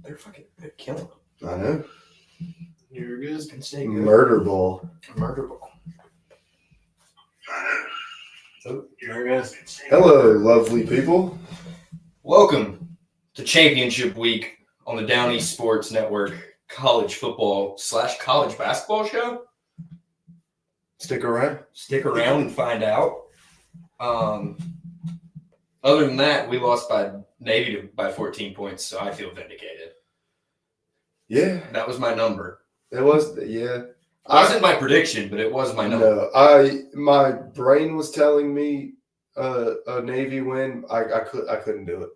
they're killing them. I know. You're good. It's been staying good. Murder ball. So, you're good. Hello, lovely people. Welcome to Championship Week on the Down East Sports Network college football / college basketball show. Stick around and find out. Other than that, we lost by Navy by 14 points, so I feel vindicated. Yeah. That was my number. It was, yeah. It wasn't my prediction, but it was my number. No, my brain was telling me a Navy win. I couldn't do it.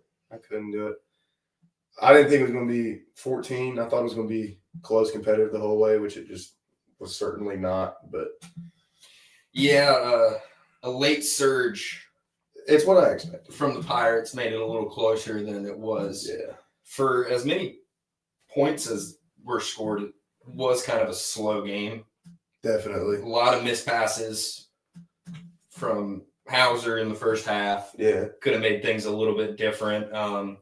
I didn't think it was going to be 14. I thought it was going to be close competitive the whole way, which it just was certainly not. But yeah, a late surge. It's what I expected. From the Pirates made it a little closer than it was. Yeah. For as many points as were scored, it was kind of a slow game. Definitely. A lot of missed passes from Hauser in the first half. Yeah. Could have made things a little bit different. How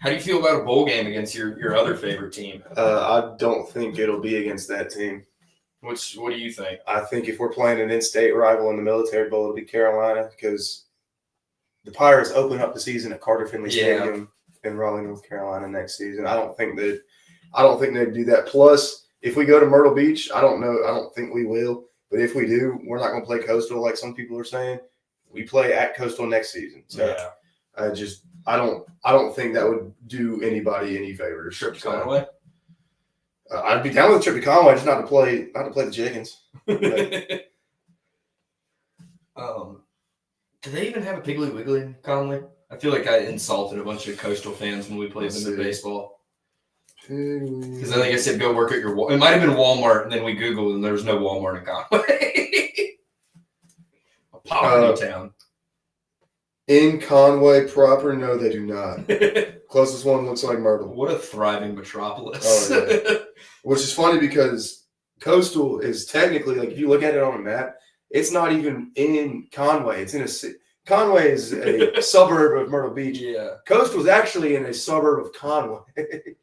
do you feel about a bowl game against your other favorite team? I don't think it'll be against that team. What do you think? I think if we're playing an in-state rival in the Military Bowl, it'll be Carolina because the Pirates open up the season at Carter Finley Stadium in Raleigh, North Carolina next season. I don't think they'd do that. Plus, if we go to Myrtle Beach, I don't think we will. But if we do, we're not going to play Coastal like some people are saying. We play at Coastal next season. So yeah. I don't think that would do anybody any favors. Trip to Conway? I'd be down with a trip to Conway, just not to play the Chickens. Do they even have a Piggly Wiggly in Conway? I feel like I insulted a bunch of Coastal fans when we played them in baseball. Because I think I said go work at your – it might have been Walmart, and then we Googled, and there was no Walmart in Conway. A poverty town. In Conway proper? No, they do not. Closest one looks like Myrtle. What a thriving metropolis. Oh, yeah. Which is funny because Coastal is technically, like, if you look at it on a map, it's not even in Conway. It's in a city. Conway is a suburb of Myrtle Beach. Yeah. Coastal is actually in a suburb of Conway. It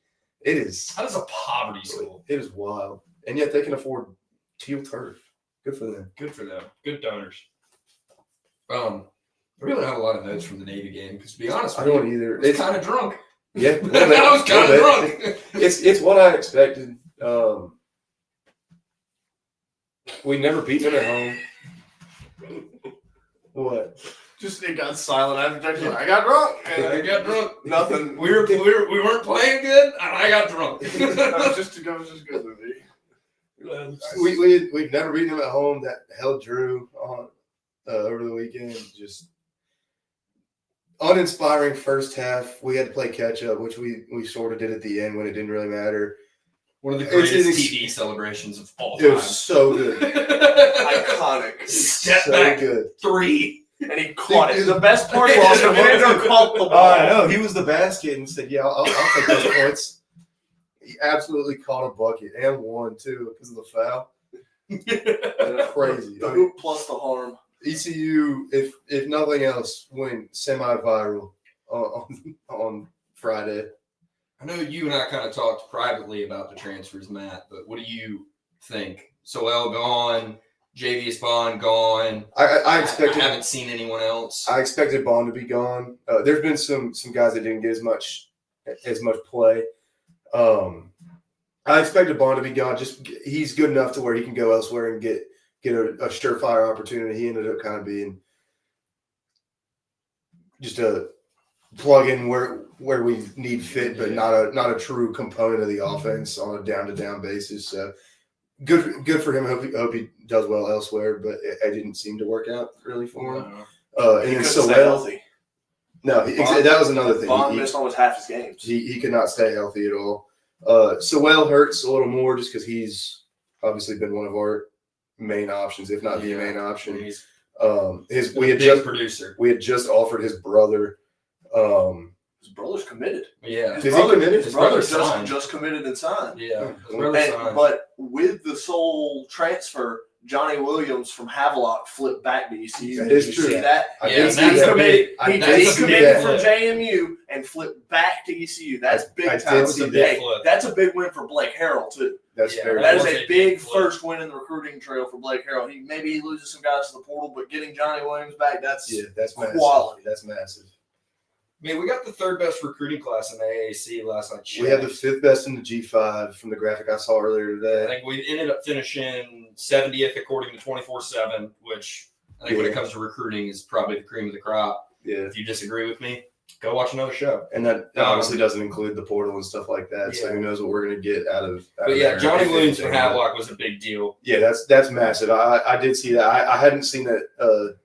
is. That is a poverty school. It is wild. And yet they can afford teal turf. Good for them. Good donors. I really don't have a lot of notes from the Navy game because, to be honest with I don't either. It's kind of drunk. Yeah. I was kind of drunk. It's what I expected. We never beat them at home. What? Just it got silent after I got drunk. Nothing. We weren't playing good, and I got drunk. That was just good with me. We've never beaten them at home. That held Drew on over the weekend. Just uninspiring first half. We had to play catch up, which we sort of did at the end when it didn't really matter. One of the greatest TV celebrations of all time. It was so good. Iconic. Step back. Good. 3. And he caught it. The best part was the defender caught the ball. I know. He was the basket and said, yeah, I'll take those points. He absolutely caught a bucket and won, too, because of the foul. Crazy. The hoop plus the harm. ECU, if nothing else, went semi-viral on Friday. I know you and I kind of talked privately about the transfers, Matt, but what do you think? Soel gone, Javius Bond gone. I haven't seen anyone else. I expected Bond to be gone. There's been some guys that didn't get as much play. I expected Bond to be gone. Just he's good enough to where he can go elsewhere and get a surefire opportunity. He ended up kind of being just a plug in where we need fit, but not a true component of the offense on a down-to-down basis. So good for him. I hope he does well elsewhere, but it didn't seem to work out really for him. And then Soel. No, that was another thing. Bond missed almost half his games. He could not stay healthy at all. Soel hurts a little more just because he's obviously been one of our main options, if not the main option. We had just offered his brother. His brother's committed. Yeah. His brother just committed and signed. Yeah. But with the sole transfer, Johnny Williams from Havelock flipped back to ECU. That Did is you true. see that? I Yeah, did that's see that. committed. I He did see committed that. from JMU and flipped back to ECU. That's big I time. did see Hey, that. that's a big win for Blake Harrell too. That's Yeah, very That is was a a big big flip. first win in the recruiting trail for Blake Harrell. Maybe he loses some guys to the portal, but getting Johnny Williams back, that's that's massive. quality. That's massive. I mean, we got the third best recruiting class in the AAC last night. We had the 5th best in the G5 from the graphic I saw earlier I today. think we ended up finishing 70th according to 24/7, which I think when it comes to recruiting is probably the cream of the crop. Yeah. If you disagree with me, go watch another show. And that obviously doesn't include the portal and stuff like that. So Yeah. who knows what we're going to get out of But yeah, there, Johnny if Williams from anything. Havelock was a big deal. Yeah, that's massive. I did see that. I hadn't seen that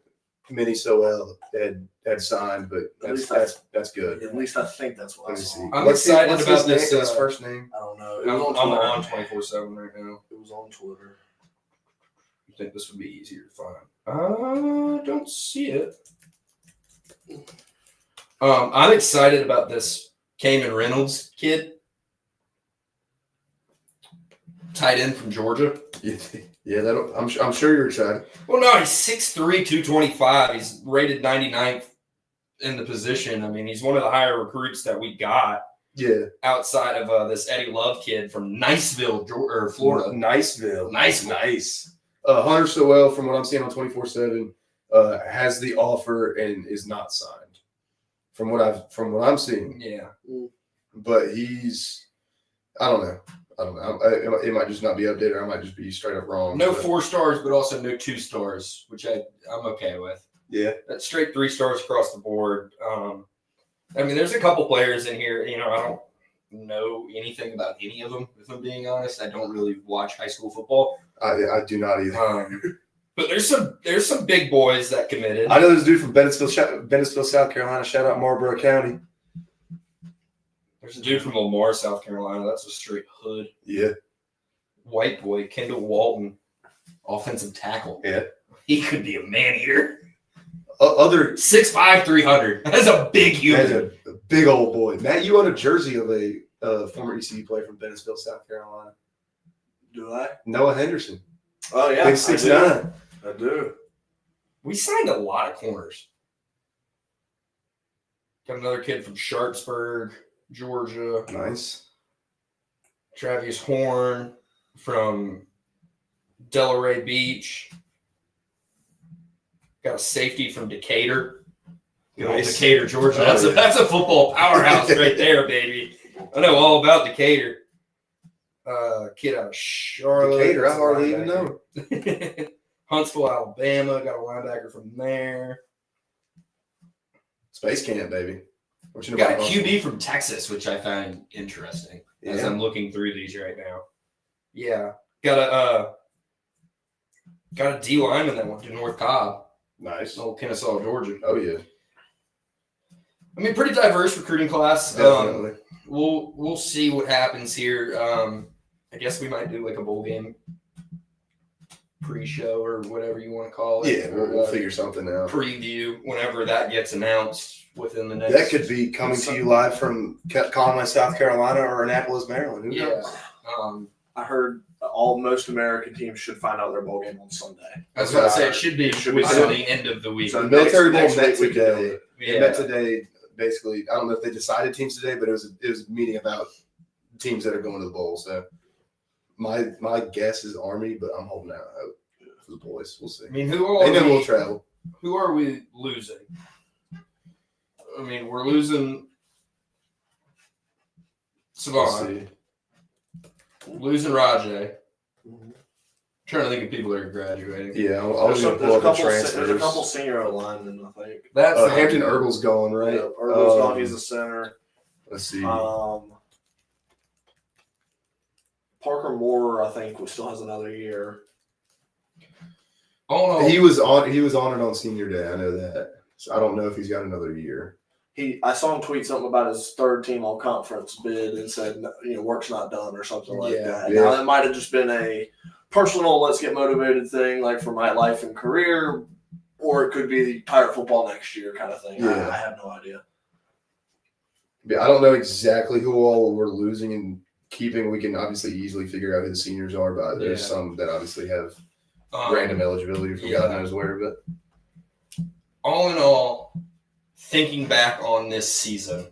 Minnie Sowell had signed, but At least that's good. At least I think that's what Let I me saw. see. I'm What's excited what's about his name? this, His first name? I don't know. It I'm was on Twitter. on 24/7 right now. It was on Twitter. You think this would be easier to find? Don't see it. I'm excited about this Cayman Reynolds kid, tight end from Georgia. Yeah, I'm sure you're excited. Well, no, he's 6'3", 225. He's rated 99th in the position. I mean, he's one of the higher recruits that we got Yeah, outside of this Eddie Love kid from Niceville, Florida. Niceville. Nice. Hunter Sowell, from what I'm seeing on 24/7, has the offer and is not signed. From what I'm seeing, Yeah. but he's, I don't know. It might just not be updated. Or I might just be straight up wrong. No but 4 stars, but also no 2 stars, which I'm okay with. Yeah, That's straight 3 stars across the board. I mean, there's a couple players in here. You know, I don't know anything about any of them. If I'm being honest, I don't really watch high school football. I do not either. But there's some big boys that committed. I know this dude from Bennettsville, South Carolina. Shout out Marlboro County. There's a dude from Lamar, South Carolina. That's a straight hood. Yeah, White boy, Kendall Walton, offensive tackle. Yeah. He could be a man-eater. Other 6'5", 300. That's a big human. That's a big old boy. Matt, you own a jersey of a former ECU player from Bennettsville, South Carolina. Do I? Noah Henderson. Oh yeah, Big 6'9". I do. We signed a lot of corners. Got another kid from Sharpsburg, Georgia. Nice. Travis Horn from Delray Beach. Got a safety from Decatur. Good old Nice. Decatur, Georgia. Oh, That's a football powerhouse right there, baby. I know all about Decatur. Kid out of Charlotte. Decatur, I That's a hardly even linebacker. know. Huntsville, Alabama. Got a linebacker from there. Space Camp, baby. What you know Got a about QB from Texas, which I find interesting as Yeah. I'm looking through these right now. Yeah. Got a D lineman that went to North Cobb, Nice. old Kennesaw, Georgia. Oh yeah, I mean, pretty diverse recruiting class. definitely. We'll see what happens here. I guess we might do like a bowl game pre-show or whatever you want to call it. Yeah, we'll figure something out. Preview whenever that gets announced within the next. That could be coming to you live from Conway, South Carolina, or Annapolis, Maryland. Who Yeah. knows? I heard most American teams should find out their bowl game on Sunday. I was going to say it should be be by the end of the week. So The military bowl next met week we can do today. it. They met today. Basically, I don't know if they decided teams today, but it was a meeting about teams that are going to the bowl. So my guess is Army, but I'm holding out hope for the boys. We'll see. I mean, who They know are we'll we, travel. who are we losing? I mean, we're losing We'll Savon, see. losing Rajay. Mhm. Trying to think of people that are graduating. Yeah, I was There's going to pull up the there's a couple transfers. senior linemen, I think. That's Hampton Ergel's going, right? Yeah, Ergel's gone. He's a center. Let's see. Parker Moore, I think, still has another year. Oh no, He was honored on senior day. I know that. So I don't know if he's got another year. I saw him tweet something about his third team all conference bid and said, work's not done or something like that. Yeah. Now that might have just been a personal let's get motivated thing, like for my life and career, or it could be Pirate football next year kind of thing. Yeah. I have no idea. Yeah, I don't know exactly who all we're losing and keeping. We can obviously easily figure out who the seniors are, but there's Yeah. some that obviously have random eligibility from God knows where. But all in all, thinking back on this season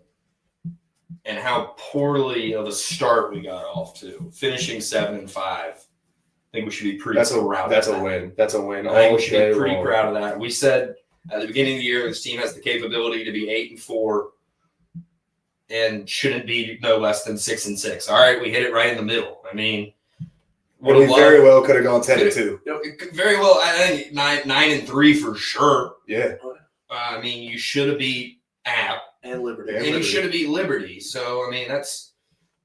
and how poorly of a start we got off to, finishing 7-5, I think we should be pretty proud. That's a win. That's a win. I think we should be pretty proud of that. We said at the beginning of the year, this team has the capability to be 8-4 and shouldn't be no less than 6-6. All right, we hit it right in the middle. I mean, we very well could have gone 10-2. Very well. I think 9-3 for sure. Yeah. I mean, you should have beat App and Liberty, and you should have beat Liberty. So I mean, that's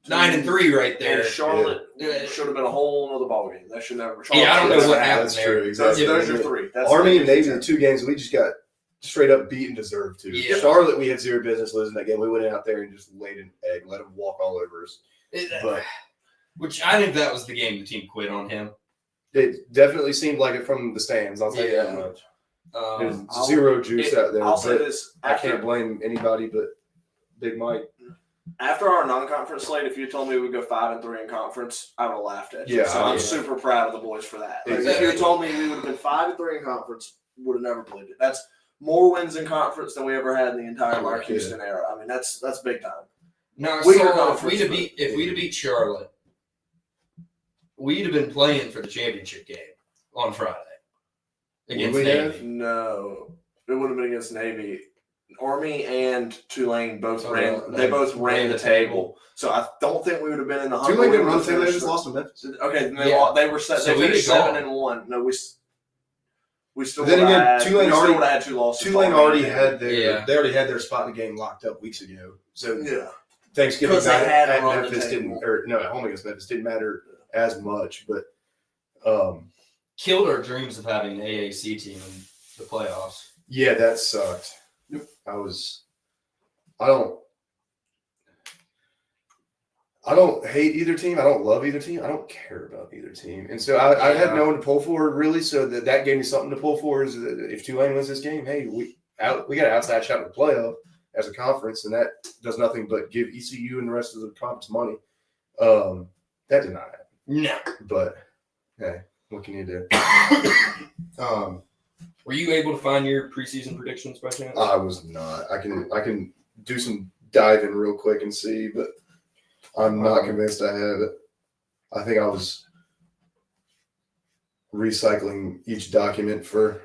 9-3 right there. And Charlotte should have been a whole other ballgame. That should never. I don't know what happened that's there. True, exactly. Those are three. That's Army and Navy, the 2 games we just got straight up beat and deserved to. Yeah. Charlotte, we had zero business losing that game. We went out there and just laid an egg, let them walk all over us. Which I think that was the game the team quit on him. It definitely seemed like it from the stands. I'll tell you that much. There's zero juice out there. I'll say this: I can't blame anybody but Big Mike. After our non-conference slate, if you told me we would go 5-3 in conference, I would have laughed at you. Yeah, so I'm super proud of the boys for that. Like, Exactly. if you told me we would have been 5-3 in conference, would have never believed it. That's more wins in conference than we ever had in the entire Mark Houston era. I mean, that's big time. Now, Weaker so if conference, we'd have beat Charlotte, we'd have been playing for the championship game on Friday against Navy. No, it would have been against Navy. Army and Tulane both ran. no, They both ran the table. So I don't think we would have been in the hunt. Tulane didn't run the table. They just lost to Memphis. Okay, they were set. So They finished 7-1. No, we still. Then again, Tulane already already had 2 losses. Tulane already had their. Yeah. They already had their spot in the game locked up weeks ago. So Yeah. Thanksgiving 'Cause they night had at run the Memphis table. at home against Memphis didn't matter as much, but Killed our dreams of having an AAC team in the playoffs. yeah, that sucked. I don't hate either team. I don't love either team. I don't care about either team. And so I had no one to pull for really. So that gave me something to pull for. Is that if Tulane wins this game, hey, we got an outside shot at the playoff as a conference, and that does nothing but give ECU and the rest of the conference money. That did not happen. No. But hey, what can you do? Were you able to find your preseason predictions by chance? I was not. I can do some diving real quick and see, but I'm not convinced I have it. I think I was recycling each document for.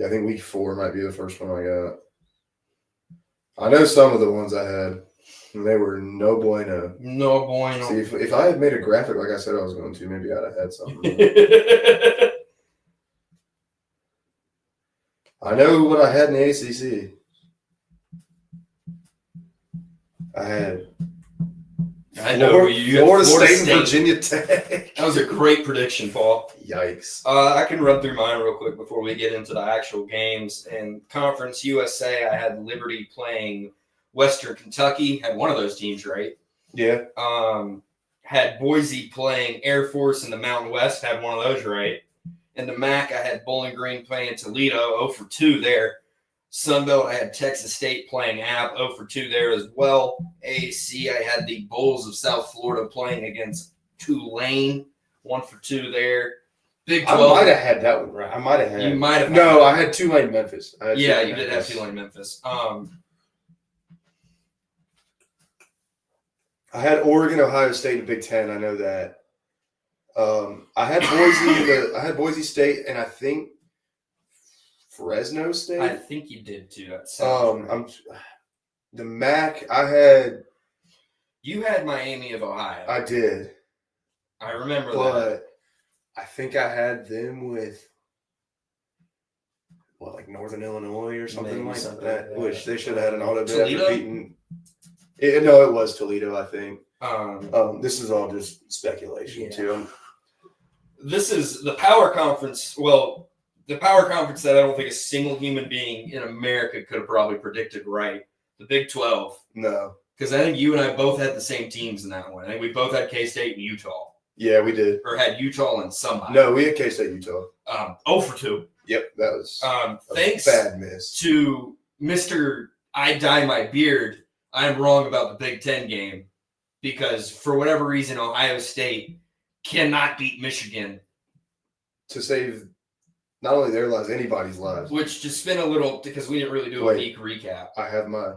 I think week 4 might be the first one I got. I know some of the ones I had, and they were no bueno. No bueno. See, if I had made a graphic like I said I was going to, maybe I'd have had something. I know what I had in the ACC. I know you had Florida State and State. Virginia Tech. That was a great prediction, Paul. Yikes. I can run through mine real quick before we get into the actual games. In Conference USA, I had Liberty playing Western Kentucky. Had one of those teams right. Yeah. Had Boise playing Air Force in the Mountain West. Had one of those right. In the MAC, I had Bowling Green playing Toledo. 0-2 there. Sunbelt, I had Texas State playing App. 0-2 there as well. AAC, I had the Bulls of South Florida playing against Tulane. 1-2 there. Big 12. I might have had that one right. I might have had. You might have. No, I had Tulane Memphis. Yeah, you did have Tulane Memphis. I had Oregon, Ohio State in Big Ten. I know that. I had Boise State, and I think Fresno State. I think you did too. The MAC. I had. You had Miami of Ohio. I did. I remember that. But I think I had them with like Northern Illinois or something like that. Which they should have had an auto bid after beating. No, it was Toledo, I think. This is all just speculation too. This is the power conference. Well, the power conference that I don't think a single human being in America could have probably predicted right. The Big 12. No. Because I think you and I both had the same teams in that one. I think we both had K-State and Utah. Yeah, we did. Or had Utah and somebody. No, we had K-State, Utah. 0-2. Yep, that was thanks a bad miss. To Mr. I Dye My Beard, I'm wrong about the Big Ten game because for whatever reason, Ohio State cannot beat Michigan to save not only their lives, anybody's lives. Which, just spin a little, because we didn't really do a Wait. week recap. I have mine.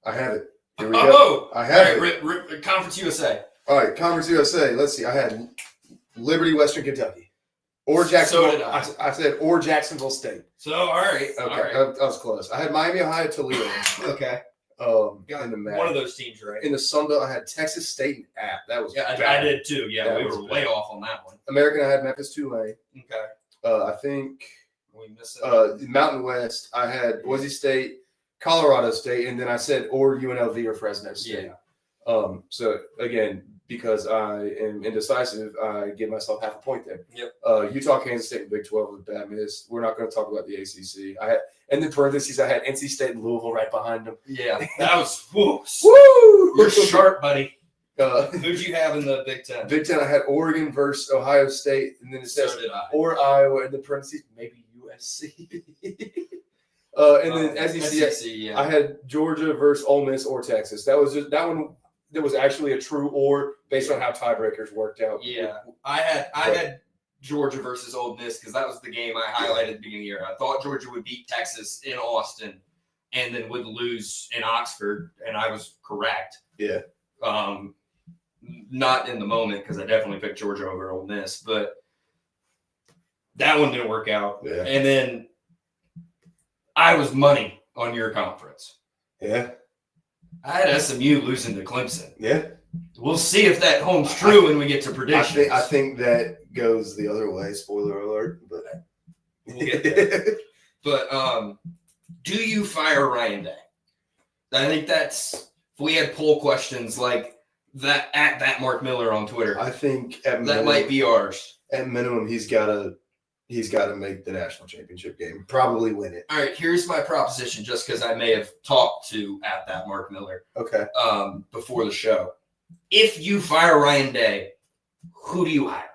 I have it. Here we go. I have it. Conference USA. All right, Conference USA. Let's see. I had Liberty, Western Kentucky, or Jacksonville. So did I. I said or Jacksonville State. So, all right. Okay, All right. I was close. I had Miami, Ohio, Toledo. Okay. In the MAC. One of those teams, right? In the Sun Belt, I had Texas State and App. That was Yeah, bad. I did too. Yeah, That we was were bad. way off on that one. American, I had Memphis, Tulane. Okay. I think We missed it. Mountain West, I had Boise State, Colorado State, and then I said or UNLV or Fresno State. Yeah. So again, because I am indecisive, I give myself half a point there. Yep. Utah, Kansas State, and Big 12 was bad miss. We're not going to talk about the ACC. I had, and in parentheses, I had NC State and Louisville right behind them. Yeah. That was whoops. Woo! You're sharp, buddy. Uh, Who'd you have in the Big Ten? Big 10, I had Oregon versus Ohio State, and then it says So did I. or Iowa in the parentheses, maybe USC. And then SEC, yeah. I had Georgia versus Ole Miss or Texas. That was just that one. That was actually a true or based on how tiebreakers worked out. Yeah, I had Georgia versus Ole Miss because that was the game I highlighted at the beginning of the year. I thought Georgia would beat Texas in Austin and then would lose in Oxford, and I was correct. Yeah. Not in the moment because I definitely picked Georgia over Ole Miss, but that one didn't work out. Yeah. And then I was money on your conference. Yeah. I had SMU losing to Clemson. Yeah. We'll see if that holds true when we get to predictions. I think that goes the other way. Spoiler alert. But we'll get there. But do you fire Ryan Day? I think that's if we had poll questions like that at that Mark Miller on Twitter. I think that might be ours. At minimum, he's got to make the national championship game. Probably win it. All right, here's my proposition. Just because I may have talked to at that Mark Miller. Okay. Before the show, if you fire Ryan Day, who do you hire?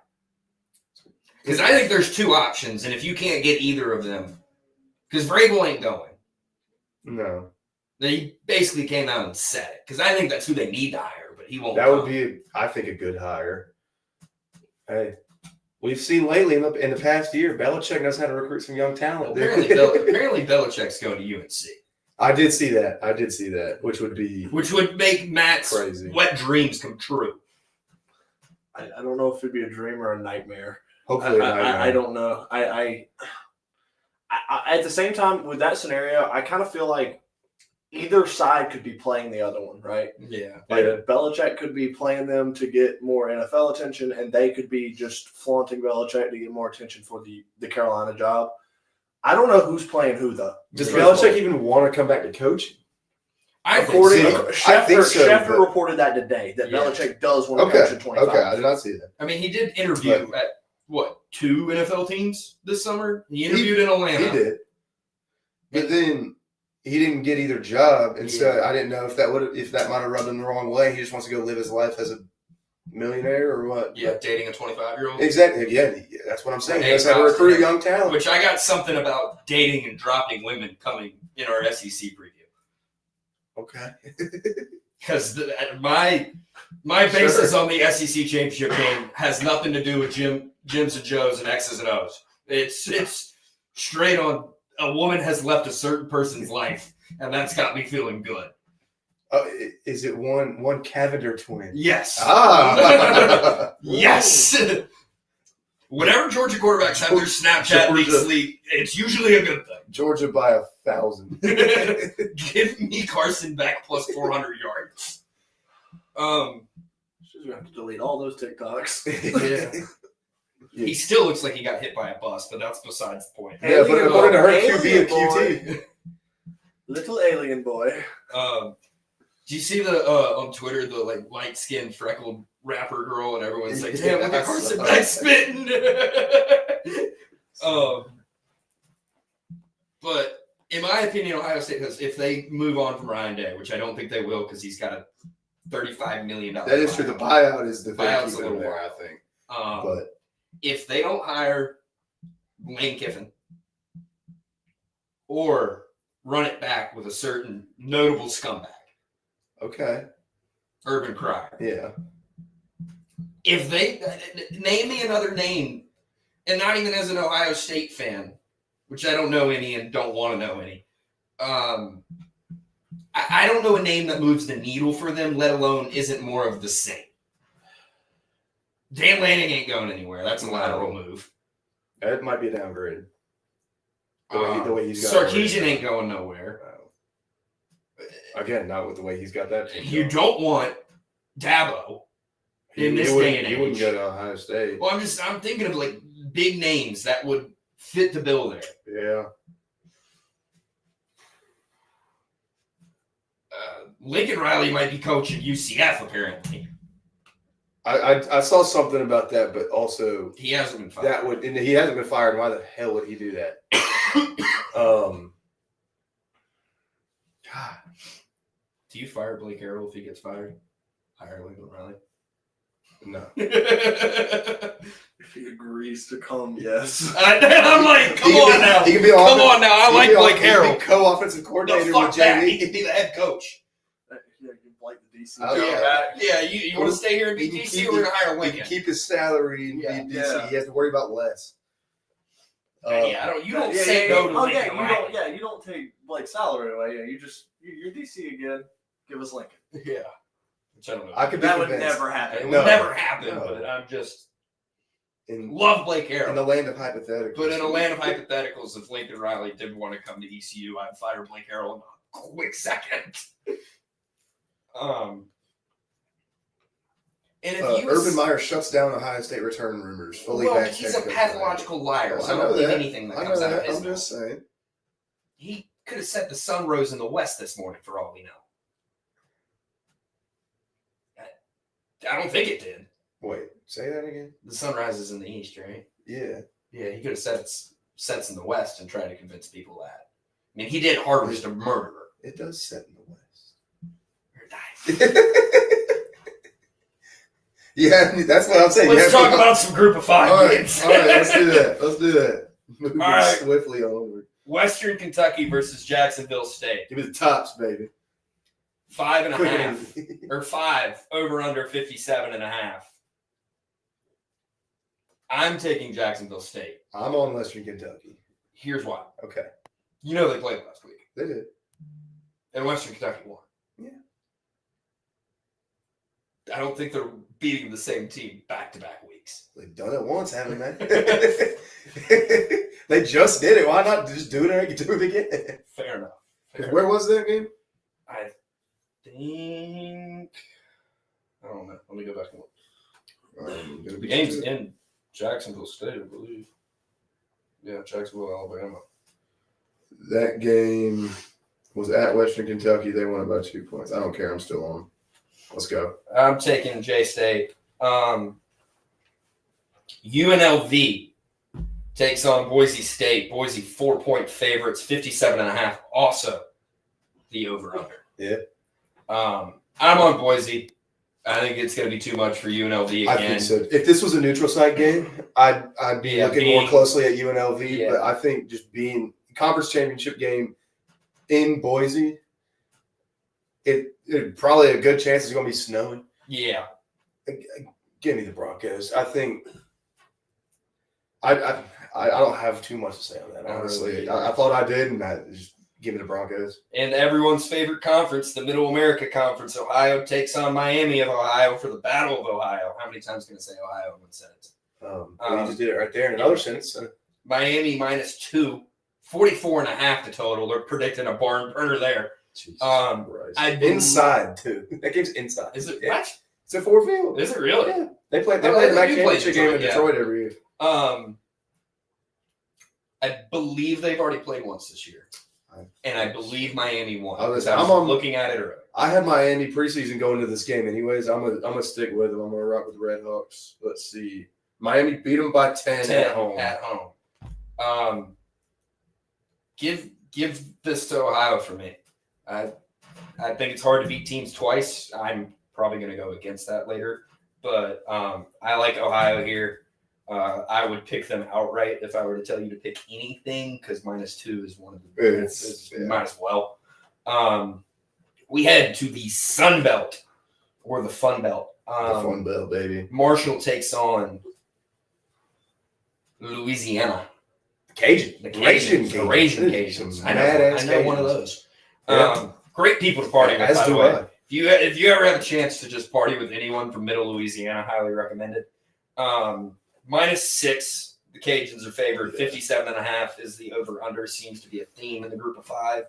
Because I think there's two options, and if you can't get either of them, because Vrabel ain't going. No. They basically came out and said it because I think that's who they need to hire, but he won't. That would be, I think, a good hire. Hey, we've seen lately in the past year, Belichick knows how to recruit some young talent. Apparently Belichick's going to UNC. I did see that, which would make Matt's crazy. wet dreams come true. I don't know if it'd be a dream or a nightmare. Hopefully, I don't know. I at the same time with that scenario, I kind of feel like either side could be playing the other one, right? Yeah. Like Belichick could be playing them to get more NFL attention, and they could be just flaunting Belichick to get more attention for the Carolina job. I don't know who's playing who though. Does Belichick even want to come back to coaching? I think so. Schefter reported that today, that Belichick does want to coach in 25. Okay, I did not see that. I mean, he did interview at, 2 NFL teams this summer? He interviewed in Atlanta. He did. But then he didn't get either job, and so I didn't know if that might have rubbed him the wrong way. He just wants to go live his life as a millionaire or what? Yeah, dating a 25-year-old. Exactly. Yeah, that's what I'm saying. He knows how to recruit a young talent. Which I got something about dating and dropping women coming in our SEC preview. Okay. Because my basis on the SEC championship game has nothing to do with Jims and Joes and X's and O's. It's straight on a woman has left a certain person's life, and that's got me feeling good. Is it one Cavender twin? Yes. Yes. Whenever Georgia quarterbacks have their Snapchat leak, it's usually a good thing. Georgia by 1,000. Give me Carson back plus 400 yards. She's gonna have to delete all those TikToks. Yeah. He still looks like he got hit by a bus, but that's besides the point. Yeah, but according to her, QB and QT. Little alien boy. Do you see the on Twitter the light skinned freckled rapper girl and everyone's like, damn, look at Carson back spitting. But in my opinion, Ohio State has, if they move on from Ryan Day, which I don't think they will because he's got a $35 million. That is true. The buyout is the thing. Buyout's Keep a it little there, I wild. think. But if they don't hire Lane Kiffin or run it back with a certain notable scumbag, okay, Urban Cryer. Yeah. If they name me another name and not even as an Ohio State fan, which I don't know any and don't want to know any. I don't know a name that moves the needle for them, let alone isn't more of the same. Dan Lanning ain't going anywhere. That's a lateral move. It might be a downgrade. The way he's got Sarkisian ain't going nowhere. Again, not with the way he's got that. You don't want Dabo in this day and age. He wouldn't go to Ohio State. Well, I'm thinking of like big names that would fit the bill there. Yeah. Lincoln Riley might be coaching UCF apparently. I saw something about that, but also he hasn't been fired. He hasn't been fired. Why the hell would he do that? God. Do you fire Blake Harrell if he gets fired? Hire Lincoln Riley? No. If he agrees to come, yes. I'm like, come on now. He can be come on now. I like Blake Harrell. Co-offensive coordinator No, fuck with that. JV. He can be the head coach. Yeah, you like the DC. Yeah, you want to stay here in DC or we're going to hire He Lincoln? can keep his salary in DC. Yeah. He has to worry about less. You don't say no to Lincoln Riley. You don't take Blake's salary away. Yeah, you're DC again. Give us Lincoln. Yeah. Which I don't know. That would never happen. It would never happen, but I'm just love Blake Harrell. In the land of hypotheticals. But in a land of hypotheticals, if Lincoln Riley did want to come to ECU, I'd fire Blake Harrell in a quick second. And if Urban Meyer shuts down Ohio State return rumors. He's a pathological liar. So I don't believe anything that comes out of his mouth. I'm just saying. He could have said the sun rose in the west this morning, for all we know. I don't think it did. Wait, say that again? The sun rises in the east, right? Yeah. Yeah, he could have said it sets in the west and tried to convince people that. I mean, he did harvest a murderer. It does set in the west. Or die. Yeah, that's what I'm saying. Let's talk about some group of five games. All right, let's do that. Moving swiftly onward. Western Kentucky versus Jacksonville State. Give me the tops, baby. 5.5 or 5 over under 57.5. I'm taking Jacksonville State. I'm on Western Kentucky. Here's why. Okay. You know they played last week. They did. And Western Kentucky won. Yeah. I don't think they're beating the same team back-to-back weeks. They've done it once, haven't they? They just did it. Why not just do it and do it again? Fair enough. Where was that game? I think I don't know. Let me go back and look. The game's in Jacksonville State, I believe. Yeah, Jacksonville, Alabama. That game was at Western Kentucky. They won by 2 points. I don't care. I'm still on. Let's go. I'm taking J-State. UNLV takes on Boise State. Boise 4-point favorites, 57.5. Also, the over/under. Yeah. I'm on Boise. I think it's going to be too much for UNLV again. I think so. If this was a neutral site game, I'd be looking more closely at UNLV. Yeah. But I think just being conference championship game in Boise, it probably a good chance it's going to be snowing. Yeah. Give me the Broncos. I think I don't have too much to say on that, honestly. I thought I did, and just give me the Broncos. And everyone's favorite conference, the Middle America Conference. Ohio takes on Miami of Ohio for the Battle of Ohio. How many times can I say Ohio in one sentence? You just did it right there in another sentence. So. Miami -2, 44.5 the total. They're predicting a barn burner there. Jesus inside too. That game's inside. Is it? Yeah. What? It's a 4 field. Is it really? Yeah. They play the MAC championship game in Detroit every year. I believe they've already played once this year, and I believe Miami won. I was looking at it earlier. I had Miami preseason going to this game, anyways. I'm gonna stick with them. I'm gonna rock with the Red Hawks. Let's see. Miami beat them by 10 at home. At home. Give this to Ohio for me. I think it's hard to beat teams twice. I'm probably going to go against that later. But I like Ohio here. I would pick them outright if I were to tell you to pick anything because -2 is one of the might as well. We head to the Sun Belt or the Fun Belt. The Fun Belt, baby. Marshall takes on Louisiana. Cajun. The Raging Cajuns. I know one of those. Yeah. Great people to party with, As by the do way. I. If you ever have a chance to just party with anyone from Middle Louisiana, highly recommend it. -6. The Cajuns are favored. 57.5 is the over/under. Seems to be a theme in the group of 5,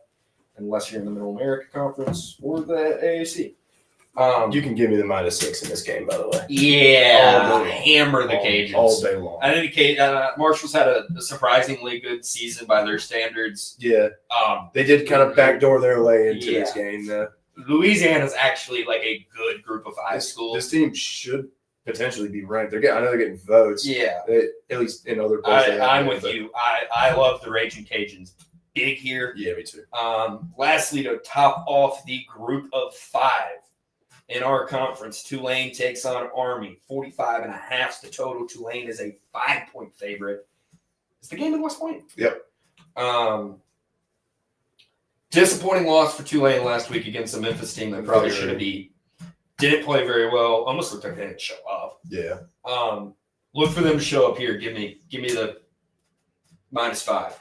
unless you're in the Middle America Conference or the AAC. You can give me the -6 in this game, by the way. Yeah, hammer the Cajuns all day long. I think Marshall's had a surprisingly good season by their standards. Yeah, they did kind of backdoor their way into this game. Louisiana's actually like a good group of 5 schools. This team should potentially be ranked. I know they're getting votes. Yeah, at least in other places. I'm with you. I love the Raging Cajuns. Big here. Yeah, me too. Lastly, to top off the group of 5 in our conference, Tulane takes on Army. 45.5 is the total. Tulane is a 5-point favorite. Is the game in West Point? Yep. Disappointing loss for Tulane last week against a Memphis team that probably should have beat. Didn't play very well. Almost looked like they didn't show up. Yeah. Look for them to show up here. Give me the -5.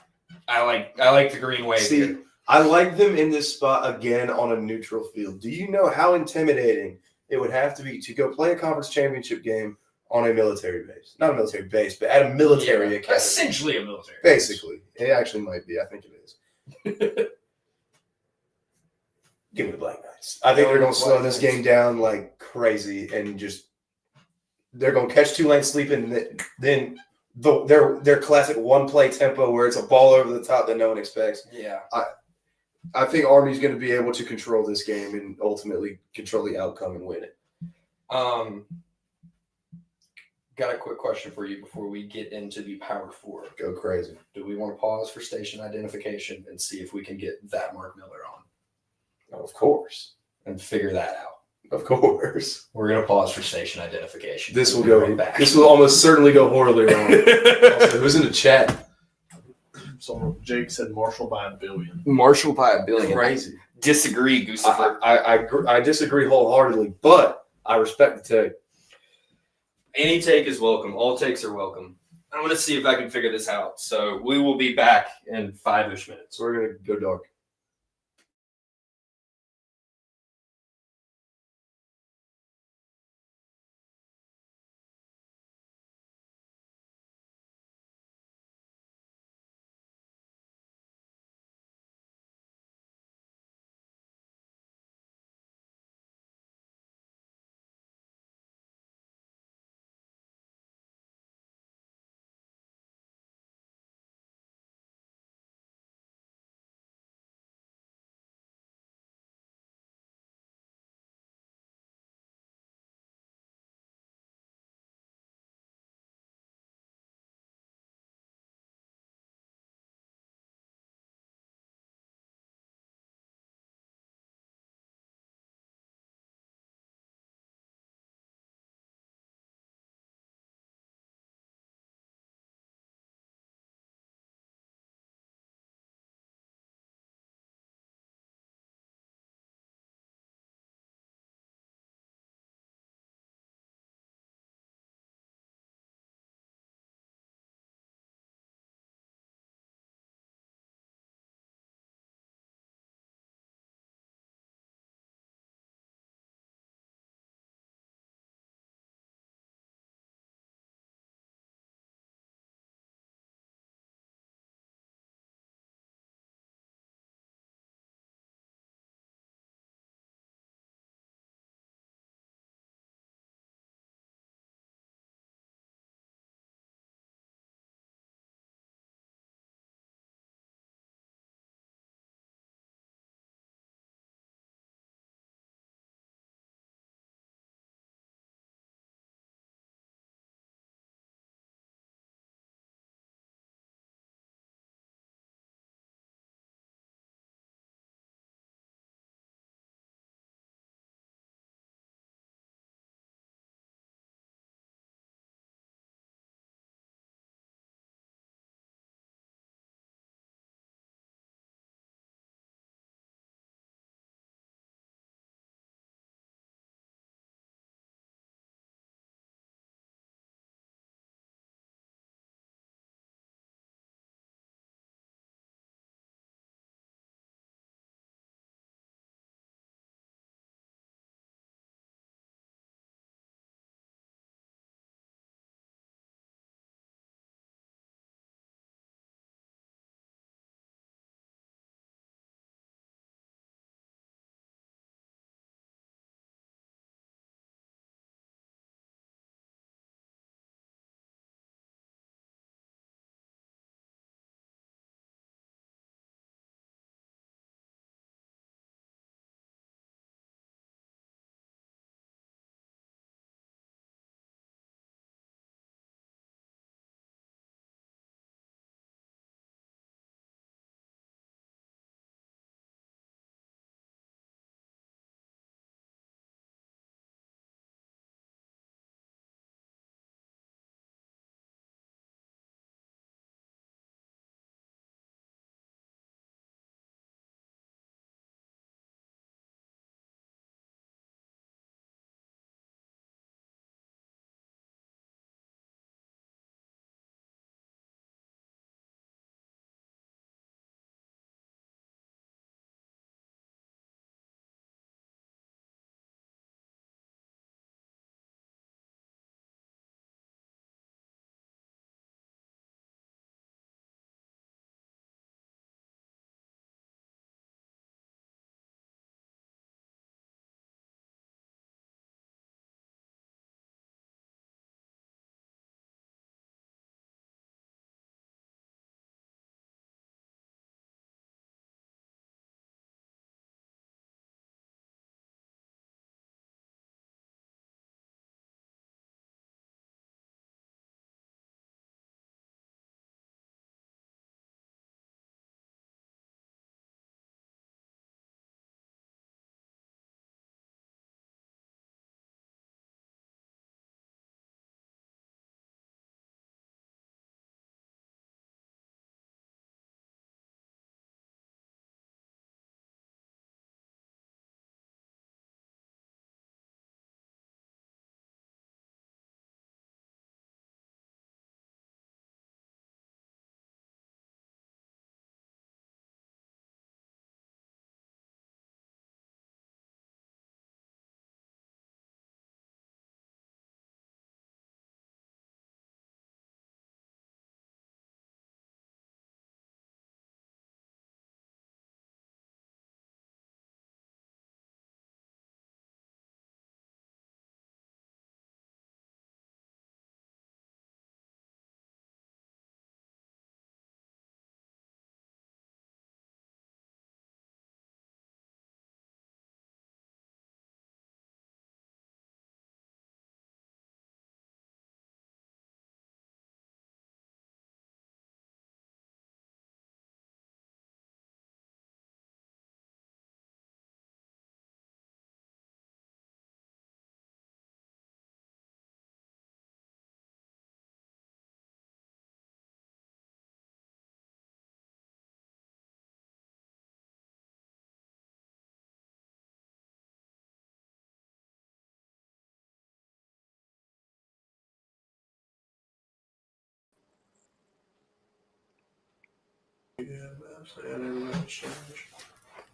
I like the green wave. See, here. I like them in this spot again on a neutral field. Do you know how intimidating it would have to be to go play a conference championship game on a military base? Not a military base, but at a military academy. Essentially a military Basically. Base. It actually might be. I think it is. Give me the Black Knights. I think they're going to slow this game down like crazy and just they're going to catch Tulane sleeping. Then their classic one-play tempo where it's a ball over the top that no one expects. Yeah. I think Army's going to be able to control this game and ultimately control the outcome and win it. Got a quick question for you before we get into the Power 4. Go crazy. Do we want to pause for station identification and see if we can get that Mark Miller on? Of course. And figure that out. Of course. We're going to pause for station identification. This will go back. This will almost certainly go horribly wrong. Also, who's in the chat? So Jake said Marshall by $1 billion. Marshall by $1 billion. Crazy. Disagree, Gusifer. I disagree wholeheartedly, but I respect the take. Any take is welcome. All takes are welcome. I'm going to see if I can figure this out. So we will be back in 5-ish minutes. We're going to go dark.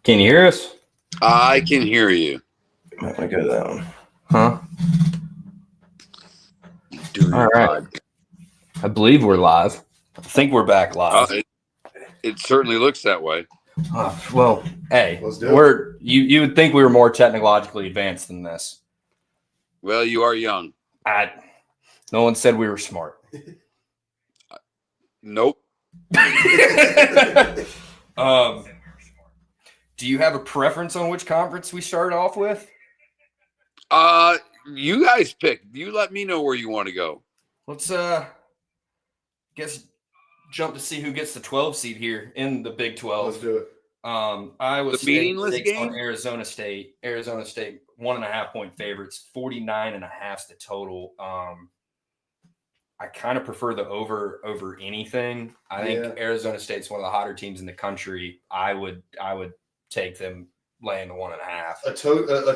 Can you hear us? I can hear you. Might want to go to that one. Huh? Doing All right. podcast. I believe we're live. I think we're back live. It certainly looks that way. Well, hey, Let's do it. You would think we were more technologically advanced than this. Well, you are young. No one said we were smart. Nope. Do you have a preference on which conference we start off with? You guys pick. You let me know where you want to go. Let's guess jump to see who gets the 12 seed here in the Big 12. Let's do it. Iowa State meaningless takes game? on Arizona State. Arizona State 1.5 point favorites, 49.5 is the total. I kind of prefer the over anything. I think Arizona State's one of the hotter teams in the country. I would take them laying the 1.5. A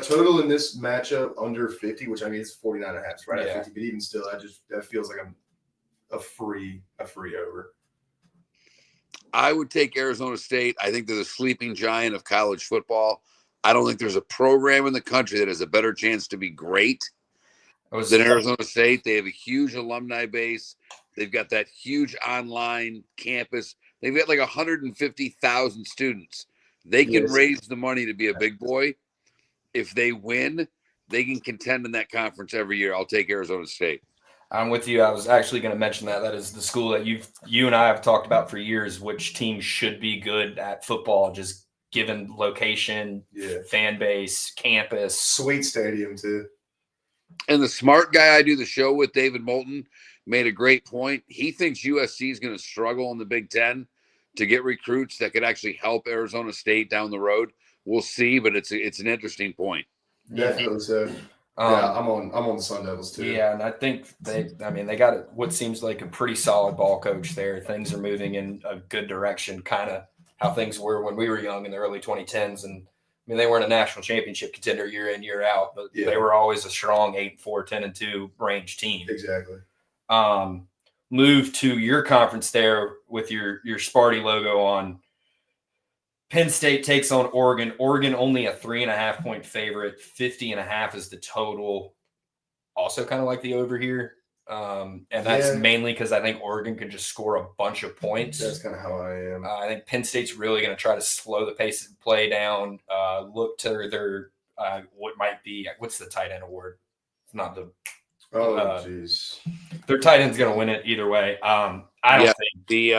total in this matchup under 50, which I mean it's 49.5, right at 50, but even still, that feels like I'm a free over. I would take Arizona State. I think they're the sleeping giant of college football. I don't think there's a program in the country that has a better chance to be great than Arizona State. They have a huge alumni base. They've got that huge online campus. They've got like 150,000 students. They can raise the money to be a big boy. If they win, they can contend in that conference every year. I'll take Arizona State. I'm with you. I was actually going to mention that. That is the school that you and I have talked about for years, which team should be good at football, just given location, fan base, campus. Sweet stadium, too. And the smart guy I do the show with, David Moulton, made a great point. He thinks USC is going to struggle in the Big Ten to get recruits that could actually help Arizona State down the road. We'll see, but it's an interesting point. Definitely so. I'm on the Sun Devils too. Yeah, and I think they got what seems like a pretty solid ball coach there. Things are moving in a good direction, kind of how things were when we were young in the early 2010s. And I mean, they weren't a national championship contender year in, year out, but they were always a strong 8-4, 10-2 range team. Exactly. Move to your conference there with your Sparty logo on. Penn State takes on Oregon. Oregon only a 3.5 point favorite. 50.5 is the total. Also kind of like the over here. And that's mainly because I think Oregon could just score a bunch of points. That's kind of how I am. I think Penn State's really going to try to slow the pace of play down. Look to their what's the tight end award? It's not the jeez. Their tight end's going to win it either way. I don't think the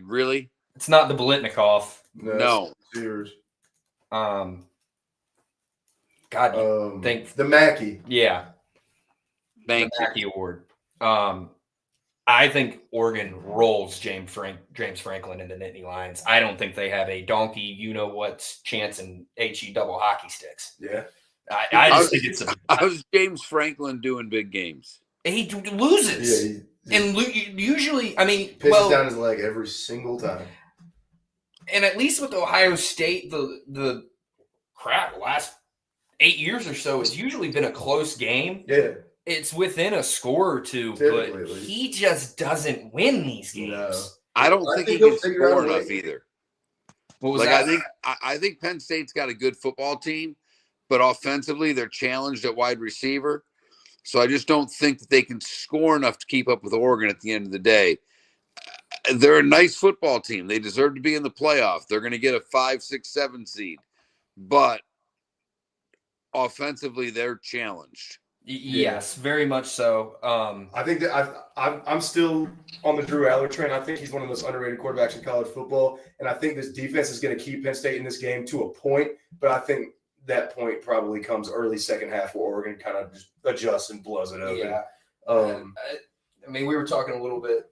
really. It's not the Bolitnikov. No. Cheers. Think the Mackey. Yeah. Thank the Mackey Award. I think Oregon rolls James Franklin into Nittany Lions. I don't think they have a donkey, you-know-what chance in HE double hockey sticks. Yeah. I just think it's how's James Franklin doing big games? He loses. Usually, I mean, pisses down his leg every single time. And at least with Ohio State, the last 8 years or so, it's usually been a close game. Yeah. It's within a score or two, but he just doesn't win these games. No. I don't think he can score enough either. What was that? I think Penn State's got a good football team, but offensively they're challenged at wide receiver. So I just don't think that they can score enough to keep up with Oregon at the end of the day. They're a nice football team. They deserve to be in the playoff. They're going to get a 5, 6, 7 seed. But offensively, they're challenged. Yes, very much so. I think that I'm still on the Drew Aller train. I think he's one of the most underrated quarterbacks in college football. And I think this defense is going to keep Penn State in this game to a point. But I think that point probably comes early second half where Oregon kind of just adjusts and blows it open. Yeah. I mean, we were talking a little bit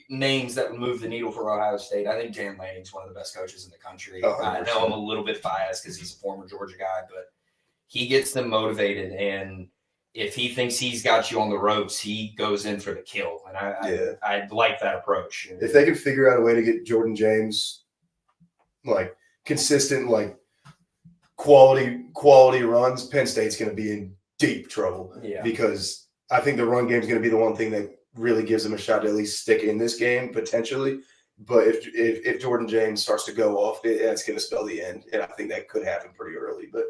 names that would move the needle for Ohio State. I think Jan Lanning's one of the best coaches in the country. I know I'm a little bit biased because he's a former Georgia guy, but he gets them motivated. And if he thinks he's got you on the ropes, he goes in for the kill. And I like that approach. If they can figure out a way to get Jordan James like consistent, like quality runs, Penn State's going to be in deep trouble. Yeah. Because I think the run game is going to be the one thing that really gives them a shot to at least stick in this game potentially. But if Jordan James starts to go off, that's going to spell the end, and I think that could happen pretty early. But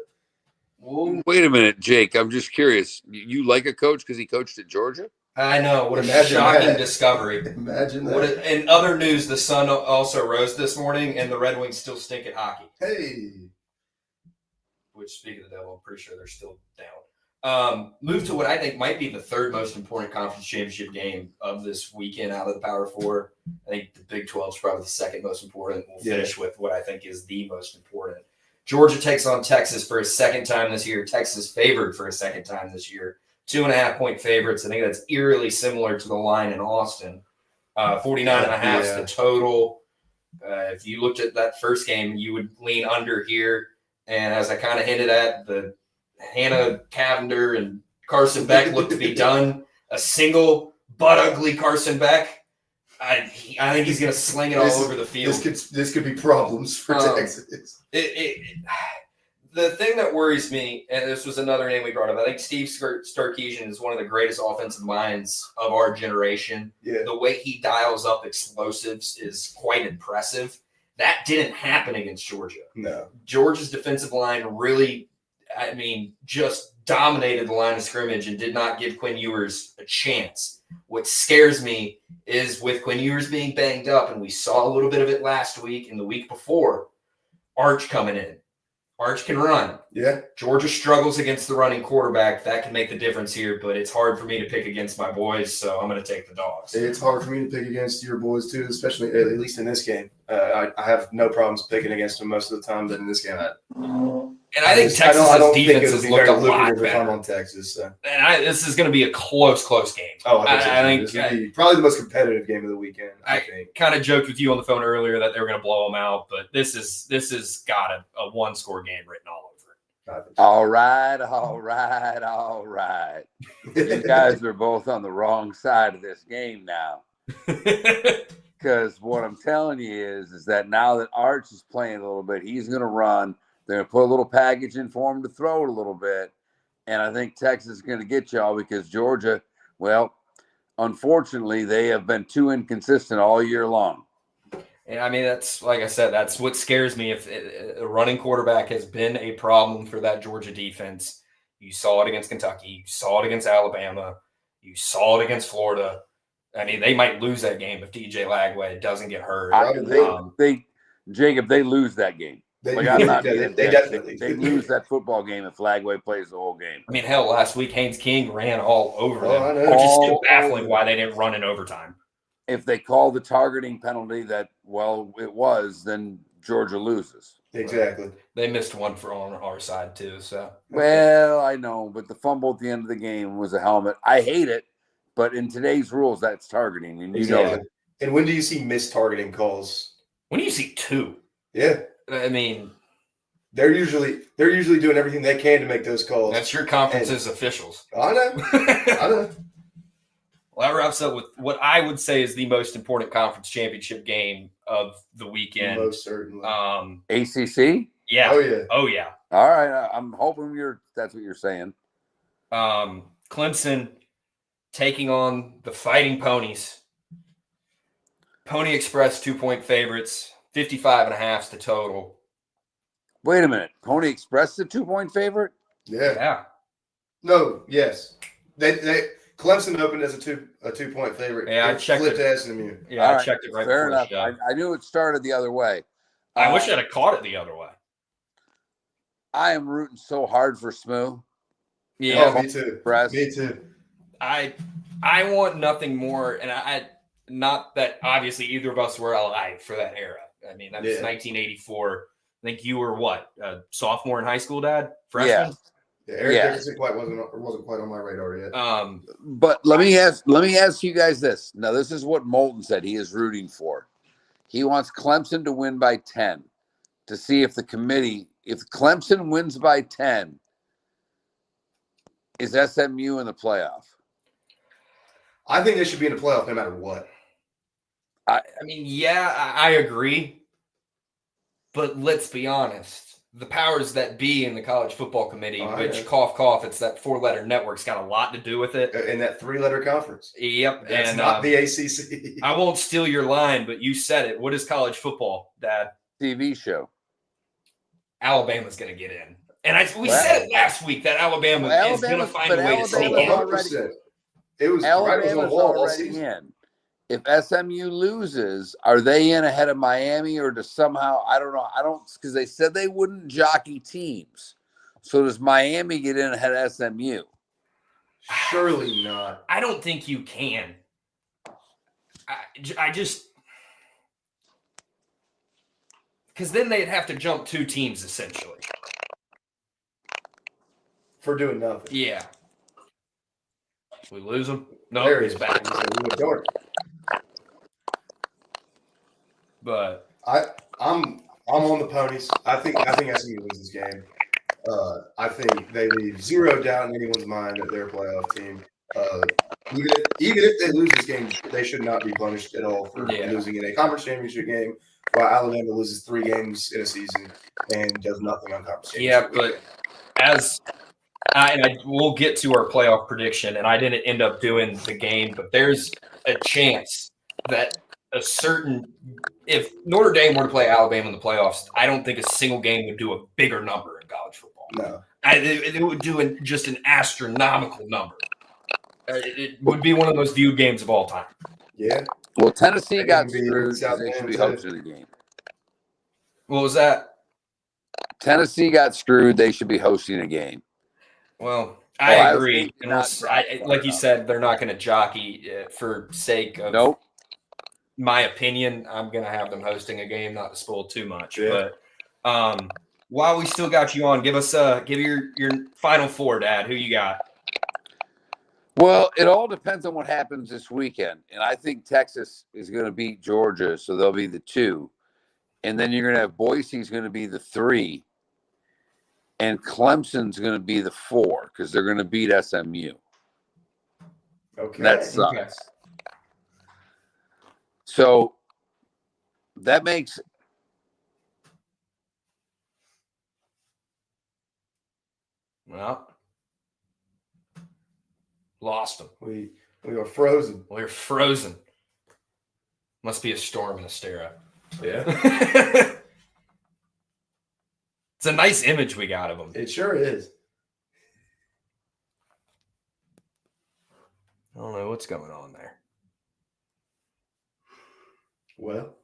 wait a minute, Jake. I'm just curious. You like a coach because he coached at Georgia? I know. What a Imagine shocking that. discovery. Imagine that. In other news, the sun also rose this morning, and the Red Wings still stink at hockey. Hey. Which, speaking of the devil, I'm pretty sure they're still down. Move to what I think might be the third most important conference championship game of this weekend out of the Power Four. I think the Big 12 is probably the second most important. We'll finish with what I think is the most important. Georgia takes on Texas for a second time this year. Texas favored for a second time this year. 2.5-point favorites. I think that's eerily similar to the line in Austin. 49.5 is the total. If you looked at that first game, you would lean under here. And as I kind of hinted at, the Hannah Cavender and Carson Beck look to be done. A single butt ugly Carson Beck. I think he's going to sling it all over the field. This could be problems for Texas. The thing that worries me, and this was another name we brought up, I think Steve Sarkisian is one of the greatest offensive minds of our generation. Yeah. The way he dials up explosives is quite impressive. That didn't happen against Georgia. No. Georgia's defensive line really, just dominated the line of scrimmage and did not give Quinn Ewers a chance. What scares me is with Quinn Ewers being banged up, and we saw a little bit of it last week and the week before, Arch coming in. Arch can run. Yeah. Georgia struggles against the running quarterback. That can make the difference here, but it's hard for me to pick against my boys, so I'm going to take the Dogs. It's hard for me to pick against your boys, too, especially at least in this game. I have no problems picking against them most of the time, but in this game, and I think Texas's defense has looked a lot better. If I'm on Texas, so. And this is going to be a close game. Oh, I think this will be probably the most competitive game of the weekend. I think. Kind of joked with you on the phone earlier that they were going to blow them out, but this has got a one-score game written all over it. All right. You guys are both on the wrong side of this game now. Because what I'm telling you is that now that Arch is playing a little bit, he's going to run. They're going to put a little package in for him to throw it a little bit. And I think Texas is going to get y'all because Georgia, well, unfortunately, they have been too inconsistent all year long. And that's, like I said, that's what scares me. If a running quarterback has been a problem for that Georgia defense, you saw it against Kentucky, you saw it against Alabama, you saw it against Florida. They might lose that game if DJ Lagway doesn't get hurt. Jacob, they lose that game. They definitely they lose that football game if Lagway plays the whole game. Hell, last week Haynes King ran all over them, which is still baffling why they didn't run in overtime. If they call the targeting penalty it was, then Georgia loses. Exactly. They missed one on our side too. So well, I know, but the fumble at the end of the game was a helmet. I hate it, but in today's rules, that's targeting, and you know that. And when do you see missed targeting calls? When do you see two? Yeah. They're usually doing everything they can to make those calls. That's your conference's officials. I know. Well, that wraps up with what I would say is the most important conference championship game of the weekend. Most certainly. ACC? Yeah. Oh yeah. All right. I'm hoping that's what you're saying. Clemson taking on the Fighting Ponies. Pony Express 2-point favorites. 55.5 is the total. Wait a minute. Pony Express is a 2-point favorite? Yeah. No, yes. They Clemson opened as a 2-point favorite. Yeah, I checked it. Yeah, I checked it right fair before enough. I knew it started the other way. I wish I'd have caught it the other way. I am rooting so hard for Smoo. Yeah, me too. Me too. I want nothing more, and I not that obviously either of us were alive for that era. That was 1984. I think you were what, a sophomore in high school, Dad? Freshman? Yeah, Eric Dickerson wasn't quite on my radar yet. But let me ask you guys this. Now, this is what Moulton said he is rooting for. He wants Clemson to win by 10 to see if if Clemson wins by 10, is SMU in the playoff? I think they should be in the playoff no matter what. I agree. But let's be honest. the powers that be in the college football committee, which yeah. cough, cough, it's that 4-letter network's got a lot to do with it. In that 3-letter conference. Yep. That's and not the ACC. I won't steal your line, but you said it. What is college football, Dad? TV show. Alabama's going to get in. And we said it last week that Alabama is going to find a way to sneak in. It was Alabama's already in. If SMU loses, are they in ahead of Miami, or does somehow, I don't know, because they said they wouldn't jockey teams. So does Miami get in ahead of SMU? Surely not. I don't think you can. I just, because then they'd have to jump 2 teams essentially for doing nothing. Yeah. We lose him. No, there he's back. But I'm on the ponies. I think SMU wins this game. I think they leave zero doubt in anyone's mind that they're a playoff team. Even if they lose this game, they should not be punished at all for losing in a conference championship game, while Alabama loses 3 games in a season and does nothing on conference championship. Yeah, but we'll get to our playoff prediction, and I didn't end up doing the game, but there's a chance that if Notre Dame were to play Alabama in the playoffs, I don't think a single game would do a bigger number in college football. No. It would do just an astronomical number. It would be one of the most viewed games of all time. Yeah. Well, Tennessee got screwed. They should be hosting the game. What was that? Tennessee got screwed. They should be hosting a game. Well, I agree. Like you said, they're not going to jockey for sake of my opinion. I'm going to have them hosting a game, not to spoil too much. Yeah. But while we still got you on, give your final 4, Dad. Who you got? Well, it all depends on what happens this weekend. And I think Texas is going to beat Georgia, so they'll be the 2. And then you're going to have Boise's going to be the 3. And Clemson's going to be the 4 because they're going to beat SMU. Okay. That sucks. Okay. So that makes lost them. We are frozen. We're frozen. Must be a storm in Astera. Yeah. It's a nice image we got of them. It sure is. I don't know what's going on there. Well,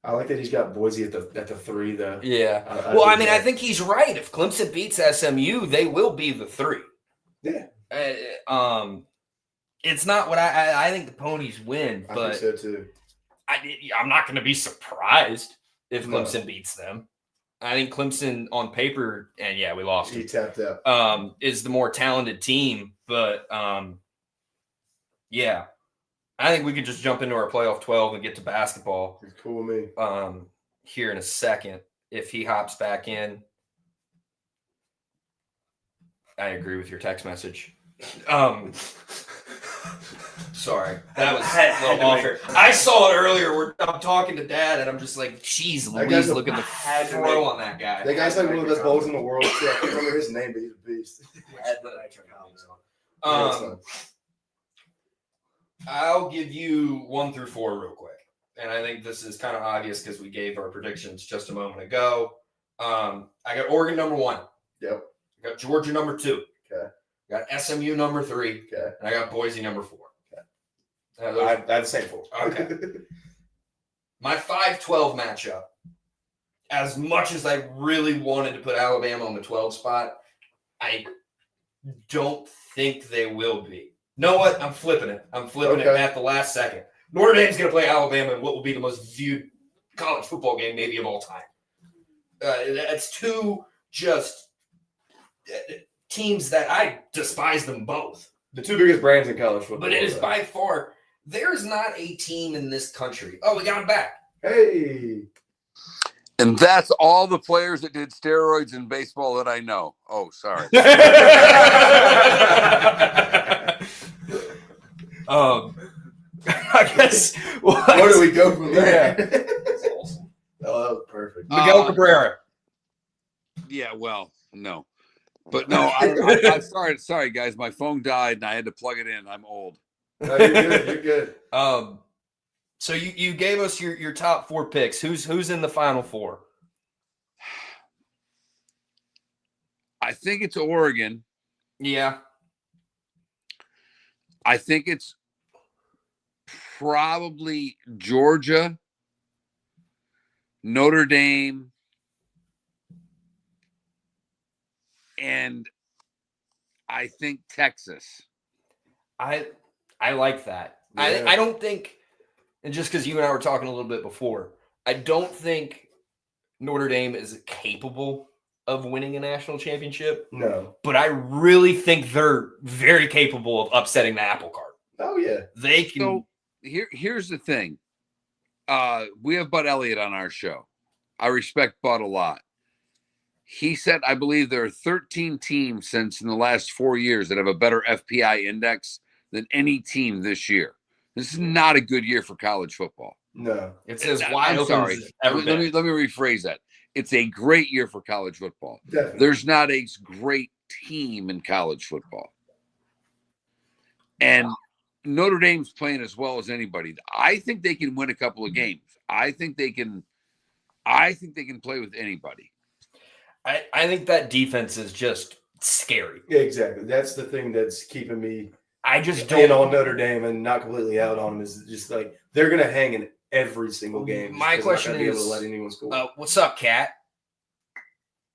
I like that he's got Boise at the 3 though. Yeah. I think he's right. If Clemson beats SMU, they will be the 3. Yeah. It's not what I think the Ponies win, but I think so too. I'm not going to be surprised if Clemson beats them. I think Clemson on paper, and we lost. He tapped out. Is the more talented team, but I think we could just jump into our playoff 12 and get to basketball. It's cool with me. Here in a second, if he hops back in. I agree with your text message. Sorry, that was a little off here. I saw it earlier. I'm talking to Dad, and I'm just like, "Jeez, Louise, look at the throw on that guy." That guy's like one of the best bowlers in the world. Too. I can't remember his name, but he's a beast. I'll give you 1 through 4 real quick, and I think this is kind of obvious because we gave our predictions just a moment ago. I got Oregon number 1. Yep. I got Georgia number 2. Okay. I got SMU number 3. Okay. And I got Boise number 4. I have the same 4. Okay. My 5-12 matchup, as much as I really wanted to put Alabama on the 12 spot, I don't think they will be. Know what? I'm flipping it. It at the last second. Notre Dame's going to play Alabama in what will be the most viewed college football game maybe of all time. That's 2 just teams that I despise them both. The 2 biggest brands in college football. But it is by far, there's not a team in this country. Oh, we got him back. Hey. And that's all the players that did steroids in baseball that I know. Oh, sorry. I guess Where do we go from there? That's awesome. Oh, that was perfect. Miguel Cabrera. Yeah, well, no. But no, I'm sorry, guys. My phone died and I had to plug it in. I'm old. No, you're good. You're good. So you gave us your top 4 picks. Who's in the final 4? I think it's Oregon. Yeah. I think it's probably Georgia, Notre Dame, and I think Texas. I like that. Yeah. I don't think, and just because you and I were talking a little bit before, I don't think Notre Dame is capable of winning a national championship. No. But I really think they're very capable of upsetting the apple cart. Oh yeah. They can. So here's the thing. We have Bud Elliott on our show. I respect Bud a lot. He said, I believe there are 13 teams since in the last 4 years that have a better FPI index than any team this year. This is not a good year for college football. No. It's as I'm wide open sorry. as it's ever Let me been. rephrase that. It's a great year for college football. Definitely. There's not a great team in college football. And Notre Dame's playing as well as anybody. I think they can win a couple of games. I think they can play with anybody. I think that defense is just scary. Yeah, exactly. That's the thing that's keeping me I just in don't. on Notre Dame and not completely out on them. Is just like they're going to hang in every single game. just My 'cause they're not question gonna be able is, to let anyone score. What's up, Kat?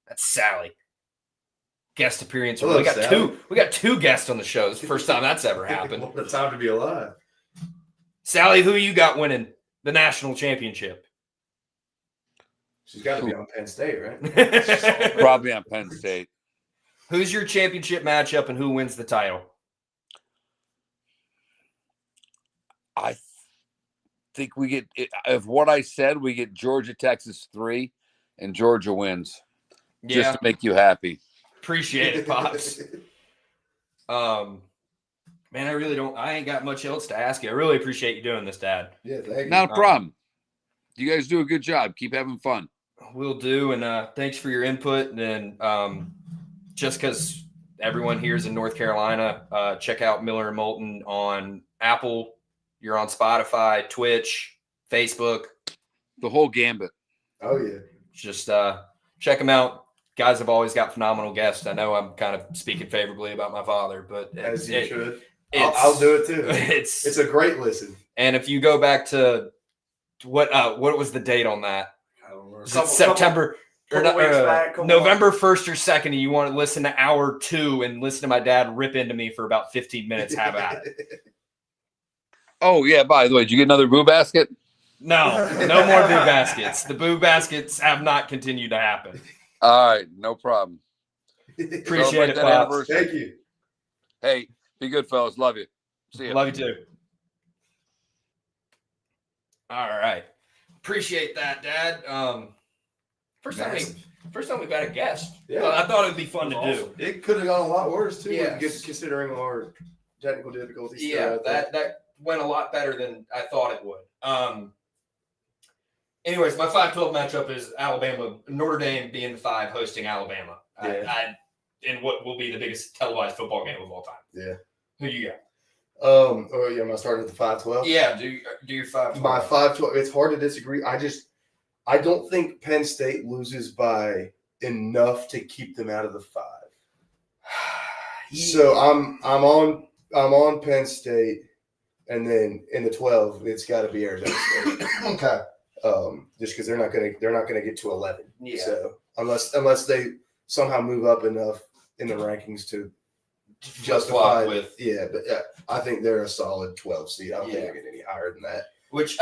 That's Sally. Guest appearance. Hello, we got Sally. We got 2 guests on the show. It's the first time that's ever happened. What a time to be alive. Sally, who you got winning the national championship? She's got to be on Penn State, right? Probably on Penn State. Who's your championship matchup and who wins the title? I think we get, of what I said, we get Georgia, Texas 3, and Georgia wins. Just to make you happy. Appreciate it, Pops. Man, I ain't got much else to ask you. I really appreciate you doing this, Dad. Yeah, thank you. Not a problem. You guys do a good job. Keep having fun. Will do, and thanks for your input. And just because everyone here is in North Carolina, check out Miller and Moulton on Apple. You're on Spotify, Twitch, Facebook. The whole gambit. Oh yeah. Just check them out. Guys have always got phenomenal guests. I know I'm kind of speaking favorably about my father, but As you should. it's- I'll do it too. It's a great listen. and if you go back to what was the date on that? I don't know. Was it September or couple weeks back, couple November 1st or 2nd, and you want to listen to hour 2 and listen to my dad rip into me for about 15 minutes, have at it. Oh, yeah. By the way, did you get another boo basket? No more boo baskets. The boo baskets have not continued to happen. All right. No problem. Appreciate Celebrate it, that Pops. anniversary. Thank you. Hey, be good, fellas. Love you. See you. Love you too. All right. Appreciate that, Dad. First time we've had a guest. Yeah. I thought it'd be fun to Awesome. do. It could have gone a lot worse too. Yes. Considering our technical difficulties. Yeah, that went a lot better than I thought it would. Anyways, my 5-12 matchup is Alabama, Notre Dame being the 5 hosting Alabama. Yeah. In what will be the biggest televised football game of all time. Yeah. Who you got? Oh yeah, am I starting at the 5-12? Yeah, do your 5-12. My 5-12. It's hard to disagree. I don't think Penn State loses by enough to keep them out of the 5. So I'm on Penn State, and then in the 12, it's got to be Arizona State. Okay. Just because they're not gonna get to 11. Yeah. So unless they somehow move up enough in the rankings to justify with. Yeah, but I think they're a solid 12 seed. I don't think Yeah. they're getting any higher than that. Which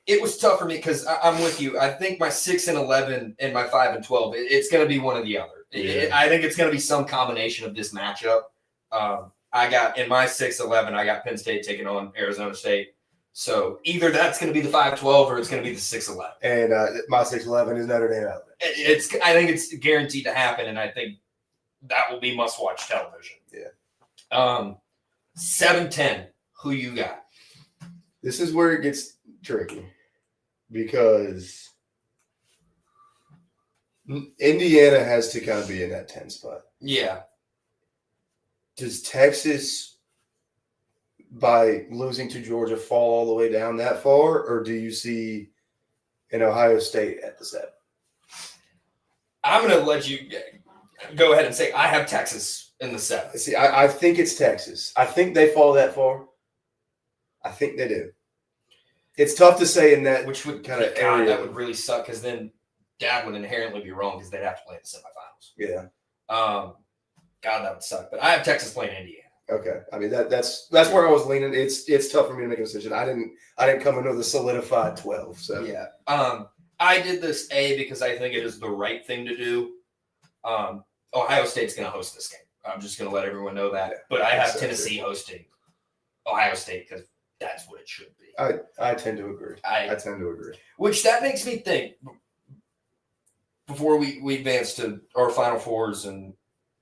it was tough for me because I'm with you. I think my 6 and 11 and my 5 and 12, it's going to be one or the other. Yeah. I think it's going to be some combination of this matchup. I got in my 6-11, I got Penn State taking on Arizona State. So either that's going to be the 5-12 or it's going to be the 6-11. And my 6-11 is Notre Dame Alabama. I think it's guaranteed to happen, and I think that will be must-watch television. Yeah. 7-10, who you got? This is where it gets tricky because Indiana has to kind of be in that 10 spot. Yeah. Does Texas, by losing to Georgia, fall all the way down that far, or do you see an Ohio State at the 7? I'm going to let you go ahead and say I have Texas in the 7. See, I think it's Texas. I think they fall that far. I think they do. It's tough to say in that Which would kind of God, area. that would really suck because then Dad would inherently be wrong because they'd have to play in the semifinals. Yeah. God, that would suck. But I have Texas playing Indiana. Okay. I mean that's where I was leaning. It's tough for me to make a decision. I didn't come into the solidified 12. So Yeah. I did this because I think it is the right thing to do. Ohio State's going to host this game. I'm just going to let everyone know that. But I have Tennessee hosting Ohio State because that's what it should be. I tend to agree. I tend to agree. Which that makes me think before we advance to our Final Fours, and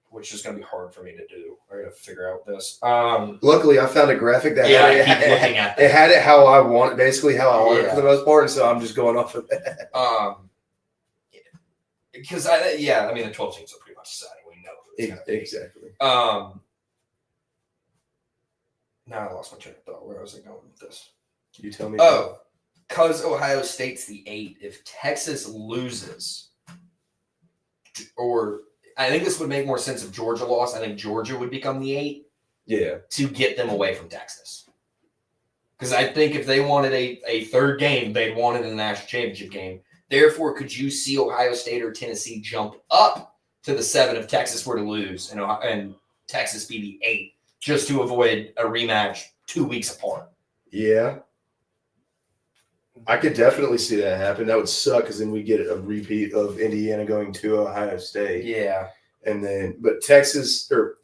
which is going to be hard for me to do. I got to figure out this. Luckily, I found a graphic that I keep looking at that. It had it how I want it, basically how I want it for the most part, and so I'm just going off of that. Because the 12 teams are pretty much decided. We know who it's gonna be. Exactly. Now I lost my train of thought. Where was I going with this? You tell me. Oh, because Ohio State's the 8. If Texas loses, or I think this would make more sense if Georgia lost. I think Georgia would become the 8. Yeah. To get them away from Texas. Because I think if they wanted a third game, they'd want it in the national championship game. Therefore, could you see Ohio State or Tennessee jump up to the 7 if Texas were to lose and Texas be the 8 just to avoid a rematch 2 weeks apart? Yeah. I could definitely see that happen. That would suck because then we get a repeat of Indiana going to Ohio State. Yeah. But Texas, or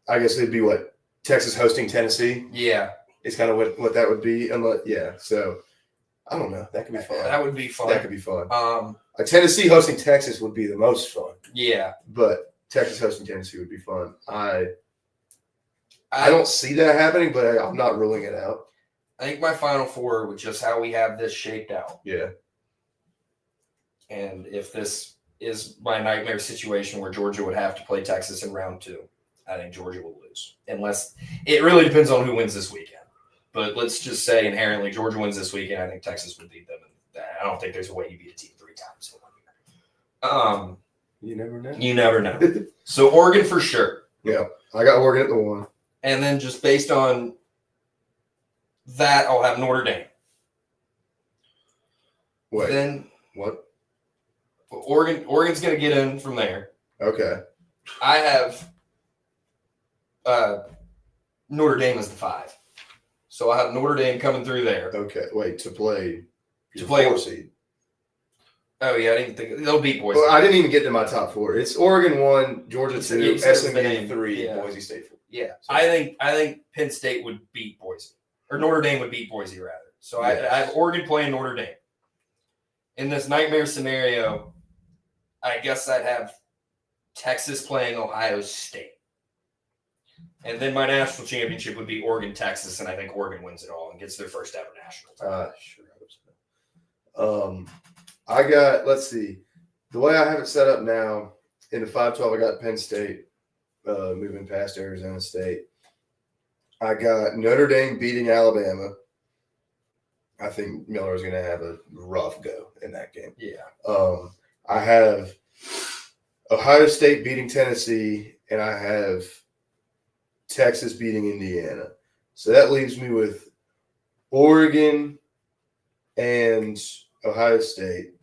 I guess it'd be what? Texas hosting Tennessee? Yeah. It's kind of what that would be. So I don't know. That could be fun. That would be fun. That could be fun. Tennessee hosting Texas would be the most fun. Yeah. But Texas hosting Tennessee would be fun. I don't see that happening, but I'm not ruling it out. I think my Final Four with just how we have this shaped out. Yeah. And if this is my nightmare situation where Georgia would have to play Texas in round 2, I think Georgia will lose. Unless it really depends on who wins this weekend. But let's just say inherently Georgia wins this weekend. I think Texas would beat them. And I don't think there's a way you beat a team 3 times in 1 year. You never know. You never know. So Oregon for sure. Yeah. I got Oregon at the 1. And then just based on that, I'll have Notre Dame. Wait. Then what? Oregon's going to get in from there. Okay. I have Notre Dame as the 5. So I have Notre Dame coming through there. Okay. Wait, to play 4 seed. Oh, yeah, I didn't think they'll beat Boise. Well, I didn't even get to my top 4. It's Oregon 1, Georgia 2, You said SMU 3, yeah. Boise State 4. Yeah, So- I think Penn State would beat Boise, or Notre Dame would beat Boise rather. So Yes. I have Oregon playing Notre Dame. In this nightmare scenario, I guess I'd have Texas playing Ohio State. And then my national championship would be Oregon, Texas, and I think Oregon wins it all and gets their first ever national title. Sure. I hope so. I got, let's see, the way I have it set up now, in the 5-12, I got Penn State moving past Arizona State. I got Notre Dame beating Alabama. I think Miller is going to have a rough go in that game. Yeah. I have Ohio State beating Tennessee, and I have Texas beating Indiana. So that leaves me with Oregon and Ohio State.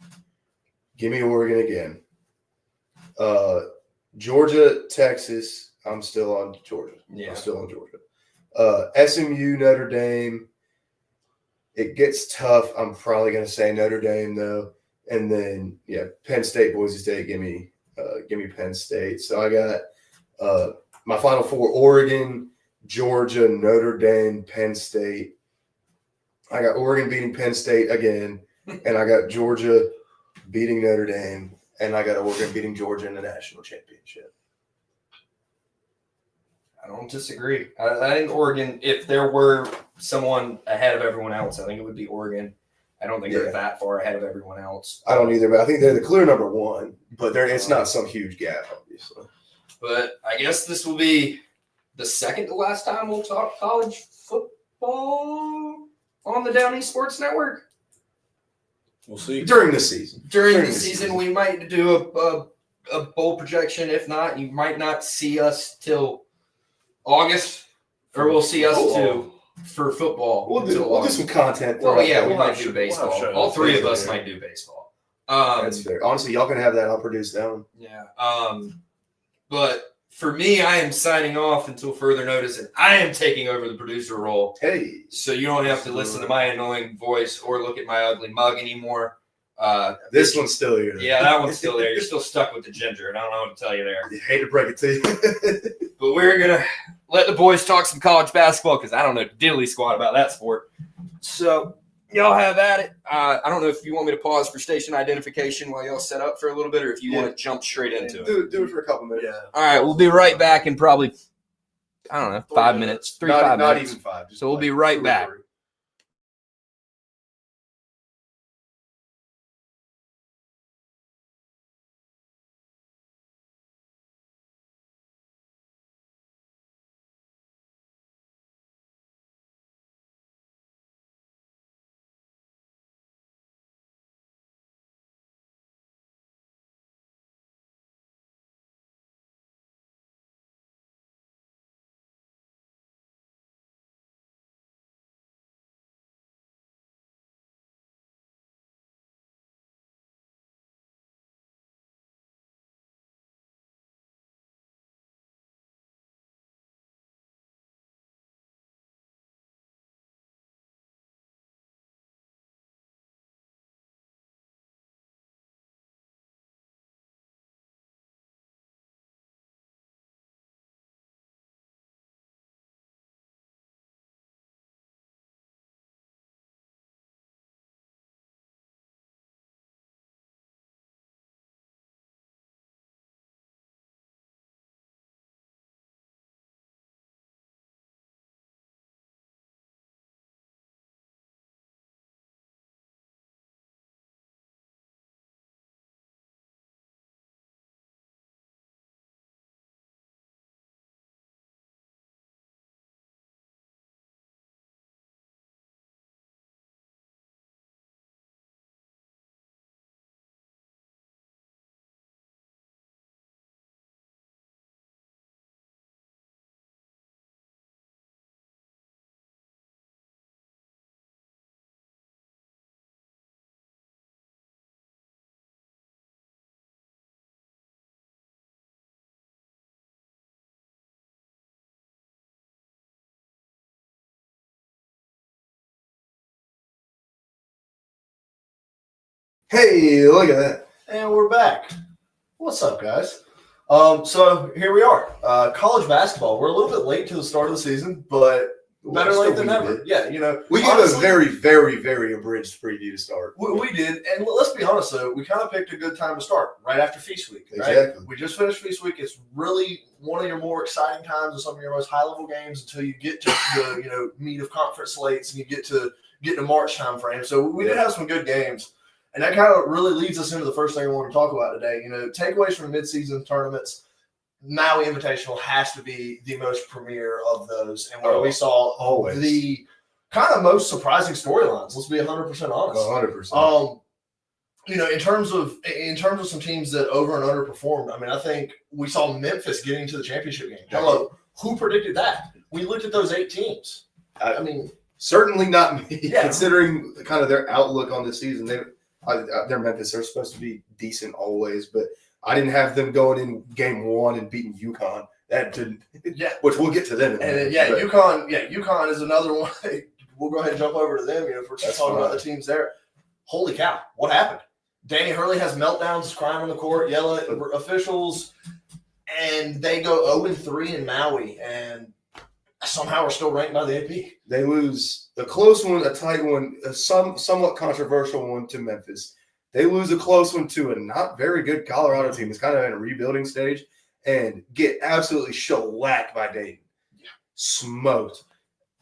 Give me Oregon again. Georgia, Texas. I'm still on Georgia. Yeah. I'm still on Georgia. SMU, Notre Dame. It gets tough. I'm probably going to say Notre Dame though, and then Penn State, Boise State. Give me Penn State. So I got my Final 4: Oregon, Georgia, Notre Dame, Penn State. I got Oregon beating Penn State again, and I got Georgia beating Notre Dame, and I got Oregon beating Georgia in the national championship. I don't disagree. I think Oregon, if there were someone ahead of everyone else, I think it would be Oregon. I don't think they're that far ahead of everyone else. I don't either, but I think they're the clear number one. But it's not some huge gap, obviously. But I guess this will be the second to last time we'll talk college football on the Down East Sports Network. We'll see. During the season. During the season, we might do a bowl projection. If not, you might not see us till August, or we'll see us for football. We'll do some content. Well, yeah, we might do baseball. All three of us might do baseball. That's fair. Honestly, y'all can have that. I'll produce that one. Yeah. But for me, I am signing off until further notice, and I am taking over the producer role. Hey. So you don't have to listen to my annoying voice or look at my ugly mug anymore. This one's still here. Yeah, that one's still there. You're still stuck with the ginger, and I don't know what to tell you there. You hate to break it to you. But we're going to let the boys talk some college basketball because I don't know diddly squat about that sport. So y'all have at it. I don't know if you want me to pause for station identification while y'all set up for a little bit, or if you want to jump straight into it. Do it for a couple minutes. Yeah. All right, we'll be right back in probably, I don't know, 5 minutes. 5 minutes. Not even 5. So we'll be right back. Hey, look at that. And we're back. What's up, guys? So here we are. College basketball. We're a little bit late to the start of the season, but better late than never. Yeah, we gave a very, very, very abridged preview to start. We did, and let's be honest though, we kind of picked a good time to start right after Feast Week. Right? Exactly. We just finished Feast Week. It's really one of your more exciting times of some of your most high-level games until you get to the meat of conference slates and you get to March time frame. So we did have some good games. And that kind of really leads us into the first thing I want to talk about today. Takeaways from midseason tournaments. Maui Invitational has to be the most premier of those, and where we saw always the kind of most surprising storylines. Let's be 100% honest. 100%. In terms of some teams that over and underperformed. I mean, I think we saw Memphis getting to the championship game. Hello, who predicted that? We looked at those 8 teams. I mean, certainly not me. Yeah. Considering kind of their outlook on the season, they're Memphis. They're supposed to be decent always, but I didn't have them going in game 1 and beating UConn. That didn't. Yeah, which we'll get to them. UConn is another one. We'll go ahead and jump over to them. If we're just talking about the teams there. Holy cow! What happened? Danny Hurley has meltdowns, crying on the court, yelling at officials, and they go 0-3 in Maui, and somehow are still ranked by the AP. They lose a close one, a tight one, a somewhat controversial one to Memphis. They lose a close one to a not very good Colorado team. It's kind of in a rebuilding stage, and get absolutely shellacked by Dayton. smoked.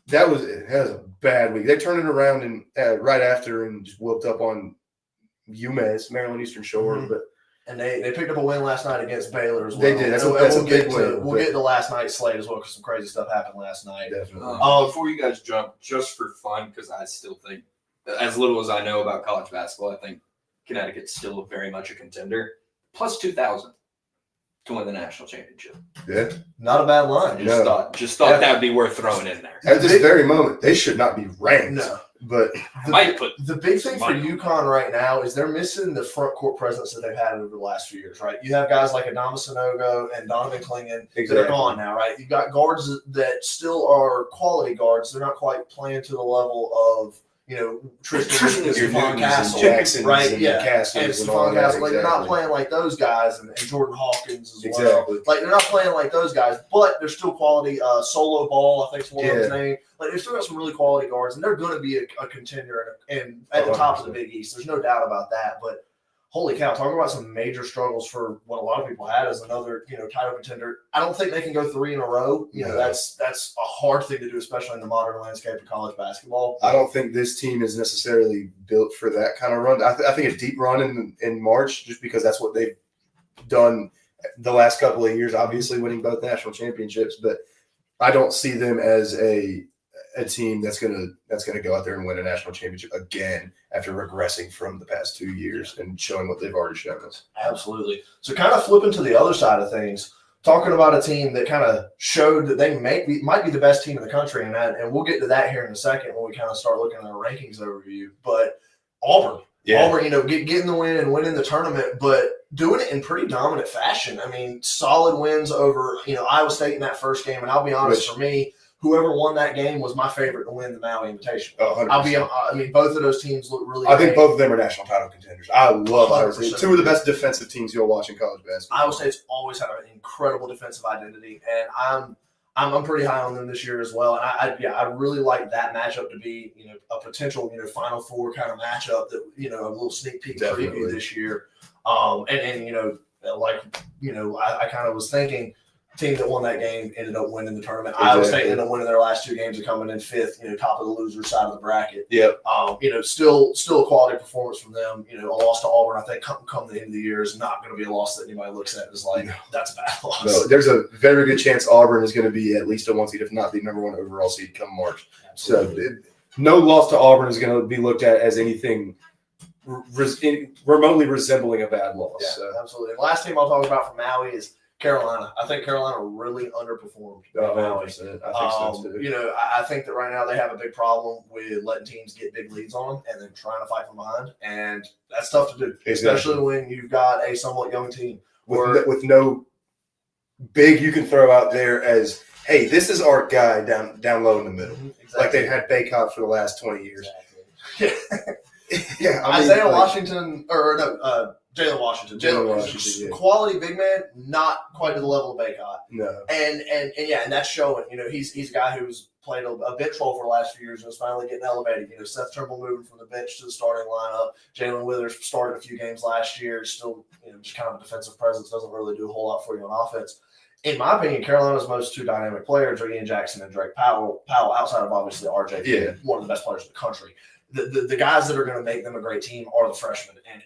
That was a bad week. They turned it around and right after and just whooped up on UMass, Maryland Eastern Shore. Mhm. But And they picked up a win last night against Baylor as well. They did. That's a big win. We'll get to last night's slate as well because some crazy stuff happened last night. Definitely. Before you guys jump, just for fun, because I still think, as little as I know about college basketball, I think Connecticut's still very much a contender. Plus 2,000 to win the national championship. Yeah. Not a bad line. Just thought that would be worth throwing in there. At this very moment, they should not be ranked. No. But The big thing for UConn right now is they're missing the front court presence that they've had over the last few years, right? You have guys like Adama Sanogo and Donovan Clingan that are gone now, right? You've got guards that still are quality guards. They're not quite playing to the level of, Tristan and Stephon Castle, Jacksons right? and Yeah. Castles And and all Stephon that. Castle, like they're not Exactly. playing like those guys, and Jordan Hawkins as well. Exactly. Like they're not playing like those guys, but they're still quality. Solo Ball, I think is one of his name. Like they've still got some really quality guards, and they're going to be a contender and at the top of the Big East. There's no doubt about that. But holy cow, talk about some major struggles for what a lot of people had as another title contender. I don't think they can go 3 in a row. No. That's a hard thing to do, especially in the modern landscape of college basketball. I don't think this team is necessarily built for that kind of run. I think a deep run in March, just because that's what they've done the last couple of years, obviously winning both national championships. But I don't see them as a team that's gonna go out there and win a national championship again after regressing from the past 2 years and showing what they've already shown us. Absolutely. So kind of flipping to the other side of things, talking about a team that kind of showed that they might be the best team in the country, and we'll get to that here in a second when we kind of start looking at our rankings overview. But Auburn, getting the win and winning the tournament, but doing it in pretty dominant fashion. I mean, solid wins over Iowa State in that first game, and I'll be honest, for me, whoever won that game was my favorite to win the Maui Invitational. 100%. Both of those teams look really I think great. both of them are national title contenders. I love Iowa State. 100%. 2 of the best defensive teams you'll watch in college basketball. Iowa State's always had an incredible defensive identity, and I'm pretty high on them this year as well. And I really like that matchup to be a potential Final Four kind of matchup that a little sneak peek preview this year. I kind of was thinking. Team that won that game ended up winning the tournament. Exactly. Iowa State ended up winning their last 2 games and coming in 5th, top of the loser side of the bracket. Yep. Still a quality performance from them. A loss to Auburn, I think, come the end of the year is not going to be a loss that anybody looks at as like, that's a bad loss. No, there's a very good chance Auburn is going to be at least a 1 seed, if not the number 1 overall seed come March. Absolutely. So no loss to Auburn is going to be looked at as anything remotely resembling a bad loss. Yeah, so. absolutely. And last team I'll talk about from Maui is Carolina. I think Carolina really underperformed. 100%. I think so too. I think that right now they have a big problem with letting teams get big leads on them and then trying to fight from behind, and that's tough to do, especially when you've got a somewhat young team with no big you can throw out there as, hey, this is our guy down low in the middle. Exactly. Like they've had Baycott for the last 20 years. Exactly. Yeah, Isaiah Washington, Jalen Washington. Jalen Washington, yeah. Quality big man, not quite to the level of Baycott. No. And that's showing. He's a guy who's played a bench role for the last few years and is finally getting elevated. Seth Trimble moving from the bench to the starting lineup. Jalen Withers started a few games last year. Still, just kind of a defensive presence. Doesn't really do a whole lot for you on offense. In my opinion, Carolina's most 2 dynamic players are Ian Jackson and Drake Powell. Powell, outside of obviously RJ, one of the best players in the country. The guys that are going to make them a great team are the freshmen, and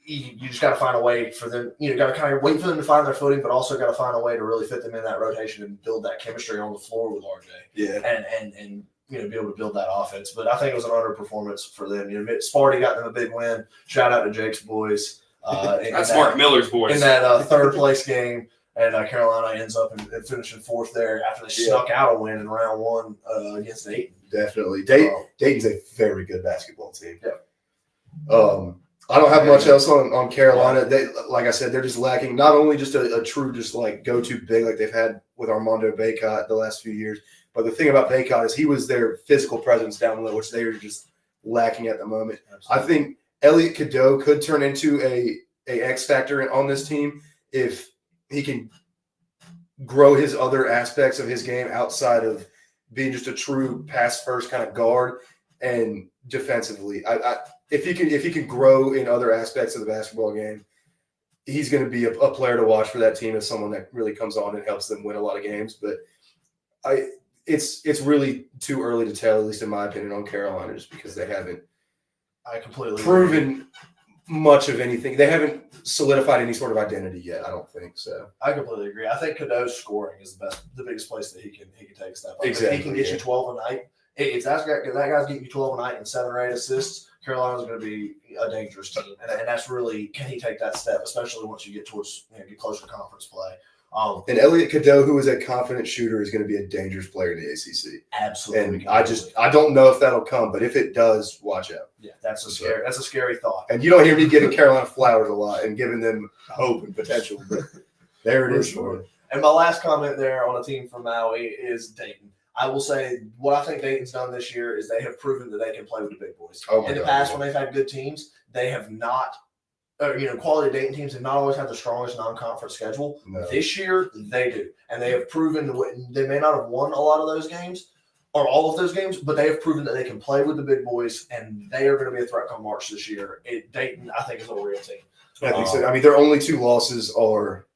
you just got to find a way for them. Got to kind of wait for them to find their footing, but also got to find a way to really fit them in that rotation and build that chemistry on the floor with RJ. Yeah, and be able to build that offense. But I think it was an underperformance for them. Sparty got them a big win. Shout out to Jake's boys. That's Mark Miller's boys in that third place game. And Carolina ends up and finishing 4th there after they snuck out a win in round 1 against Dayton. Definitely. Dayton's a very good basketball team. Yeah. I don't have much else on Carolina. They, like I said, they're just lacking not only just a true just like go-to big like they've had with Armando Baycott the last few years, but the thing about Baycott is he was their physical presence down low, which they are just lacking at the moment. Absolutely. I think Elliot Cadeau could turn into a X factor on this team if he can grow his other aspects of his game outside of being just a true pass first kind of guard and defensively. If he can grow in other aspects of the basketball game, he's going to be a player to watch for that team as someone that really comes on and helps them win a lot of games. But it's really too early to tell, at least in my opinion, on Carolina, just because they haven't I completely proven much of anything. They haven't solidified any sort of identity yet. I don't think so. I completely agree. I think Cadeau's scoring is the biggest place that he can take a step up. Exactly, If he can get you 12 a night, if that guy's getting you 12 a night and 7 or 8 assists, Carolina's going to be a dangerous team, and that's really, can he take that step, especially once you get towards get closer to conference play. And Elliot Cadeau, who is a confident shooter, is going to be a dangerous player in the ACC. Absolutely. And I don't know if that'll come, but if it does, watch out. Yeah, that's a scary thought. And you don't hear me giving Carolina flowers a lot and giving them hope and potential, but there it is for you. And my last comment there on a team from Maui is Dayton. I will say what I think Dayton's done this year is they have proven that they can play with the big boys. In the past, when they've had good teams, they have not, quality Dayton teams have not always had the strongest non-conference schedule. No. This year, they do. And they have proven they may not have won a lot of those games or all of those games, but they have proven that they can play with the big boys, and they are going to be a threat come March this year. Dayton, I think, is a real team. I think so. I mean, their only 2 losses are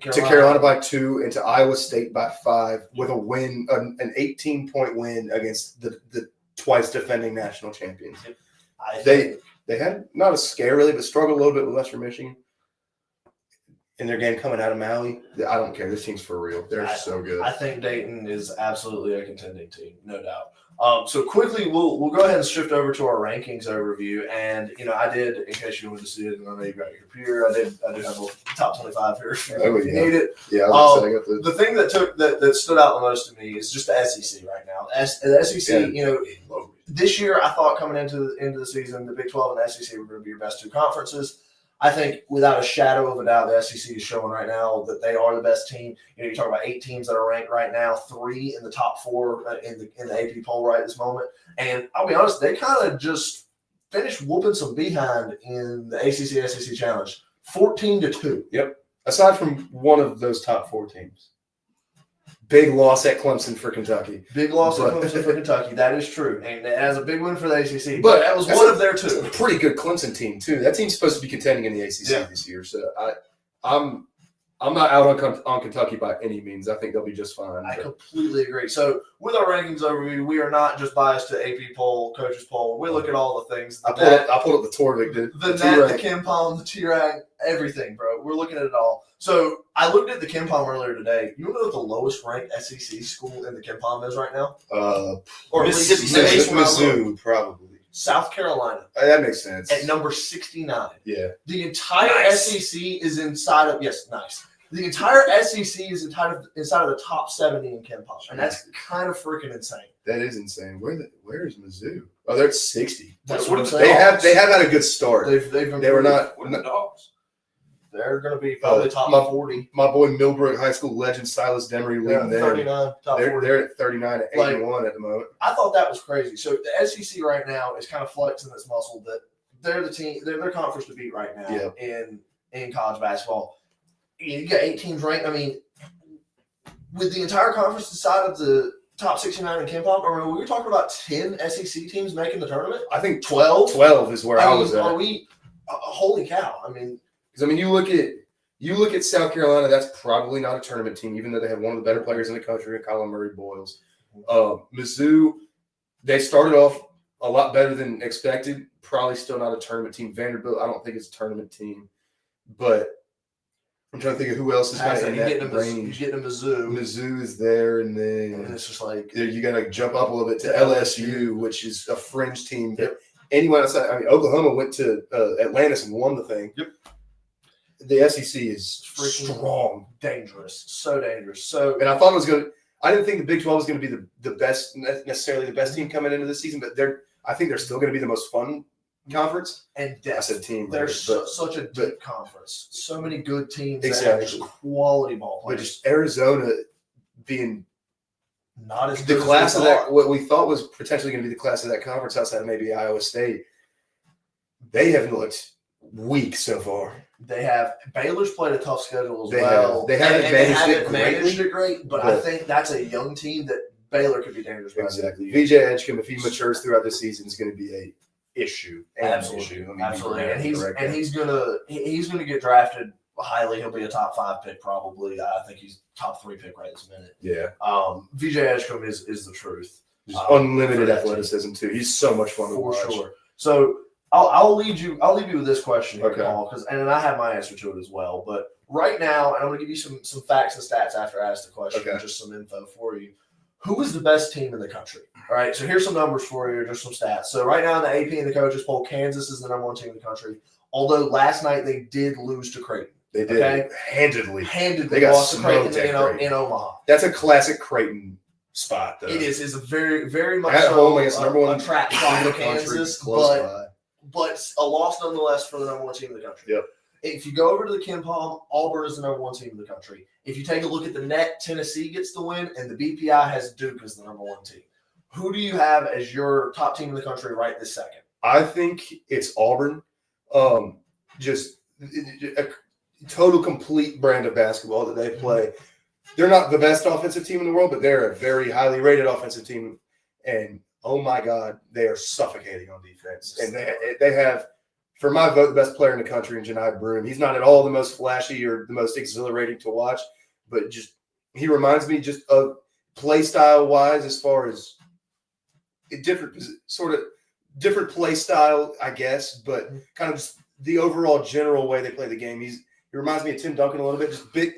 to Carolina by 2 and to Iowa State by 5 with a win, an 18-point win against the twice defending national champions. They had not a scare really, but struggled a little bit with Western Michigan in their game coming out of Maui. I don't care. This team's for real. They're so good. I think Dayton is absolutely a contending team, no doubt. So quickly, we'll go ahead and shift over to our rankings overview. And I did, in case you wanted to see it, and I know you got your computer, I did have a top 25 here if you need it. Yeah, I was setting up the thing that stood out the most to me is just the SEC right now. The SEC, this year I thought coming into the season, the Big 12 and the SEC were going to be your best 2 conferences. I think without a shadow of a doubt, the SEC is showing right now that they are the best team. You talk about 8 teams that are ranked right now, 3 in the top 4 in the AP poll right this moment. And I'll be honest, they kind of just finished whooping some behind in the ACC SEC Challenge, 14-2. Yep. Aside from one of those top 4 teams. Big loss at Clemson for Kentucky. Big loss at Clemson for Kentucky. That is true. And as a big win for the ACC. But that was one of their 2. A pretty good Clemson team, too. That team's supposed to be contending in the ACC this year. So I'm not out on Kentucky by any means. I think they'll be just fine. I completely agree. So with our rankings overview, we are not just biased to AP poll, coaches poll. We look at all the things. I pulled up the Torvik, the NAT, the Kim Palm, the T-Rank, everything, bro. We're looking at it all. So I looked at the Kim Palm earlier today. You know what the lowest ranked SEC school in the Kim Palm is right now? Or Mizzou, probably. South Carolina. That makes sense. At number 69. Yeah. The entire SEC is inside of The entire SEC is inside of the top 70 in Kim Palm, and that's kind of freaking insane. That is insane. Where is Mizzou? Oh, they're at 60. That's what I'm saying. They have had a good start. They were not. What are the Dogs? They're going to be probably top 40. My boy Millbrook High School legend Silas Demery leading them. 39, top 40. They're at 39 at 81 at the moment. I thought that was crazy. So the SEC right now is kind of flexing its muscle that they're the team, they're their conference to beat right now in college basketball. You got 8 teams ranked. I mean, with the entire conference inside of the top 69 in Kim Palm, we were talking about 10 SEC teams making the tournament. I think 12. 12 is where I was at. Are we? Holy cow! Because you look at South Carolina. That's probably not a tournament team, even though they have one of the better players in the country, Colin Murray Boyles. Mizzou, they started off a lot better than expected. Probably still not a tournament team. Vanderbilt, I don't think it's a tournament team, but I'm trying to think of who else is kind of in that range. You're getting a Mizzou. Mizzou is there, and then it's just like you got to jump up a little bit to LSU, which is a fringe team. Yep. Anyone outside, Oklahoma went to Atlantis and won the thing. Yep. The SEC is freaking strong, dangerous, so dangerous. So, and I thought it was going to. I didn't think the Big 12 was going to be the best, necessarily the best team coming into the season, but I think they're still going to be the most fun conference. And depth. I said team. There's such a deep conference. So many good teams. Exactly. That have quality ball players. But just Arizona being not as the good class as of that, what we thought was potentially going to be the class of that conference outside of maybe Iowa State. They have looked weak so far. They have. Baylor's played a tough schedule as well. They haven't managed it great, but I think that's a young team that Baylor could be dangerous. Exactly. VJ Edgecombe, if he matures throughout the season, is going to be a issue. Absolutely. And he's gonna get drafted highly. He'll be a top 5 pick probably. I think he's top 3 pick right this minute. Yeah. VJ Edgecombe is the truth. Just unlimited athleticism too. He's so much fun to For watch. sure. So I'll leave you with this question here, Okay. Paul, and I have my answer to it as well. But right now, and I'm going to give you some facts and stats after I ask the question, Okay. just some info for you. Who is the best team in the country? All right, so here's some numbers for you, just some stats. So right now in the AP and the coaches poll, Kansas is the number 1 team in the country. Although last night they did lose to Creighton. They did Okay. handedly. They got lost to Creighton smoked at Creighton. in Omaha. That's a classic Creighton spot, though. It is a very, very much At so home against a number 1 trap team spot in the for country, Kansas, close by. but a loss nonetheless for the number 1 team in the country. Yep. If you go over to the Ken Palm, Auburn is the number 1 team in the country. If you take a look at the net, Tennessee gets the win, and the BPI has Duke as the number 1 team. Who do you have as your top team in the country right this second? I think it's Auburn. Just a total complete brand of basketball that they play. They're not the best offensive team in the world, but they're a very highly rated offensive team. And oh my God, they are suffocating on defense. And they have, for my vote, the best player in the country in Janai Broom. He's not at all the most flashy or the most exhilarating to watch, but just he reminds me just of play style wise, as far as different play style, I guess, but kind of just the overall general way they play the game. He reminds me of Tim Duncan a little bit, just big.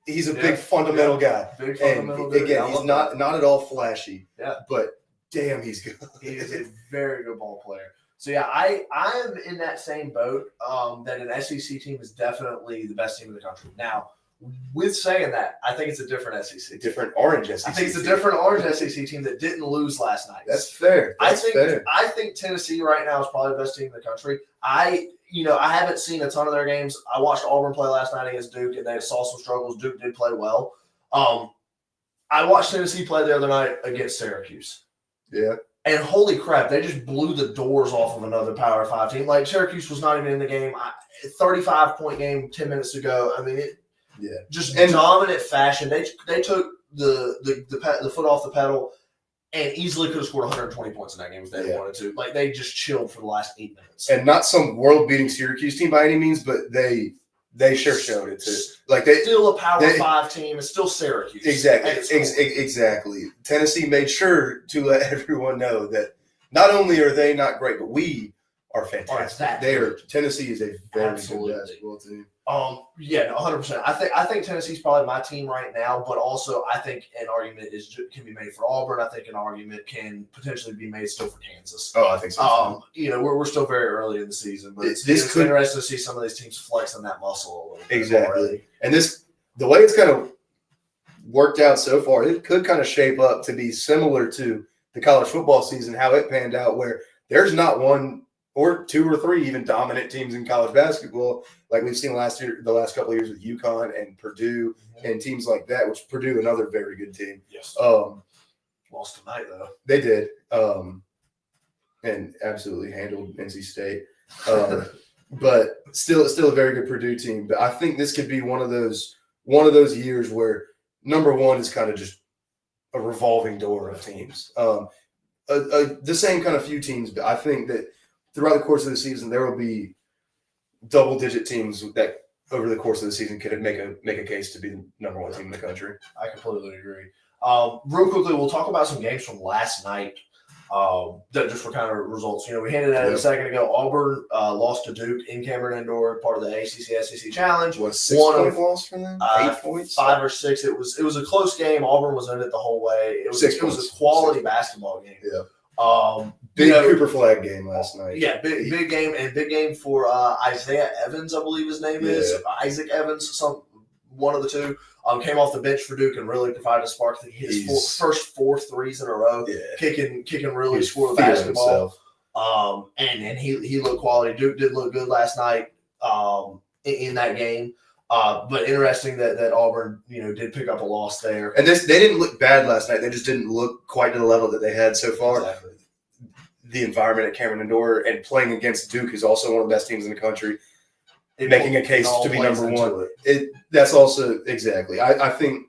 He's a big fundamental guy. Big fundamental and dude. again, he's not at all flashy. Yeah. But damn, he's good. He is a very good ball player. So yeah, I am in that same boat. That an SEC team is definitely the best team in the country. Now, with saying that, I think it's a different SEC. A different orange SEC. I think it's a different orange SEC team that didn't lose last night. That's fair. I think Tennessee right now is probably the best team in the country. I haven't seen a ton of their games. I watched Auburn play last night against Duke, and they saw some struggles. Duke did play well. I watched Tennessee play the other night against Syracuse. Yeah. And holy crap, they just blew the doors off of another Power 5 team. Like, Syracuse was not even in the game. 35-point game 10 minutes ago. I mean, dominant fashion. They took the foot off the pedal and easily could have scored 120 points in that game if they wanted to. Like, they just chilled for the last 8 minutes. And not some world-beating Syracuse team by any means, but they sure showed it too. Like, still a Power 5 team. It's still Syracuse. Exactly. Tennessee made sure to let everyone know that not only are they not great, but we are fantastic. Tennessee is a very good basketball team. 100%. I think Tennessee's probably my team right now, but also I think an argument can be made for Auburn. I think an argument can potentially be made still for Kansas. Oh, I think so. We're still very early in the season, but it's interesting to see some of these teams flexing that muscle a little bit. Exactly. And the way it's kind of worked out so far, it could kind of shape up to be similar to the college football season, how it panned out, where there's not one or 2 or 3 even dominant teams in college basketball, like we've seen the last couple of years with UConn and Purdue and teams like that, which Purdue, another very good team. Yes. Lost tonight, though. They did. And absolutely handled NC State. But still a very good Purdue team. But I think this could be one of those years where number one is kind of just a revolving door of teams. The same kind of few teams, but I think that throughout the course of the season, there will be double-digit teams that over the course of the season could make a case to be the number 1 team in the country. I completely agree. Real quickly, we'll talk about some games from last night that just were kind of results. We handed out a second ago. Auburn lost to Duke in Cameron Indoor, part of the ACC-SEC Challenge. What, 6-point loss for them? 8 points? 5 or 6. It was a close game. Auburn was in it the whole way. It was a quality basketball game. Yeah. Big Cooper Flag game last night. Yeah, big game for Isaiah Evans, I believe his name is. Isaac Evans, one of the two. Came off the bench for Duke and really provided a spark. His first 4 threes in a row. Yeah. Kicking really score the basketball. And he looked quality. Duke did look good last night in that game. But interesting that Auburn, did pick up a loss there. And they didn't look bad last night. They just didn't look quite to the level that they had so far. Exactly. The environment at Cameron Indoor and playing against Duke is also one of the best teams in the country. Making a case to be number 1. That's also exactly. I think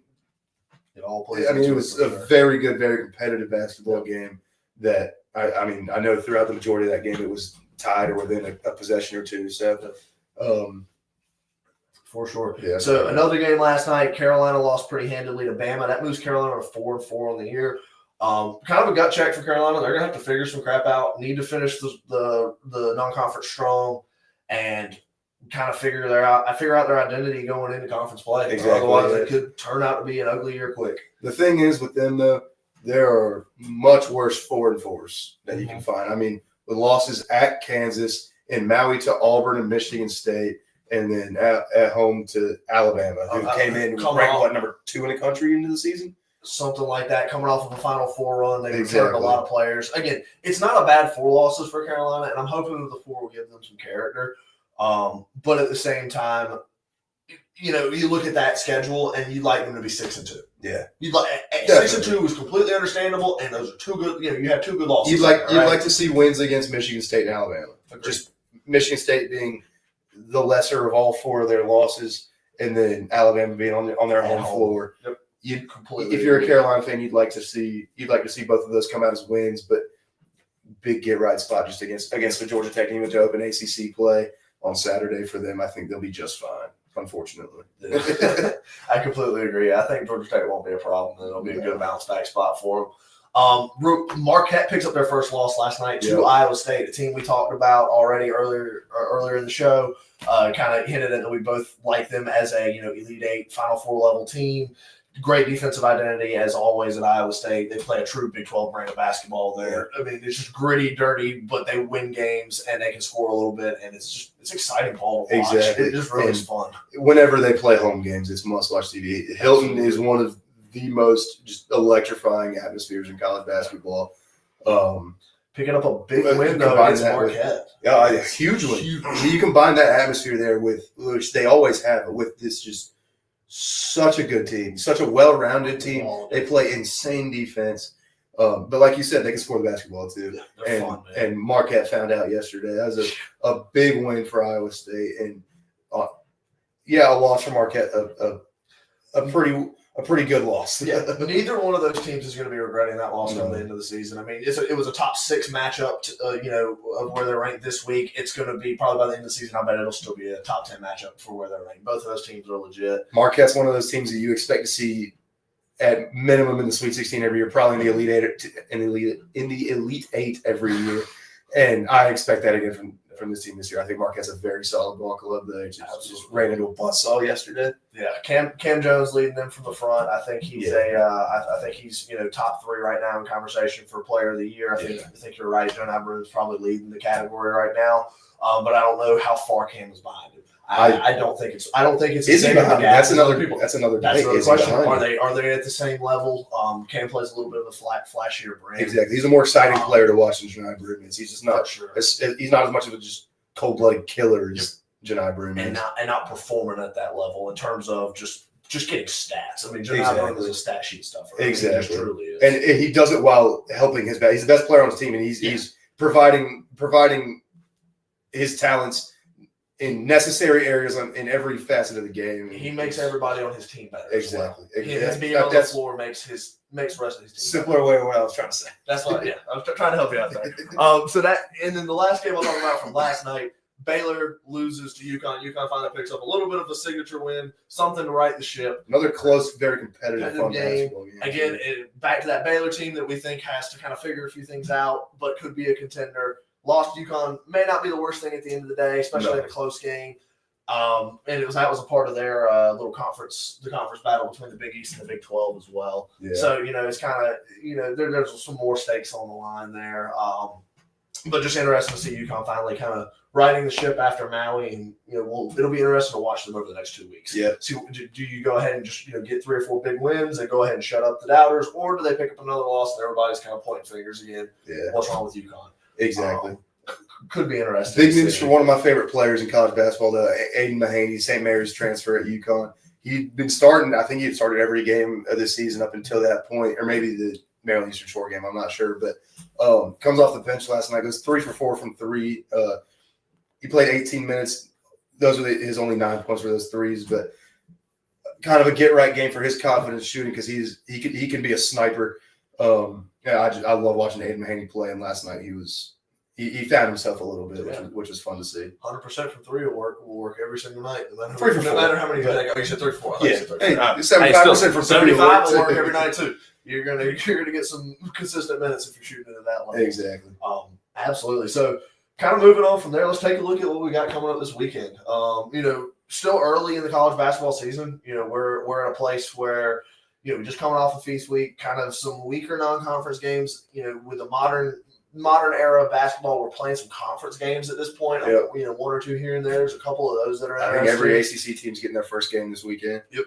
it all plays. I mean, it was a very good, very competitive basketball game. That I know throughout the majority of that game it was tied or within a possession or two. So For sure. Yeah. So another game last night, Carolina lost pretty handily to Bama. That moves Carolina to 4-4 on the year. Kind of a gut check for Carolina. They're gonna have to figure some crap out. Need to finish the non-conference strong, and kind of figure out their identity going into conference play. Exactly. Otherwise, it could turn out to be an ugly year quick. The thing is with them though, there are much worse 4-4s that you can find. I mean, with losses at Kansas and Maui to Auburn and Michigan State. And then at home to Alabama, who came in ranked number 2 in the country into the season? Something like that. Coming off of a Final Four run, they Exactly. returned a lot of players. Again, it's not a bad 4 losses for Carolina, and I'm hoping that the 4 will give them some character. But at the same time, you look at that schedule and you'd like them to be 6-2. Yeah, You'd like 6-2 was completely understandable, and those are 2 good. You have 2 good losses. You'd like to see wins against Michigan State and Alabama. Agreed. Just Michigan State being the lesser of all 4 of their losses, and then Alabama being on their home floor. Yep. If you're a Carolina fan, you'd like to see both of those come out as wins, but big get right spot just against the Georgia Tech team to open ACC play on Saturday for them. I think they'll be just fine. Unfortunately, I completely agree. I think Georgia Tech won't be a problem. It'll be a good bounce back spot for them. Marquette picks up their first loss last night to Iowa State, a team we talked about already earlier in the show. Kind of hinted at that we both like them as a Elite Eight, Final Four level team. Great defensive identity as always at Iowa State. They play a true Big 12 brand of basketball there. I mean, it's just gritty, dirty, but they win games and they can score a little bit, and it's exciting ball to watch. Exactly. It just really is fun. Whenever they play home games, it's must-watch TV. Hilton is one of the most just electrifying atmospheres in college basketball. Picking up a big win though against Marquette. Yeah, huge win. You combine that atmosphere there with which they always have with this just such a good team, such a well-rounded team. They play insane defense. But like you said, they can score the basketball too. They're fun, man. And Marquette found out yesterday. That was a big win for Iowa State. And a loss for Marquette, a pretty good loss. Yeah, but neither one of those teams is going to be regretting that loss at the end of the season. I mean, it was a top 6 matchup, of where they're ranked this week. It's going to be probably by the end of the season. I bet it'll still be a top 10 matchup for where they're ranked. Both of those teams are legit. Marquette's one of those teams that you expect to see at minimum in the Sweet 16 every year, probably in the Elite Eight every year, and I expect that again from this team this year. I think Marquette's a very solid ball club. They just ran into a buzzsaw yesterday. Yeah, Cam Jones leading them from the front. I think he's I think he's top 3 right now in conversation for Player of the Year. I think you're right. John Broom's probably leading the category right now, but I don't know how far Cam is behind him. I don't think it's. Is he behind? That's another question. Are they at the same level? Cam plays a little bit of a flashier brand. Exactly. He's a more exciting player to watch than John Broom is. He's just not sure. He's not as much of a just cold-blooded killer as Janai Broom is. And not performing at that level in terms of just getting stats. I mean, Janai Broom is a stat sheet stuffer. Exactly. He truly is. And he does it while helping his best. He's the best player on his team, and he's providing his talents in necessary areas in every facet of the game. He makes everybody on his team better. Exactly. His being on the floor makes the rest of his team simpler better. way of what I was trying to say. That's what. Yeah, I was trying to help you out there. And then the last game I'll talk about from last night, Baylor loses to UConn. UConn finally picks up a little bit of a signature win, something to right the ship. Another close, very competitive fun game. basketball game. Again, back to that Baylor team that we think has to kind of figure a few things out, but could be a contender. Lost to UConn may not be the worst thing at the end of the day, especially in a close game. And that was a part of their little conference, the conference battle between the Big East and the Big 12 as well. Yeah. So, it's kind of, there's some more stakes on the line there. But just interesting to see UConn finally kind of riding the ship after Maui, and it'll be interesting to watch them over the next 2 weeks. Yeah. See, do you go ahead and just get 3 or 4 big wins and go ahead and shut up the doubters, or do they pick up another loss and everybody's kind of pointing fingers again? Yeah. What's wrong with UConn? Exactly. Could be interesting. Big news for one of my favorite players in college basketball, though, Aiden Mahaney, St. Mary's transfer at UConn. He'd been starting. I think he had started every game of this season up until that point, or maybe the Maryland Eastern Shore game. I'm not sure, but comes off the bench last night. Goes 3 for 4 from 3. He played 18 minutes. Those were his only 9 points for those threes, but kind of a get right game for his confidence shooting because he can be a sniper. I love watching Aiden Mahaney play, and last night he was he found himself a little bit, Yeah. which is fun to see. 100% from three will work every single night. No matter, 3 for 4. no matter how many you But- take. Oh, you said 3 for 4. I thought Yeah, you said 3 for 4. hey, 75% from 3 will 75 will work work too. every night too. You're gonna get some consistent minutes if you're shooting into that level. Exactly. Absolutely. So, kind of moving on from there, let's take a look at what we got coming up this weekend. Still early in the college basketball season. We're in a place where we're just coming off of Feast Week, kind of some weaker non-conference games. With the modern era of basketball, we're playing some conference games at this point. Yep. 1 or 2 here and there. There's a couple of those that are. I think every ACC team's getting their first game this weekend. Yep.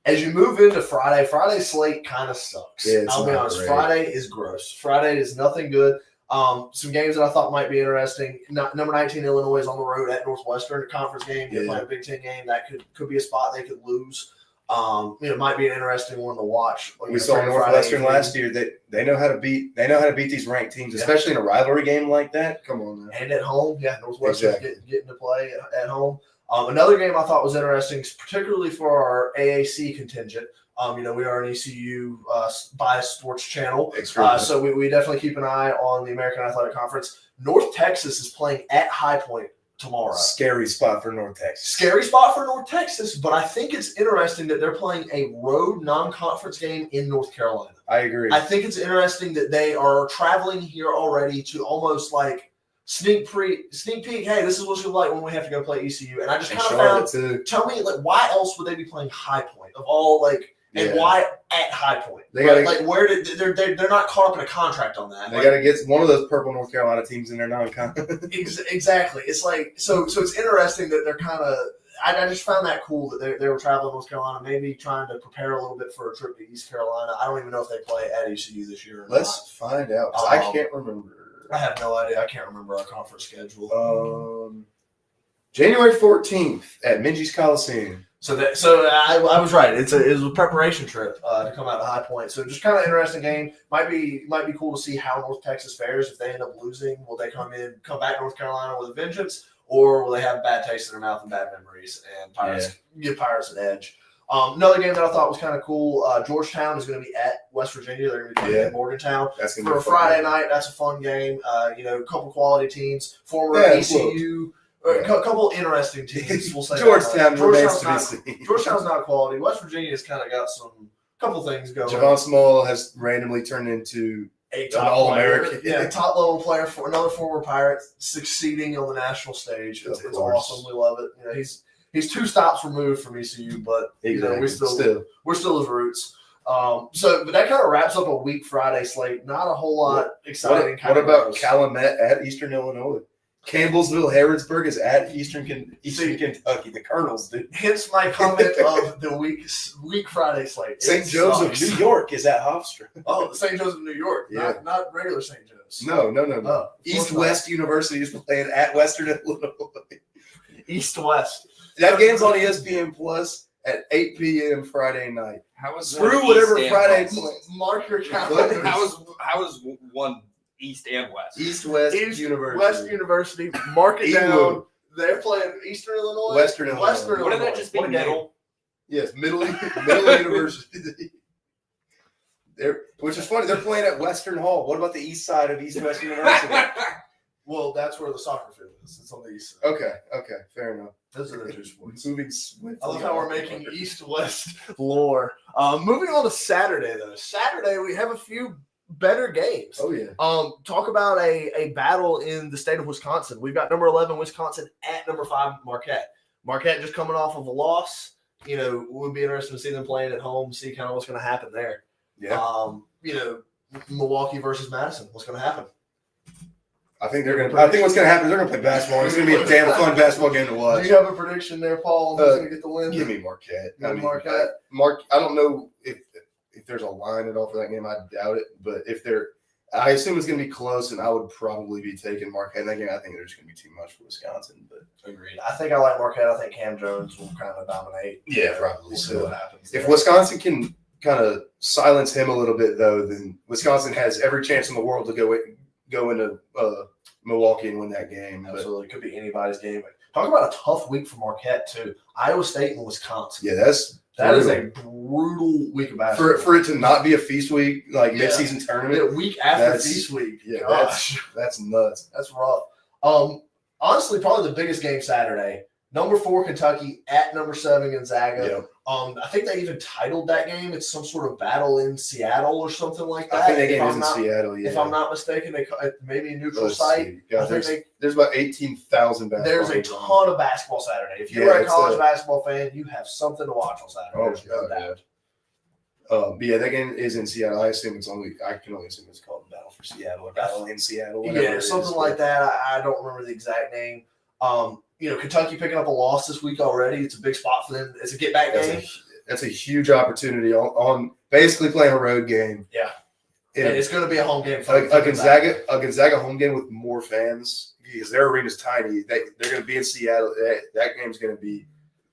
As you move into Friday's slate kind of sucks. Yeah, it's I'll be not honest. great. Friday is gross. Friday is nothing good. Some games that I thought might be interesting. Number 19 Illinois is on the road at Northwestern, a conference game. They're playing a Big Ten game. That could be a spot they could lose. It might be an interesting one to watch. We saw Northwestern last year. They know how to beat these ranked teams, especially in a rivalry game like that. Come on, man. And at home, Northwestern getting to play at home. Another game I thought was interesting, particularly for our AAC contingent. We are an ECU biased sports channel, so we definitely keep an eye on the American Athletic Conference. North Texas is playing at High Point tomorrow. Scary spot for North Texas. Scary spot for North Texas, but I think it's interesting that they're playing a road non-conference game in North Carolina. I agree. I think it's interesting that they are traveling here already to almost like sneak peek. Hey, this is what it's like when we have to go play ECU. And I just kind of found. Tell me, why else would they be playing High Point of all and why at High Point? They gotta, where did they're not caught up in a contract on that. They got to get one of those purple North Carolina teams in their non-conference. Exactly. It's so it's interesting that they're kind of. I just found that cool that they were traveling to North Carolina, maybe trying to prepare a little bit for a trip to East Carolina. I don't even know if they play at ECU this year or not. Let's find out. I can't remember. I have no idea. I can't remember our conference schedule. January 14th at Minji's Coliseum. So I was right. It was a preparation trip to come out to High Point. So just kind of interesting game. Might be cool to see how North Texas fares. If they end up losing, will they come back to North Carolina with a vengeance, or will they have a bad taste in their mouth and bad memories and give Pirates an edge? Another game that I thought was kind of cool. Georgetown is going to be at West Virginia. They're going to be playing at Morgantown. That's gonna for be a Friday game. night. That's a fun game. A couple quality teams, former ECU. A couple interesting teams. We'll say Georgetown remains to be seen. Georgetown's not quality. West Virginia's kind of got couple things going. Javon Small has randomly turned into an All-American. Top level player for another former Pirate succeeding on the national stage. It's awesome. We love it. He's 2 stops removed from ECU, but we're still his roots. But that kind of wraps up a weak Friday slate. Not a whole lot exciting. What about Calumet at Eastern Illinois? Campbellsville, Harrodsburg is at Eastern Kentucky. The Colonels, dude. Hence my comment of the weak Friday slate. St. Joseph, New York is at Hofstra. Oh, St. Joseph, New York. Not regular St. Joseph. No. East-West University is playing at Western Illinois. East-West. That game's on ESPN Plus at 8 p.m. Friday night. How was Screw whatever Friday. Mark your calendar. How was one East and West? East-West University. West University. Mark it down. They're playing Eastern Illinois. Western Illinois. Wouldn't that just be middle? Yes, middle University. Which is funny. They're playing at Western Hall. What about the east side of East-West University? Well, that's where the soccer field is. It's on the east side. Okay, fair enough. Those are the 2 sports. Moving swiftly. I love how we're making East-West lore. Moving on to Saturday, though. Saturday, we have a few better games. Oh, yeah. Talk about a battle in the state of Wisconsin. We've got number 11 Wisconsin at number 5 Marquette. Marquette just coming off of a loss. It would be interesting to see them playing at home, see kind of what's going to happen there. Yeah. Milwaukee versus Madison. What's going to happen? I think what's going to happen is they're going to play basketball. It's going to be a damn fun basketball game to watch. Do you have a prediction there, Paul? Who's going to get the win? Give me Marquette. Marquette. I don't know if there's a line at all for that game. I doubt it. But I assume it's going to be close, and I would probably be taking Marquette in that game. I think there's going to be too much for Wisconsin. But agreed. I think I like Marquette. I think Cam Jones will kind of dominate. Yeah, probably. We'll see what happens. If Wisconsin can kind of silence him a little bit, though, then Wisconsin has every chance in the world to go into Milwaukee and win that game. Absolutely. Could be anybody's game. Talk about a tough week for Marquette, too. Iowa State and Wisconsin. Yeah, that's That is a brutal week of basketball. For it to not be a feast week, like Yeah. mid-season tournament. Yeah, week after That's- feast week. Yeah, Gosh. that's nuts. That's rough. Honestly, probably the biggest game Saturday. Number 4 Kentucky at number 7 Gonzaga. Yep. I think they even titled that game. It's some sort of battle in Seattle or something like that. I think that If game I'm is in not- Seattle. Yeah. If I'm not mistaken, maybe a neutral Let's site. see. God, I think there's about 18,000 basketball. there's a games on. ton of basketball Saturday. If you're Yeah, a it's college a- basketball fan, you have something to watch on Saturday. Oh, There's no God, doubt. But yeah, that game is in Seattle. I can only assume it's called Battle for Seattle or Battle in Seattle. whatever Yeah, it something is. like that. I don't remember the exact name. Kentucky picking up a loss this week already. It's a big spot for them. It's a get back game. That's a huge opportunity on basically playing a road game. Yeah. In And it's going to be a home game for a Gonzaga home game with more fans because their arena's tiny. They're going to be in Seattle. That game's going to be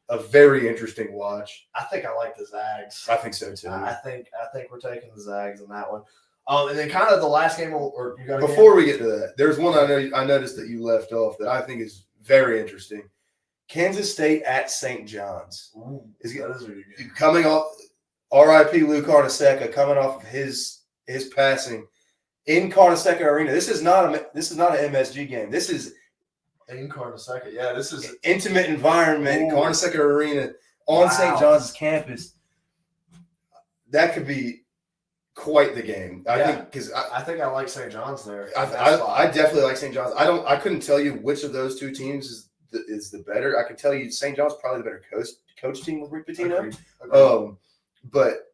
a very interesting watch. I think I like the Zags. I think so too. I think we're taking the Zags in that one. And then kind of the last game, or you got Before we get to that, there's one I noticed that you left off that I think is very interesting. Kansas State at St. John's. that is really good. Coming off R.I.P. Lou Carnesecca coming off of his passing in Carnesecca Arena. This is not an MSG game. This is In Carnesecca. Yeah, this is intimate environment, Ooh. Carnesecca Arena on Wow. St. John's campus. That could be quite the game. I Yeah. think because I think I like St. John's there. I definitely like St. John's. I couldn't tell you which of those two teams is the better. I can tell you St. John's probably the better coach team with Rick Pitino. But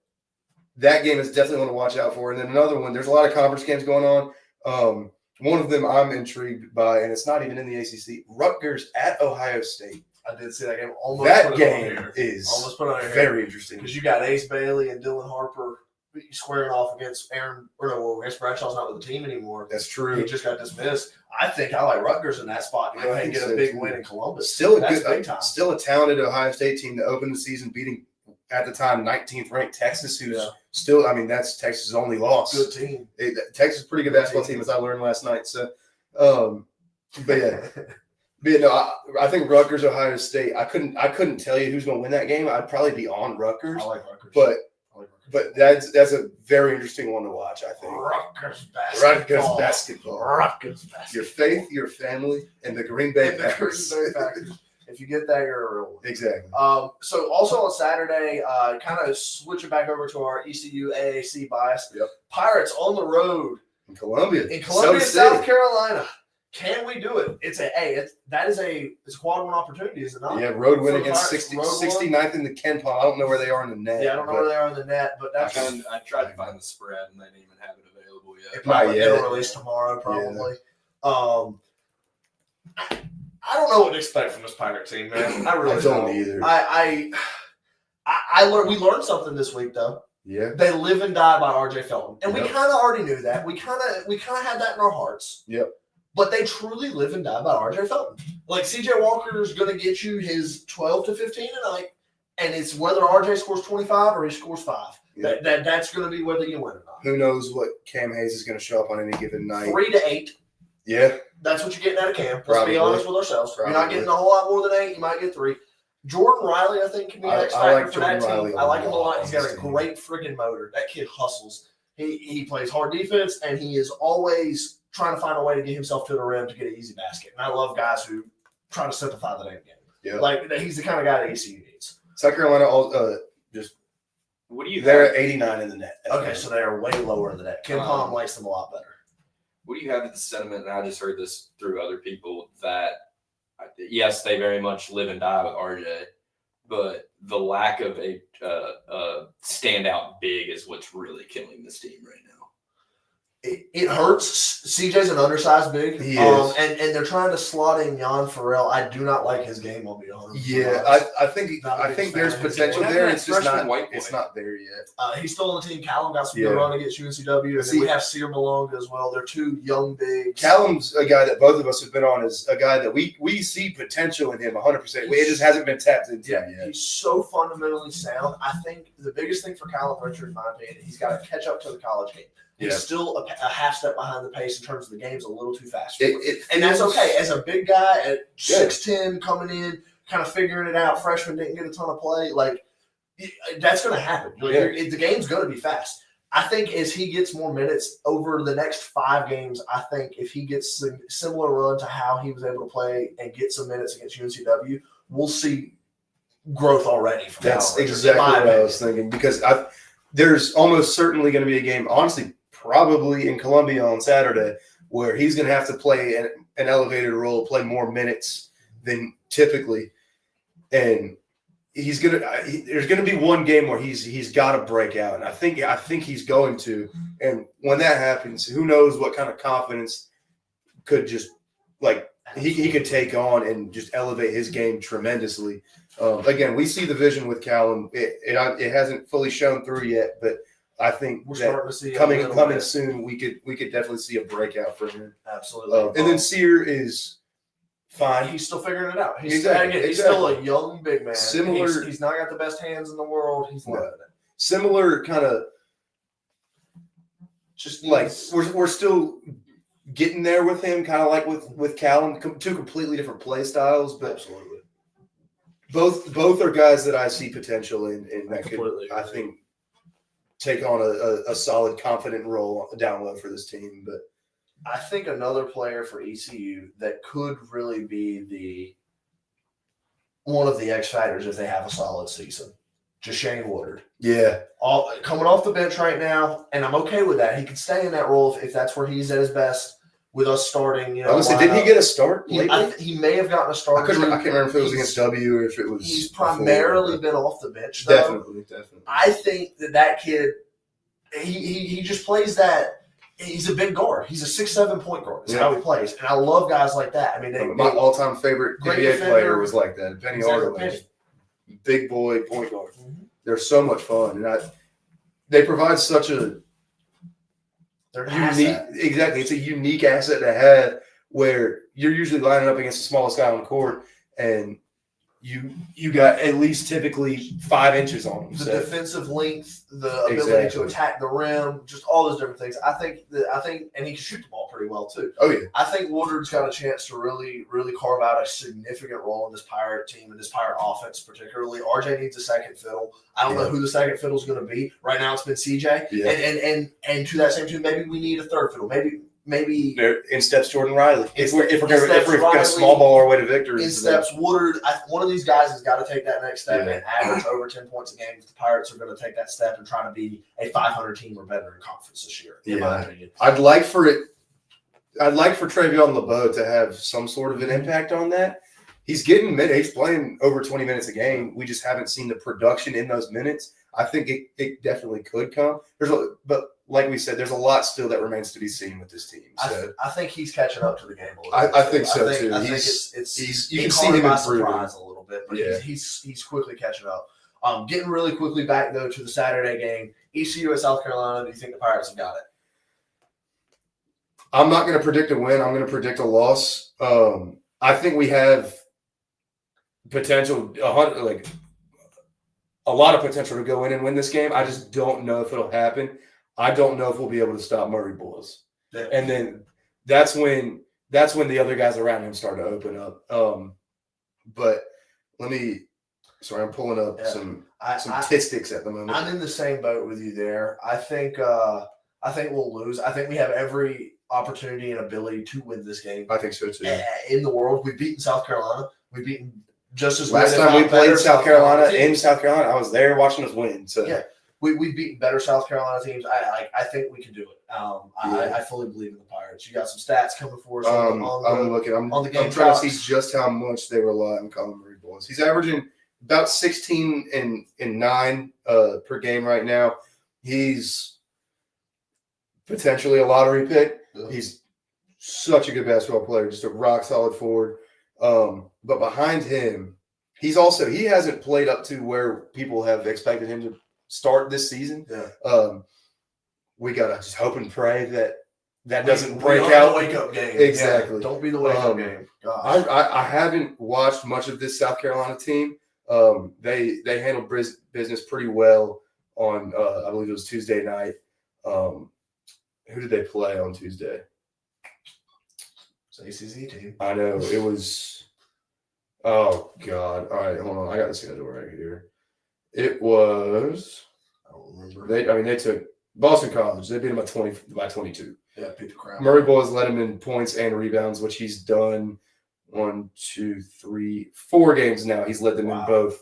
that game is definitely one to watch out for. And then another one, there's a lot of conference games going on. One of them I'm intrigued by, and it's not even in the ACC. Rutgers at Ohio State. I did see that game. Almost That put it on game here. is Almost put it on here. very interesting. Because you got Ace Bailey and Dylan Harper squaring off against against Bradshaw's not with the team anymore. That's He true. just got dismissed. I think I like Rutgers in that spot to go I ahead and think get so, a big too. win in Columbus. Still That's big time. still a talented Ohio State team that opened the season beating at the time 19th ranked Texas, who's Yeah. still. I mean, that's Texas' only loss. Good team. Texas is a pretty good basketball team, as I learned last night. So, but yeah. But no, I think Rutgers, Ohio State. I couldn't tell you who's going to win that game. I'd probably be on Rutgers, I like Rutgers. but I like Rutgers. that's a very interesting one to watch. I think Rutgers basketball. Rutgers basketball. Rutgers basketball. Your faith, your family, and the Green Bay And the Green Packers. Bay Packers. If you get that, you're a real one. Exactly. So also on Saturday, kind of switching back over to our ECU AAC bias. Yep. Pirates on the road In Columbia, in Columbia, Soda South City. Carolina. Can we do it? It's a quad one opportunity, is it not? Yeah, road win For the against Pirates, 60, road one? 69th in the Ken Palm. I don't know where they are in the net. Yeah, I don't know where they are in the net, but that's I tried to find the spread and they didn't even have it available yet. it'll yet. release tomorrow probably. I don't know what to expect from this Pirate team, man. I really I don't either. We learned something this week though. Yeah. They live and die by RJ Felton. And we Yep. kind of already knew that. We kind of had that in our hearts. Yep. But they truly live and die by RJ Felton. Like CJ Walker is going to get you his 12 to 15 a night, and it's whether RJ scores 25 or he scores 5. Yep. That's going to be whether you win or not. Who knows what Cam Hayes is going to show up on any given night? 3 to 8. Yeah. That's what you're getting out of camp. Let's Probably. be honest with ourselves. You're not Probably. getting a whole lot more than 8. You might get 3. Jordan Riley, I think, can be an I X factor like for that Jordan Riley team. a I like him a lot lot. He's got on a this team. great freaking motor. That kid hustles. He plays hard defense, and he is always trying to find a way to get himself to the rim to get an easy basket. And I love guys who try to simplify the damn game. Yeah. Like, he's the kind of guy that ECU needs. South Carolina, What do you they're have? at 89 in the net. Okay, so they are way lower than that. Ken Palm likes them a lot better. What do you have to the sentiment? And I just heard this through other people that yes, they very much live and die with RJ, but the lack of a standout big is what's really killing this team right now. It hurts. CJ's an undersized big. He is. And they're trying to slot in Jan Farrell. I do not like his game, I'll be honest. Yeah, I think Not a big there's fan. potential What there. happened It's to just freshman not. white boy? It's not there yet. He's still on the team. Callum got some Yeah. good run against UNCW. And See- then we have Sear Malonga as well. They're two young bigs. Callum's a guy that both of us have been on. Is a guy that we see potential in him 100%. It just hasn't been tapped into Yeah, yet. he's so fundamentally sound. I think the biggest thing for Callum Richard, in my opinion, he's got to catch up to the college game. He's Yeah. still a half step behind the pace in terms of the game's a little too fast. For him. It And that's feels- okay. As a big guy at Yeah. 6'10", coming in, kind of figuring it out, freshman didn't get a ton of play. Like, That's going to happen. The game's going to be fast. I think as he gets more minutes over the next 5 games, I think if he gets a similar run to how he was able to play and get some minutes against UNCW, we'll see growth already. From That's exactly what I was thinking, because there's almost certainly going to be a game, honestly, probably in Columbia on Saturday, where he's going to have to play an elevated role, play more minutes than typically, and there's going to be one game where he's got to break out, and I think he's going to. And when that happens, who knows what kind of confidence could just he could take on and just elevate his game tremendously. Again, we see the vision with Callum. It hasn't fully shown through yet, but I think we're starting to see coming soon. We could definitely see a breakout from him. Absolutely. And then Sear is fine. He's still figuring it out. He's exactly. still a young big man. Similar. He's not got the best hands in the world. He's learning it. Similar kind of. Just like we're still getting there with him, kind of like with Callum. Two completely different play styles, but absolutely. Both are guys that I see potential in that could, I think, take on a solid, confident role down low for this team. But I think another player for ECU that could really be one of the X factors if they have a solid season, Jashane Woodard. Yeah, coming off the bench right now, and I'm okay with that. He can stay in that role if that's where he's at his best. With us starting, honestly, didn't he get a start lately? He may have gotten a start. I can't remember if it was against W or if it was. He's primarily been off the bench, though. Definitely. I think that kid, he just plays that. He's a big guard. He's a 6'7" point guard. That's how he plays, and I love guys like that. I mean, my all-time favorite NBA player was like that. Penny Hardaway, Hardaway, big boy point guard. Mm-hmm. They're so much fun, and they provide such a. They're unique, exactly. It's a unique asset to have where you're usually lining up against the smallest guy on the court, and you got at least typically 5 inches on him. The defensive length, the ability to attack the rim, just all those different things. I think, and he can shoot the ball pretty well too. Oh yeah. I think Woodard's got a chance to really, really carve out a significant role in this Pirate team and this Pirate offense, particularly. RJ needs a second fiddle. I don't know who the second fiddle is going to be. Right now, it's been CJ. Yeah. And to that same tune, maybe we need a third fiddle. Maybe in steps Jordan Riley. If we're going to small ball our way to victory. In steps Woodard. One of these guys has got to take that next step and average over 10 points a game. If the Pirates are going to take that step and try to be a 500 team or better in conference this year, in my opinion. I'd like for Travion LeBeau to have some sort of an impact on that. He's getting minutes. He's playing over 20 minutes a game. We just haven't seen the production in those minutes. I think it definitely could come. But like we said, there's a lot still that remains to be seen with this team. So I think he's catching up to the game a little bit. I think so too. I think you can see him improving a little bit, but he's quickly catching up. Getting really quickly back though to the Saturday game, ECU at South Carolina. Do you think the Pirates have got it? I'm not going to predict a win. I'm going to predict a loss. I think we have potential, a lot of potential to go in and win this game. I just don't know if it'll happen. I don't know if we'll be able to stop Murray Boyles. Yeah. And then that's when the other guys around him start to open up. But I'm pulling up some statistics at the moment. I'm in the same boat with you there. I think we'll lose. I think we have every opportunity and ability to win this game. I think so too. In the world, we've beaten South Carolina. We've beaten just as last time we played South Carolina in South Carolina. I was there watching us win. So yeah. We've beaten better South Carolina teams. I think we can do it. I fully believe in the Pirates. You got some stats coming for us I'm trying to see just how much they rely on Colin Murray Boyles. He's averaging about 16 and 9 per game right now. He's potentially a lottery pick. Yeah. He's such a good basketball player, just a rock solid forward. But behind him, he hasn't played up to where people have expected him to start this season. Yeah. We gotta just hope and pray that doesn't break out. Wake up game. Exactly. Yeah, don't be the wake up game. I haven't watched much of this South Carolina team. They handled business pretty well on I believe it was Tuesday night. Who did they play on Tuesday? It's ACC team. I know it was. Oh God! All right, hold on. I got the schedule right here. It was. I don't remember. They took Boston College. They beat them by 22. Yeah, beat the crap. Murray Boyles led him in points and rebounds, which he's done 4 games now. He's led them in both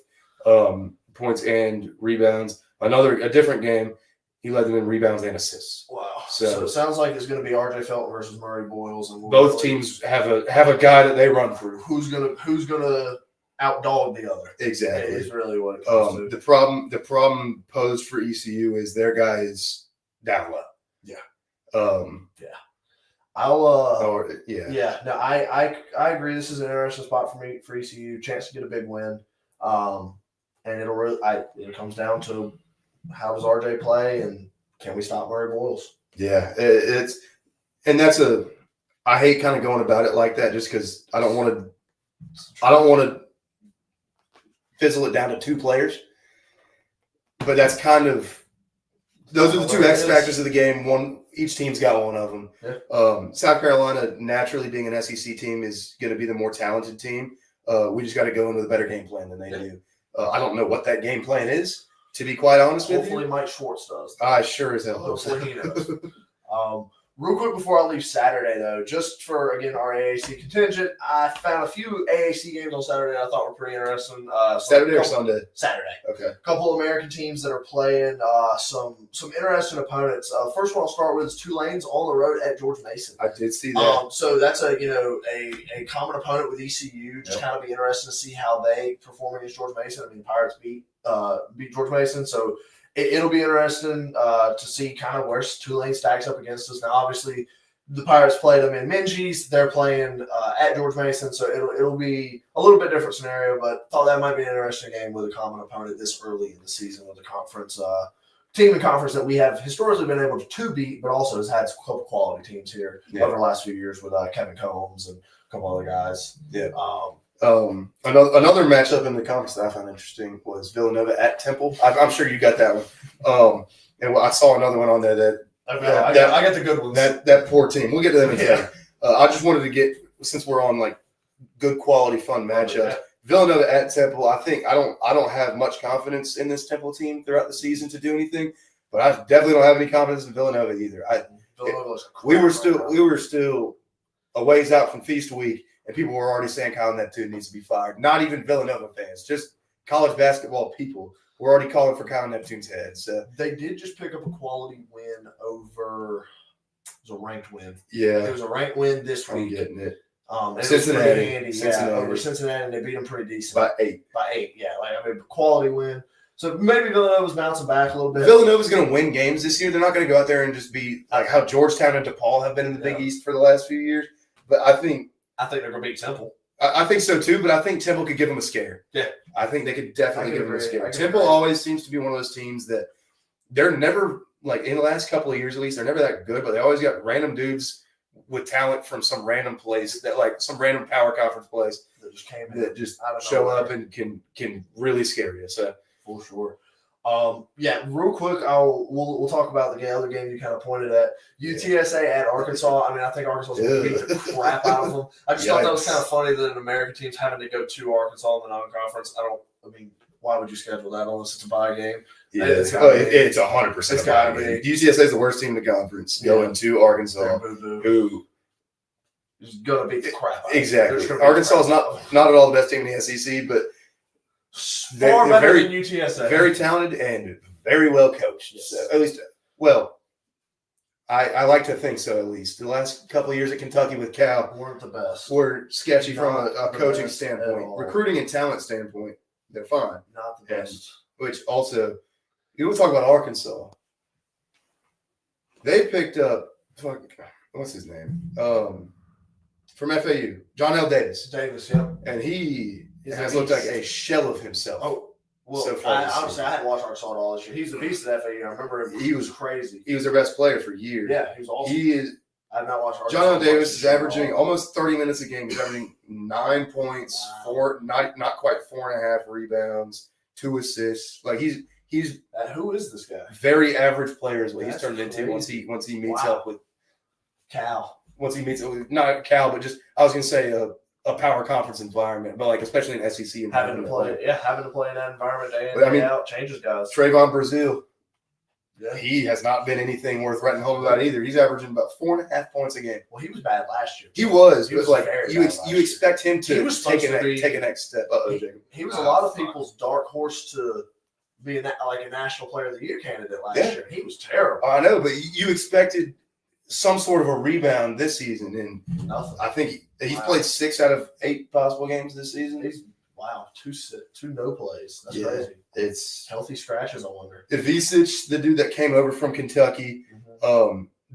points and rebounds. A different game, he led them in rebounds and assists. Wow. So it sounds like it's going to be R.J. Felton versus Murray Boyles, and both teams have a guy that they run through. Who's gonna outdog the other? Exactly. Is really what it comes to. The problem posed for ECU is their guy is down low. Yeah. I agree. This is an interesting spot for ECU. Chance to get a big win. And it comes down to how does RJ play and can we stop Murray Boyles? Yeah, I hate kind of going about it like that just because I don't want to fizzle it down to 2 players. But that's kind of those are the 2 X factors of the game. Each team's got one of them. Yeah. South Carolina, naturally being an SEC team, is going to be the more talented team. We just got to go in with a better game plan than they do. I don't know what that game plan is, to be quite honest with you. Hopefully Mike Schwartz does. I sure as hell hope so. Hopefully he knows. Real quick before I leave Saturday, though, just for, again, our AAC contingent, I found a few AAC games on Saturday I thought were pretty interesting. Saturday or Sunday? Saturday. Okay. A couple of American teams that are playing some interesting opponents. First one I'll start with is Tulane's on the road at George Mason. I did see that. So that's a common opponent with ECU. Just kind of be interesting to see how they perform against George Mason. I mean, Pirates beat George Mason, so it'll be interesting to see kind of where Tulane stacks up against us. Now, obviously, the Pirates played them in Minges. They're playing at George Mason, so it'll be a little bit different scenario, but thought that might be an interesting game with a common opponent this early in the season with a conference team in conference that we have historically been able to beat, but also has had some couple quality teams here over the last few years with Kevin Combs and a couple other guys. Yeah. Another matchup in the conference that I found interesting was Villanova at Temple. I'm sure you got that one. And I saw another one on there that I got the good ones. That poor team. We'll get to them in a second. I just wanted to get, since we're on like good quality fun matchups, Villanova at Temple. I think I don't have much confidence in this Temple team throughout the season to do anything, but I definitely don't have any confidence in Villanova either. We were still a ways out from Feast Week. And people were already saying Kyle Neptune needs to be fired. Not even Villanova fans, just college basketball people were already calling for Kyle Neptune's head. So they did just pick up a quality win over. It was a ranked win. Yeah, it was a ranked win this week. I'm getting it. Cincinnati. Over Cincinnati, and they beat them pretty decent by 8. Yeah. Quality win. So maybe Villanova's bouncing back a little bit. Villanova's going to win games this year. They're not going to go out there and just be like how Georgetown and DePaul have been in the Big East for the last few years. But I think they're going to beat Temple. I think so too, but I think Temple could give them a scare. Yeah. I think they could definitely give them a scare. Temple always seems to be one of those teams that they're never, like in the last couple of years at least, they're never that good, but they always got random dudes with talent from some random place, that like some random power conference place that just came in, that just show up and can really scare you. So for sure. Real quick, we'll talk about the other game you kind of pointed at. UTSA at Arkansas. I mean, I think Arkansas is going to beat the crap out of them. I just thought that was kind of funny that an American team's having to go to Arkansas in the non-conference. Why would you schedule that unless it's a bye game? Yeah, it's 100%. It's got to be. UTSA is the worst team in the conference going to Arkansas, who is going to beat the crap out. Exactly. Arkansas is not at all the best team in the SEC, but far better than UTSA. Very talented and very well coached. Yes. So, at least, well, I like to think so. At least the last couple of years at Kentucky with Cal weren't the best. Were sketchy from a coaching standpoint, recruiting and talent standpoint. They're fine. Not the best. Which also, we'll talk about Arkansas. They picked up what's his name from FAU, John L. Davis. And he has looked like a shell of himself. Oh, well, so far I hadn't watched Arkansas at all this year. He's the beast at FAU. I remember him. He was crazy. He was their best player for years. Yeah, he was awesome. I've not watched Arkansas. John L. Davis is averaging almost 30 minutes a game. He's averaging 9 points, not quite 4.5 rebounds, 2 assists. Like he's who is this guy? Very average player is what he's turned into once he meets up with Cal. Once he meets up with not Cal, but just I was gonna say a power conference environment, but like especially in SEC having environment. to play in that environment day in, But, I day mean, out changes guys. Trayvon Brazile, Yeah. he has not been anything worth writing home about either. He's averaging about 4.5 points a game. Well, he was bad last year. He was. He But was like very you bad last expect him He to was take supposed to be- a next step. Jacob. He was a lot of people's dark horse to be like a National Player of the Year candidate last year. He was terrible. I know, but you expected some sort of a rebound this season, and Nothing. I think he's played 6 out of 8 possible games this season. Wow, two no plays. That's Yeah. crazy. It's Healthy scratches, I wonder. Ivisic, the dude that came over from Kentucky,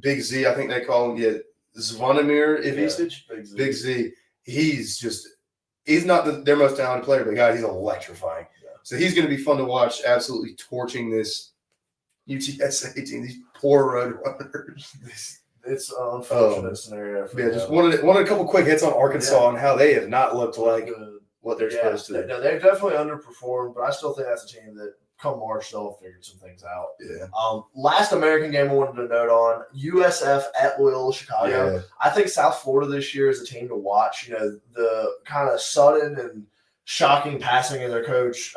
Big Z, I think they call him. Yeah, Zvonimir Ivisic, Big Z. He's not their most talented player, but God, he's electrifying. Yeah. So he's going to be fun to watch. Absolutely torching this UTSA team. These poor road runners. It's an unfortunate scenario. For Yeah, them. just wanted a couple quick hits on Arkansas and how they have not looked like what they're supposed to. They've definitely underperformed, but I still think that's a team that come March they'll have figured some things out. Yeah. Last American game I wanted to note on USF at Loyola Chicago. Yeah. I think South Florida this year is a team to watch. You know, the kind of sudden and shocking passing of their coach.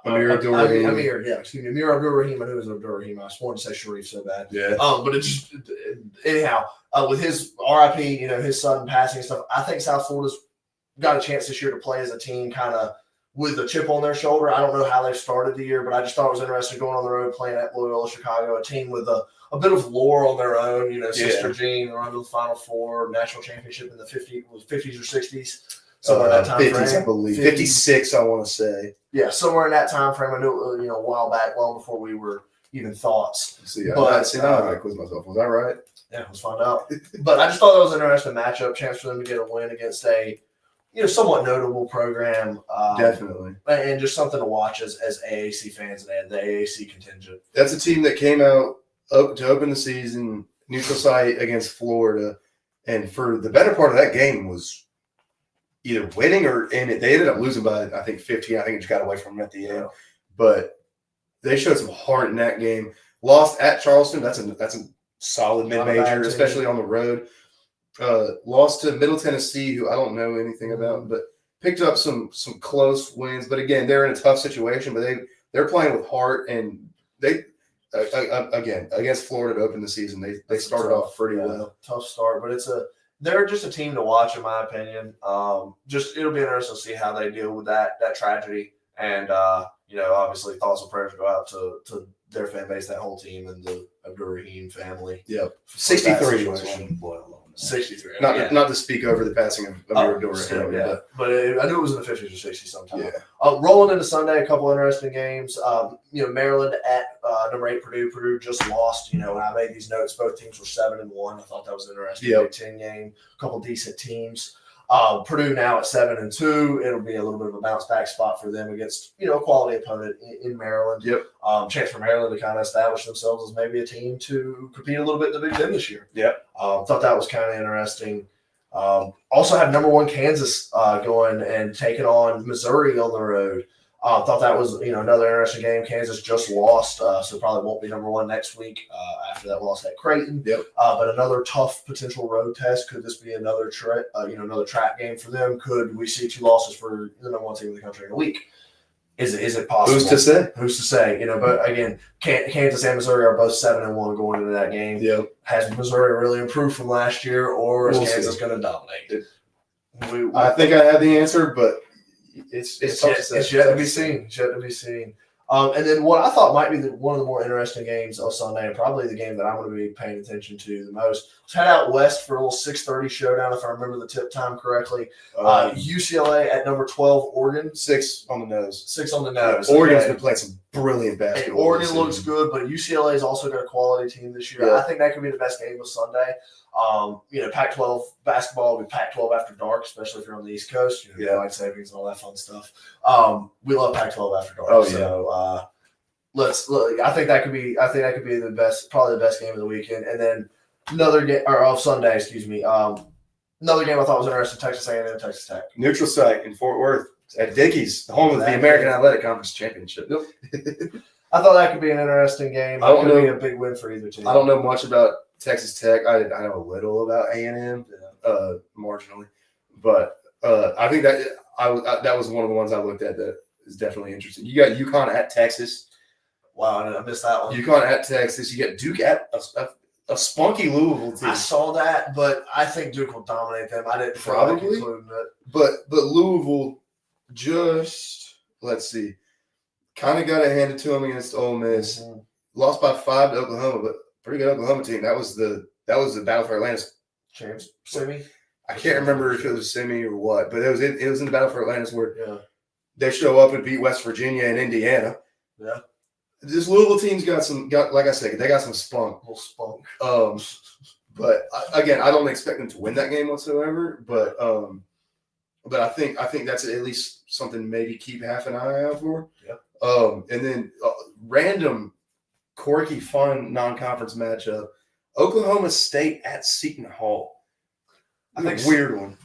Amir Abdul-Rahim. Amir Abdul-Rahim. I knew it was Abdul-Rahim. I just wanted to say Sharif so bad. Yeah. But it just anyhow with his RIP, his son passing and stuff. I think South Florida's got a chance this year to play as a team, kind of with a chip on their shoulder. I don't know how they've started the year, but I just thought it was interesting going on the road playing at Loyola Chicago, a team with a bit of lore on their own. Sister Jean run to the Final Four, national championship in the 50s or 60s. Somewhere in that time 50s, frame. I believe. 56, I want to say. Yeah, somewhere in that time frame. I knew it, a while back, long before we were even thoughts. Now I got to quiz myself. Was that right? Yeah, let's find out. But I just thought that was an interesting matchup, chance for them to get a win against a somewhat notable program. Definitely. And just something to watch as AAC fans and the AAC contingent. That's a team that came out to open the season, neutral site against Florida. And for the better part of that game was either winning and they ended up losing by, I think, 15. I think it just got away from them at the end. But they showed some heart in that game. Lost at Charleston. That's a solid mid-major, especially on the road. Lost to Middle Tennessee, who I don't know anything about, but picked up some close wins. But again, they're in a tough situation, but they're playing with heart, and they again against Florida to open the season, they started off pretty well. Tough start, but they're just a team to watch, in my opinion. It'll be interesting to see how they deal with that tragedy, and obviously thoughts and prayers go out to their fan base, that whole team, and the Abdul-Rahim family. Yep. 63 was 63. Not to speak over the passing of Amir Abdul-Rahim. Yeah. But I knew it was in the 50s or 60s sometime. Yeah. Rolling into Sunday, a couple interesting games. Maryland at number 8 Purdue. Purdue just lost. When I made these notes, both teams were 7-1. I thought that was interesting. Yep. Big 10 game, a couple decent teams. Purdue now at 7-2. It'll be a little bit of a bounce back spot for them against a quality opponent in Maryland. Yep. Chance for Maryland to kind of establish themselves as maybe a team to compete a little bit in the Big Ten this year. Yep. Thought that was kind of interesting. Also have number 1 Kansas going and taking on Missouri on the road. Thought that was another interesting game. Kansas just lost, so probably won't be number 1 next week after that loss at Creighton. Yep. But another tough potential road test. Could this be another another trap game for them? Could we see 2 losses for the number 1 team in the country in a week? Is it possible? Who's to say? Who's to say? But again, Kansas and Missouri are both 7-1 going into that game. Yep. Has Missouri really improved from last year, or is Kansas going to dominate? I think I have the answer, but it's tough to say. It's yet to be seen. It's yet to be seen. And then what I thought might be one of the more interesting games of Sunday, and probably the game that I'm going to be paying attention to the most. Let's head out west for a little 6:30 showdown, if I remember the tip time correctly. UCLA at number 12, Oregon. 6 on the nose. 6 on the nose. Oregon's been playing some brilliant basketball. Hey, Oregon looks good, but UCLA has also got a quality team this year. Yeah. I think that could be the best game of Sunday. Pac-12 basketball will be Pac-12 after dark, especially if you're on the East Coast. Daylight savings and all that fun stuff. We love Pac-12 after dark. Oh, yeah. So let's look. I think that could be the best, probably the best game of the weekend. And then another game of Sunday. Excuse me. Another game I thought was interesting: Texas A&M, Texas Tech. Neutral site in Fort Worth at Dickies, the home of the American Athletic Conference Championship. Yep. I thought that could be an interesting game. It could be a big win for either team. I don't know much about Texas Tech. I know a little about A&M, marginally, But I think that that was one of the ones I looked at that is definitely interesting. You got UConn at Texas. Wow, I missed that one. UConn at Texas. You got Duke at a spunky Louisville team. I saw that, but I think Duke will dominate them. I didn't Probably. include it. But Louisville just, let's see, kind of got it handed to them against Ole Miss. Mm-hmm. Lost by 5 to Oklahoma, but pretty good Oklahoma team. That was the battle for Atlantis. James Semi. I can't remember if it was semi or what, but it was in the battle for Atlantis where they show up and beat West Virginia and Indiana. Yeah. This Louisville team's got like I said, they got some spunk. A little spunk. But again, I don't expect them to win that game whatsoever. But I think that's at least something maybe keep half an eye out for. Yeah. And then random, quirky, fun non-conference matchup: Oklahoma State at Seton Hall. I think weird one.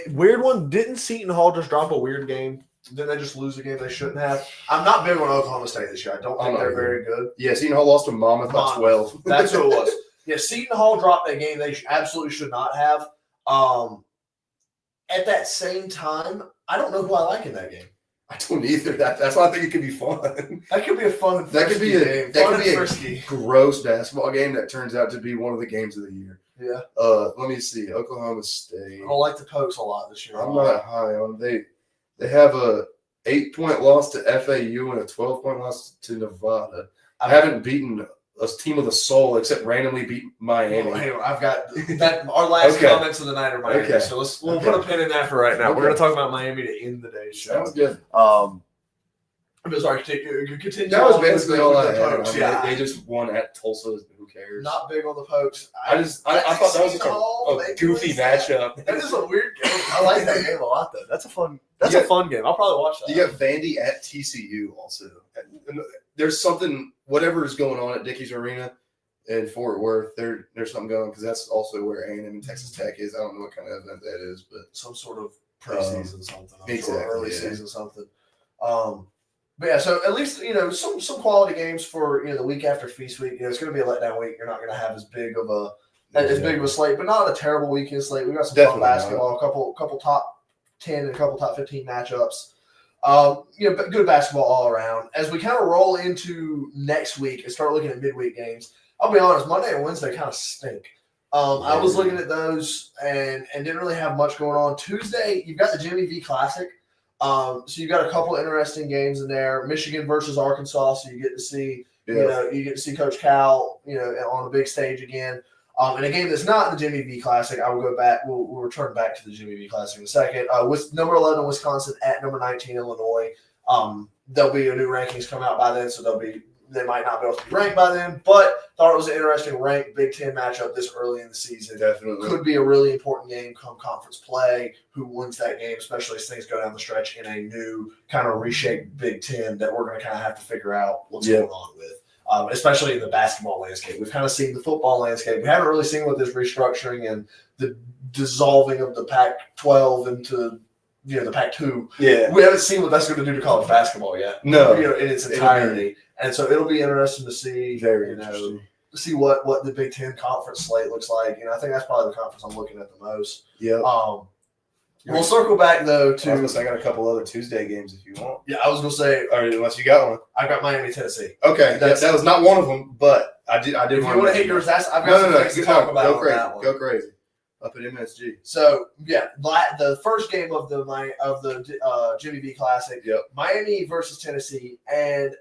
Weird one. Didn't Seton Hall just drop a weird game? Didn't they just lose a game they shouldn't have? I'm not big on Oklahoma State this year. I don't think they're very good. Yeah, Seton Hall lost to Monmouth by 12. That's who it was. Yeah, Seton Hall dropped that game they absolutely should not have. At that same time, I don't know who I like in that game. I don't either. That's why I think it could be fun. That could be a fun. That could be a gross basketball game that turns out to be one of the games of the year. Yeah. Let me see. Oklahoma State. I don't like the Pokes a lot this year. I'm not high on them. They have a 8-point loss to FAU and a 12-point loss to Nevada. I haven't beaten a team of the soul except randomly beat Miami. Hey, I've got that. Our last comments of the night are Miami. Okay. So we'll put a pin in that for right now. We're going to talk about Miami to end the day's show. Sounds good. I'm sorry, continue. That was basically all I had. Pokes. They just won at Tulsa. Who cares? Not big on the Pokes. I thought that was just a goofy matchup. That is a weird game. I like that game a lot, though. That's a fun game. I'll probably watch that. You got Vandy at TCU also. There's something, whatever is going on at Dickies Arena in Fort Worth, there's something going because that's also where A&M and Texas Tech is. I don't know what kind of event that is, but some sort of preseason something. Exactly, early season something. But yeah, so at least some quality games for the week after feast week. It's going to be a letdown week. You're not going to have as big of a slate, but not a terrible weekend slate. We got some fun basketball, a couple top 10 and a couple top 15 matchups. Good basketball all around. As we kind of roll into next week and start looking at midweek games, I'll be honest, Monday and Wednesday kind of stink. I was looking at those and didn't really have much going on. Tuesday, you've got the Jimmy V Classic. So you've got a couple of interesting games in there. Michigan versus Arkansas, so you get to see you get to see Coach Cal on the big stage again. In a game that's not the Jimmy V Classic, I will go back. We'll return back to the Jimmy V Classic in a second. With number 11 Wisconsin at number 19 Illinois, there'll be a new rankings come out by then, so they might not be able to be ranked by then. But thought it was an interesting ranked Big Ten matchup this early in the season. Definitely Could be a really important game come conference play. Who wins that game, especially as things go down the stretch in a new kind of reshaped Big Ten that we're going to kind of have to figure out what's going on with. Especially in the basketball landscape. We've kind of seen the football landscape. We haven't really seen what this restructuring and the dissolving of the Pac-12 into the Pac-2. Yeah. We haven't seen what that's going to do to college basketball yet. No. In its entirety. And so it'll be interesting to see see what the Big Ten conference slate looks like. I think that's probably the conference I'm looking at the most. Yeah. We'll circle back though to. I got a couple other Tuesday games if you want. Yeah, I was gonna say. Or unless you got one. I got Miami, Tennessee. Okay, that was not one of them, but I did. If you want to hit yours, I've got some things to talk about. Go crazy. Go crazy. Up at MSG. So the first game of the Jimmy V Classic. Yep. Miami versus Tennessee, and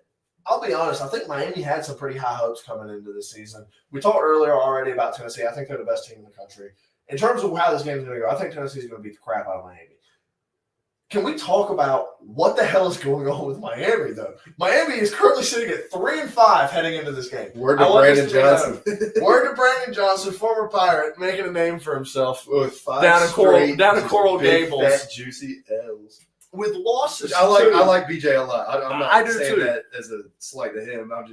I'll be honest, I think Miami had some pretty high hopes coming into this season. We talked earlier already about Tennessee. I think they're the best team in the country. In terms of how this game is going to go, I think Tennessee is going to beat the crap out of Miami. Can we talk about what the hell is going on with Miami, though? Miami is currently sitting at 3-5 heading into this game. Word to Brandon Johnson. Word to Brandon Johnson, former Pirate, making a name for himself with 5 down in Coral Gables. Fat, juicy L's. With losses, I like BJ a lot. I'm not saying too. That as a slight to him. I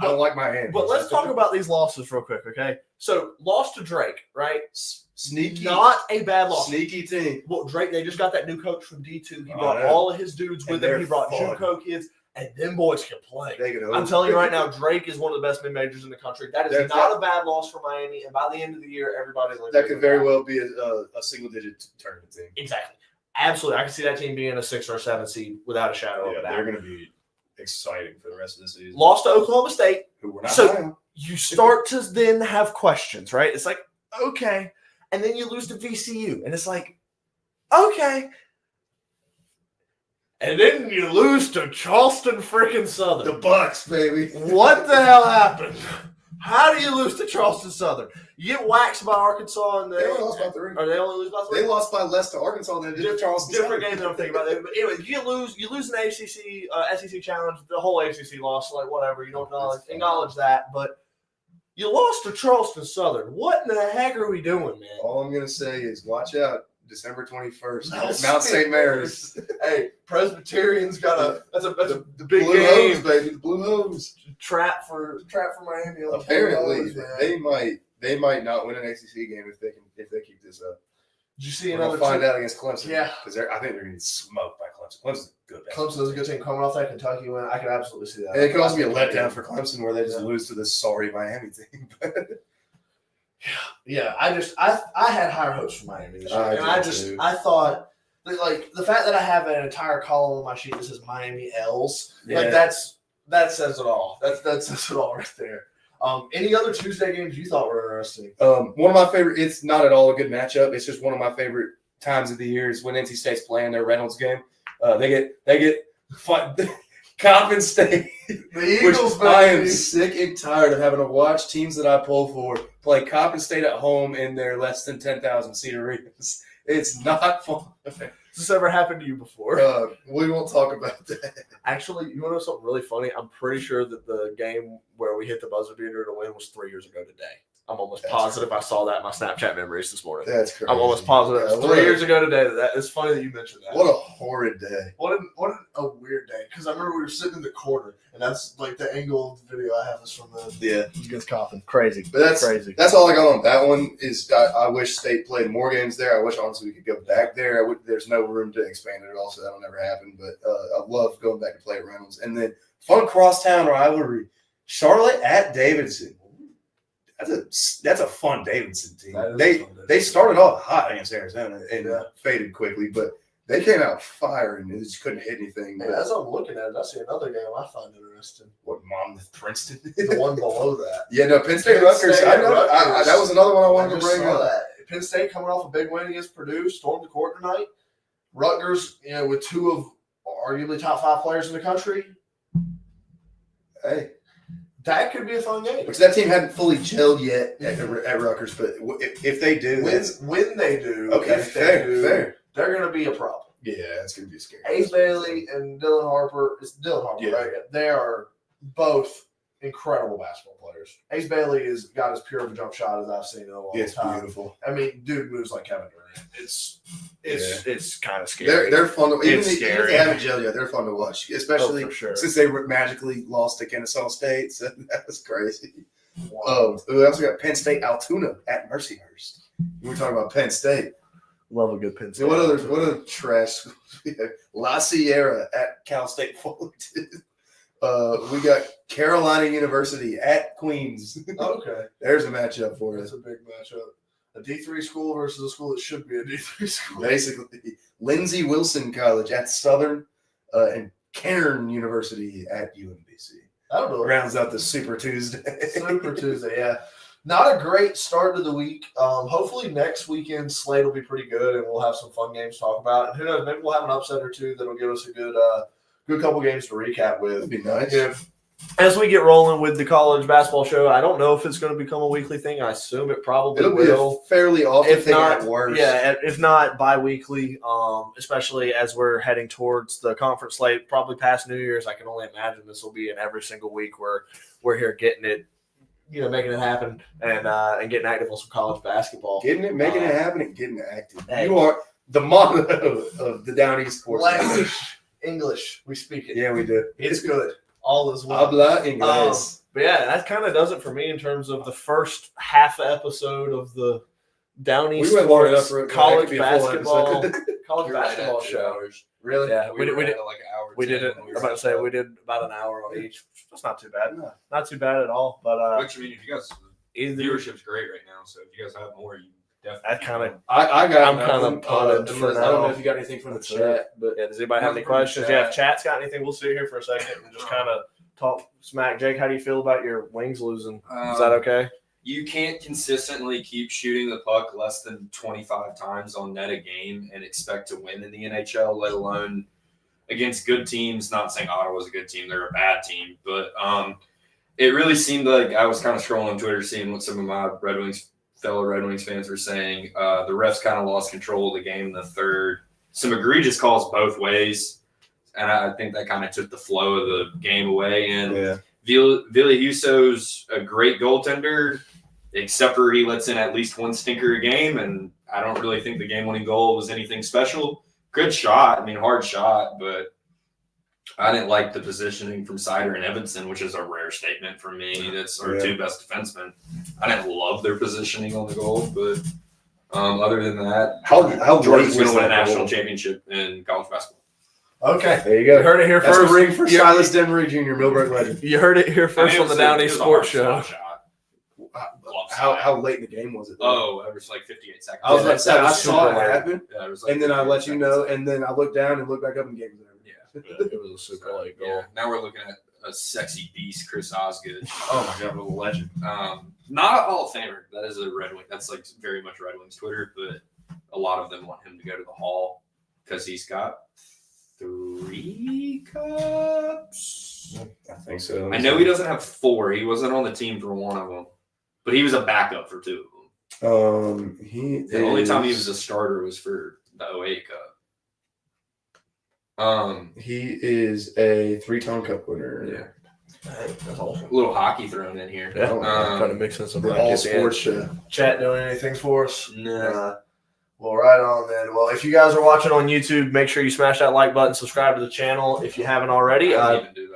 don't like Miami. But let's talk about these losses real quick, okay? So, lost to Drake, right? Sneaky. Not a bad loss. Sneaky team. Well, Drake, they just got that new coach from D2. He brought all of his dudes with him. He brought JUCO kids. and them boys can play. They can I'm telling you right now, Drake is one of the best mid-majors in the country. That is not a bad loss for Miami, and by the end of the year, everybody's like that could very well be a single-digit tournament team. Exactly. Absolutely. I can see that team being a 6 or 7 seed without a shadow of a doubt. They're going to be exciting for the rest of the season. Lost to Oklahoma State. Who we're not So- high on. You start to then have questions, right? It's like, okay. And then you lose to VCU, and it's like, okay. And then you lose to Charleston freaking Southern. The Bucks, baby. What the hell happened? How do you lose to Charleston Southern? You get waxed by Arkansas, and They only lost by 3. Or they only lose by 3? They lost by less to Arkansas than they did to Charleston. Different games I'm thinking about. But anyway, you lose an ACC, SEC challenge. The whole ACC lost, like whatever. You don't acknowledge that, but you lost to Charleston Southern. What in the heck are we doing, man? All I'm going to say is watch out. December 21st, Mount Mount St. Mary's. Hey, Presbyterian's got that's a The big Blue game. Hose, baby. The Blue Hose. Trap for Miami. On Apparently, Blue Hose, they might not win an ACC game if they keep this up. Did you see We're another gonna find team? out against Clemson. Yeah. Because I think they're going to get smoked by Clemson. Clemson's good. Clemson is a good team coming off that Kentucky win. I can absolutely see that. And it could also be a letdown for Clemson where they just lose to this sorry Miami team. Yeah, I had higher hopes for Miami this year, I did too. I thought that, like, the fact that I have an entire column on my sheet that says Miami L's, like that says it all. That says it all right there. Any other Tuesday games you thought were interesting? One of my favorite. It's not at all a good matchup. It's just one of my favorite times of the year is when NC State's playing their Reynolds game. They get fun. Coppin State. The Eagles, I am baby. sick and tired of having to watch teams that I pull for play Coppin State at home in their less than 10,000 seat arenas. It's not fun. Has this ever happened to you before? We won't talk about that. Actually, you want to know something really funny? I'm pretty sure that the game where we hit the buzzer beater to win was 3 years ago today. I'm almost positive I saw that in my Snapchat memories this morning. That's crazy. I'm almost positive it was 3 years ago today. It's funny that you mentioned that. What a horrid day. What a weird day. Because I remember we were sitting in the corner, and that's like the angle of the video I have is from the against Coffin. Crazy. But that's crazy. That's all I got on that one. Is I wish State played more games there. I wish honestly we could go back there. There's no room to expand it at all, so that'll never happen. But I love going back to play at Reynolds. And then fun crosstown rivalry, Charlotte at Davidson. That's a fun Davidson team. They started off hot against Arizona and faded quickly, but they came out firing and just couldn't hit anything. Hey, as I'm looking at it, I see another game I find interesting. What, Monmouth Princeton? The one below that. Yeah, no, Penn State Rutgers. I know that was another one I wanted to bring up. That. Penn State coming off a big win against Purdue, stormed the court tonight. Rutgers, with 2 of arguably top 5 players in the country. Hey. That could be a fun game. Which that team hadn't fully gelled yet at Rutgers, but if they do, when they do, okay, fair. They're going to be a problem. Yeah, it's going to be scary. Ace Bailey and Dylan Harper. It's Dylan Harper, right? They are both incredible basketball players. Ace Bailey has got as pure of a jump shot as I've seen in a long time. It's beautiful. I mean, dude moves like Kevin Durant. It's kind of scary. They're fun to even scary. if they haven't gelled yet, they're fun to watch, especially for sure. since they magically lost to Kennesaw State. So that was crazy. Wow. We also got Penn State Altoona at Mercyhurst. We were talking about Penn State. Love a good Penn State. What other trash schools we have? La Sierra at Cal State Fullerton. We got Carolina University at Queens. Okay. There's a matchup for us. That's a big matchup. A D3 school versus a school that should be a D3 school. Basically, Lindsey Wilson College at Southern and Cairn University at UMBC. I don't know. Rounds out the Super Tuesday. Super Tuesday, yeah. Not a great start to the week. Hopefully next weekend slate will be pretty good, and we'll have some fun games to talk about. And who knows, maybe we'll have an upset or two that'll give us a good couple games to recap with. That'd be nice. As we get rolling with the college basketball show, I don't know if it's going to become a weekly thing. I assume it probably It'll will. be a fairly often If thing not, at worst. yeah, if not bi-weekly, especially as we're heading towards the conference slate, probably past New Year's. I can only imagine this will be in every single week where we're here getting it, making it happen and getting active on some college basketball. Making it happen and getting active. Hey. You are the motto of the Down East Sports. English, we speak it. Yeah, we do. It's good. All is well. Habla inglés. But yeah, that kind of does it for me in terms of the first half episode of the Down East We went long enough Sports for it. college That could be a full basketball episode. college You're right basketball at 2 show. hours. Really? Yeah, We did like an hour. We did 10 it. when I we was were about to say up. we did about an hour on each. That's not too bad. Not too bad at all. But Which I mean, if you guys, either viewership's great right now. So if you guys have more, you definitely. I kind of. I got. I'm kinda punted for I now. don't know if you got anything from the chat, but Yeah. Does anybody have any Nothing from the questions? chat. Yeah. If chat's got anything, we'll sit here for a second and just kind of talk smack. Jake, how do you feel about your Wings losing? Is that okay? You can't consistently keep shooting the puck less than 25 times on net a game and expect to win in the NHL, let alone against good teams. Not saying Ottawa's a good team, they're a bad team, but it really seemed like I was kind of scrolling on Twitter seeing what some of my fellow Red Wings fans were saying. The refs kind of lost control of the game in the third. Some egregious calls both ways, and I think that kind of took the flow of the game away. And Ville Husso's a great goaltender, except for he lets in at least one stinker a game, and I don't really think the game-winning goal was anything special. Good shot, I mean, hard shot, but I didn't like the positioning from Seider and Evanson, which is a rare statement for me. That's our two best defensemen. I didn't love their positioning on the goal, but other than that, how Georgia's late going to was win a that national goal? championship in college basketball. Okay. There you go. You heard it here That's first. a ring for Silas Denbury Jr., Millbrook legend. You heard it here first I mean, on the it Downey was a Sports hard Show. shot. How late in the game was it? Oh, it was like 58 seconds. I was about to say, I saw it super late. happen, Yeah, it was like and then I let 58 you know, seconds. and then I looked down and looked back up and game was over. Yeah. It was a super late goal. Yeah. Now we're looking at a sexy beast, Chris Osgood. Oh my god, what a legend! Not a Hall of Famer. That is a Red Wing. That's like very much Red Wings Twitter, but a lot of them want him to go to the Hall because he's got 3 cups. I think so. I know he doesn't have 4. He wasn't on the team for one of them, but he was a backup for 2 of them. The only time he was a starter was for the 08 Cup. He is a 3-time cup winner. Yeah. That's awesome. A little hockey thrown in here. Yeah. Um, Kind of mixing some The hockey all at the end. sports show. Chat doing anything for us? Nah. Well, right on then. Well, if you guys are watching on YouTube, make sure you smash that like button, subscribe to the channel if you haven't already. I didn't even do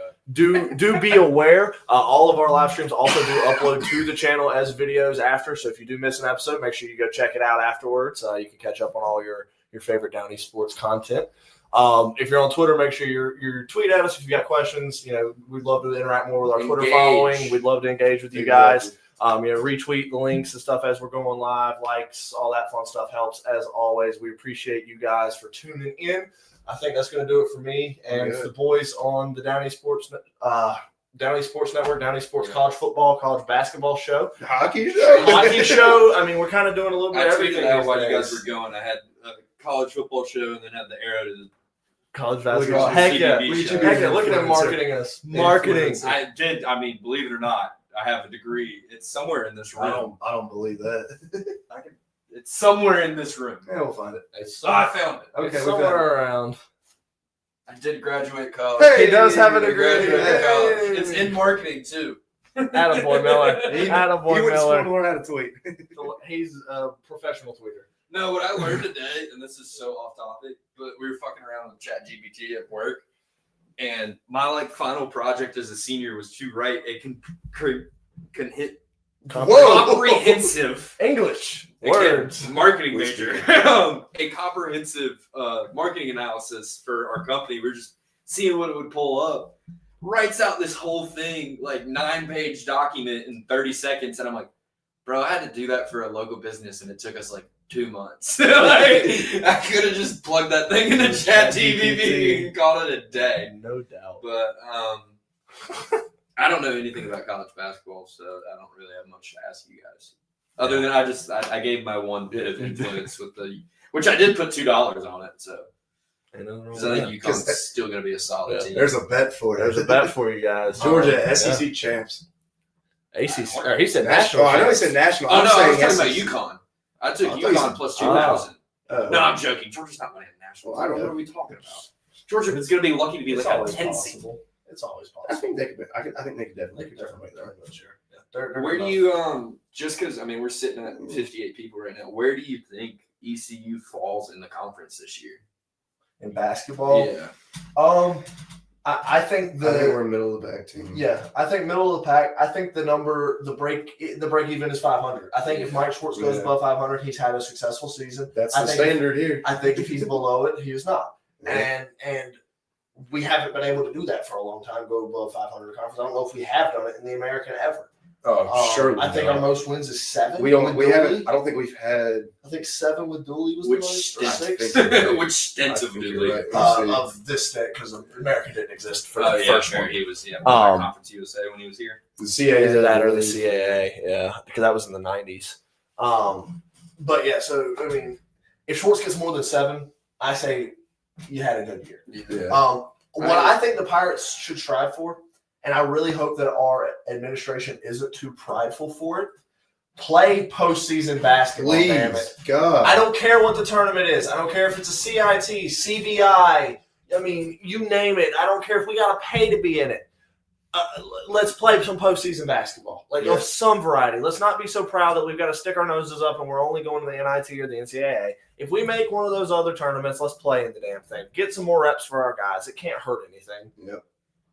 that. Do be aware, all of our live streams also do upload to the channel as videos after. So if you do miss an episode, make sure you go check it out afterwards. You can catch up on all your favorite Downey sports content. If you're on Twitter, make sure you tweet at us if you got questions. You know, we'd love to interact more with our Twitter following. We'd love to engage with you guys. Retweet the links and stuff as we're going live, likes, all that fun stuff helps as always. We appreciate you guys for tuning in. I think that's going to do it for me and for the boys on the Downey Sports Network, Downey Sports College Football, College Basketball Show, Hockey show. Hockey Show. I mean, we're kind of doing a little bit I of tweeted everything. out these while you guys days. were going. I had a college football show and then had the arrow to the College Look basketball. at Heck yeah. CFB show. Heck yeah. Look at them Influencer. marketing us. Marketing. I did. I mean, believe it or not, I have a degree. It's somewhere in this room. I don't believe that. It's somewhere in this room. Yeah, we'll find it. I found it. Okay, It's we somewhere found it. around. I did graduate college. Hey, He does have a I degree. graduated college. Hey. It's in marketing too. Attaboy Miller. He Attaboy went to school Miller. to learn how to tweet. He's a professional tweeter. No, what I learned today, and this is so off topic, but we were fucking around with ChatGPT at work, and my final project as a senior was to write a comprehensive English again, words. marketing major, a comprehensive marketing analysis for our company. We're just seeing what it would pull up. Writes out this whole thing, like 9-page document in 30 seconds, and I'm like, bro, I had to do that for a local business, and it took us like 2 months. I could have just plugged that thing into ChatGPT and called it a day. No doubt. But I don't know anything about college basketball, so I don't really have much to ask you guys. Other than I gave my one bit of influence with which I did put $2 on it. So because I think UConn's still going to be a solid team. There's a bet for it. There's a bet for you guys. Georgia SEC champs. ACC. Or he said national. Oh, I know he said national. Oh no, I was saying talking about UConn. I took Oh, I thought you UConn said- plus 2,000. Oh. No, I'm joking. Georgia's not winning national. Well, I don't What know. are we talking about? Georgia is going to be lucky to be It's like a always 10 seed. possible. It's always I possible. think they could. I think they could definitely. Make there. They're Where do you just because I mean we're sitting at 58 people right now? Where do you think ECU falls in the conference this year? in basketball? Yeah, I think we're a middle of the pack team. Yeah, I think middle of the pack. I think the break even is 500. I think if Mike Schwartz goes above 500, he's had a successful season. That's the standard here. I think if he's below it, he is not. Yeah. And we haven't been able to do that for a long time. Go above 500 conference. I don't know if we have done it in the American ever. Oh, sure. I think our most wins is 7. We haven't. I don't think we've had. I think 7 with Dooley was Which the most. Or stint? 6 Which stint of Dooley? Right. of this stint because American didn't exist for the first one. He was Conference USA when he was here. The CAA. Either that or the CAA, yeah, because that was in the 90s. But yeah, so I mean, if Schwartz gets more than 7, I say you had a good year. Yeah. What I think the Pirates should strive for, and I really hope that our administration isn't too prideful for it, play postseason basketball. Please, damn it. God. I don't care what the tournament is. I don't care if it's a CIT, CBI. I mean, you name it. I don't care if we got to pay to be in it. Let's play some postseason basketball, of some variety. Let's not be so proud that we've got to stick our noses up and we're only going to the NIT or the NCAA. If we make one of those other tournaments, let's play in the damn thing. Get some more reps for our guys. It can't hurt anything. Yep.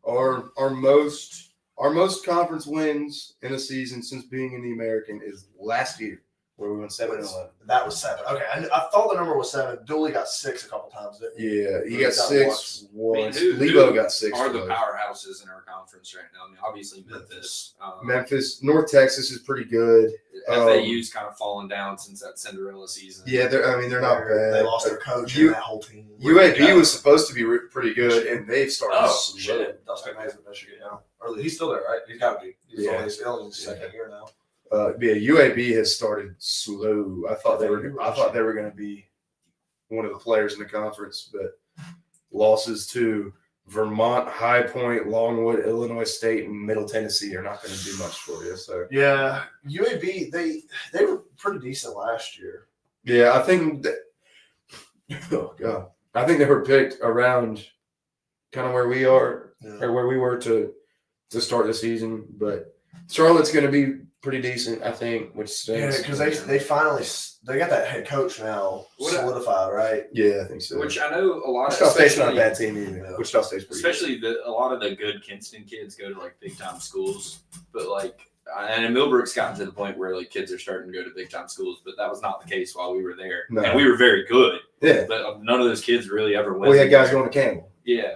Our most conference wins in a season since being in the American is last year, where we went 7-11. That was 7. Okay, I thought the number was 7. Dooley got 6 a couple times. Didn't he? Yeah, he He got got 6 once. Who Lebo got 6. Are the twice. powerhouses in our conference right now? I mean, obviously Memphis. Memphis, North Texas is pretty good. FAU's kind of fallen down since that Cinderella season. Yeah, they're not bad. They lost their coach and that whole team. UAB was supposed to be pretty good, and they've started. Oh, slow. shit. Dustin Hayes at Michigan now. Or he's still there, right? He's got to be. He's only in his second year now. UAB has started slow. I thought they were going to be one of the players in the conference, but losses to Vermont, High Point, Longwood, Illinois State, and Middle Tennessee are not going to do much for you. So yeah, UAB they were pretty decent last year. yeah, I think that. Oh God, I think they were picked around kind of where we are or where we were to start the season, but Charlotte's going to be pretty decent, I think, which stinks. Yeah, because they finally got that head coach now solidified, right? Yeah, I think so. Which I know a lot of, Wichita State's not a bad team either. Yeah. Wichita State's pretty good. especially a lot of the good Kinston kids go to like big time schools, but like, and Millbrook's gotten to the point where like kids are starting to go to big time schools, but that was not the case while we were there, No. and we were very good. Yeah. But none of those kids really ever went. We had guys going to Campbell. Yeah.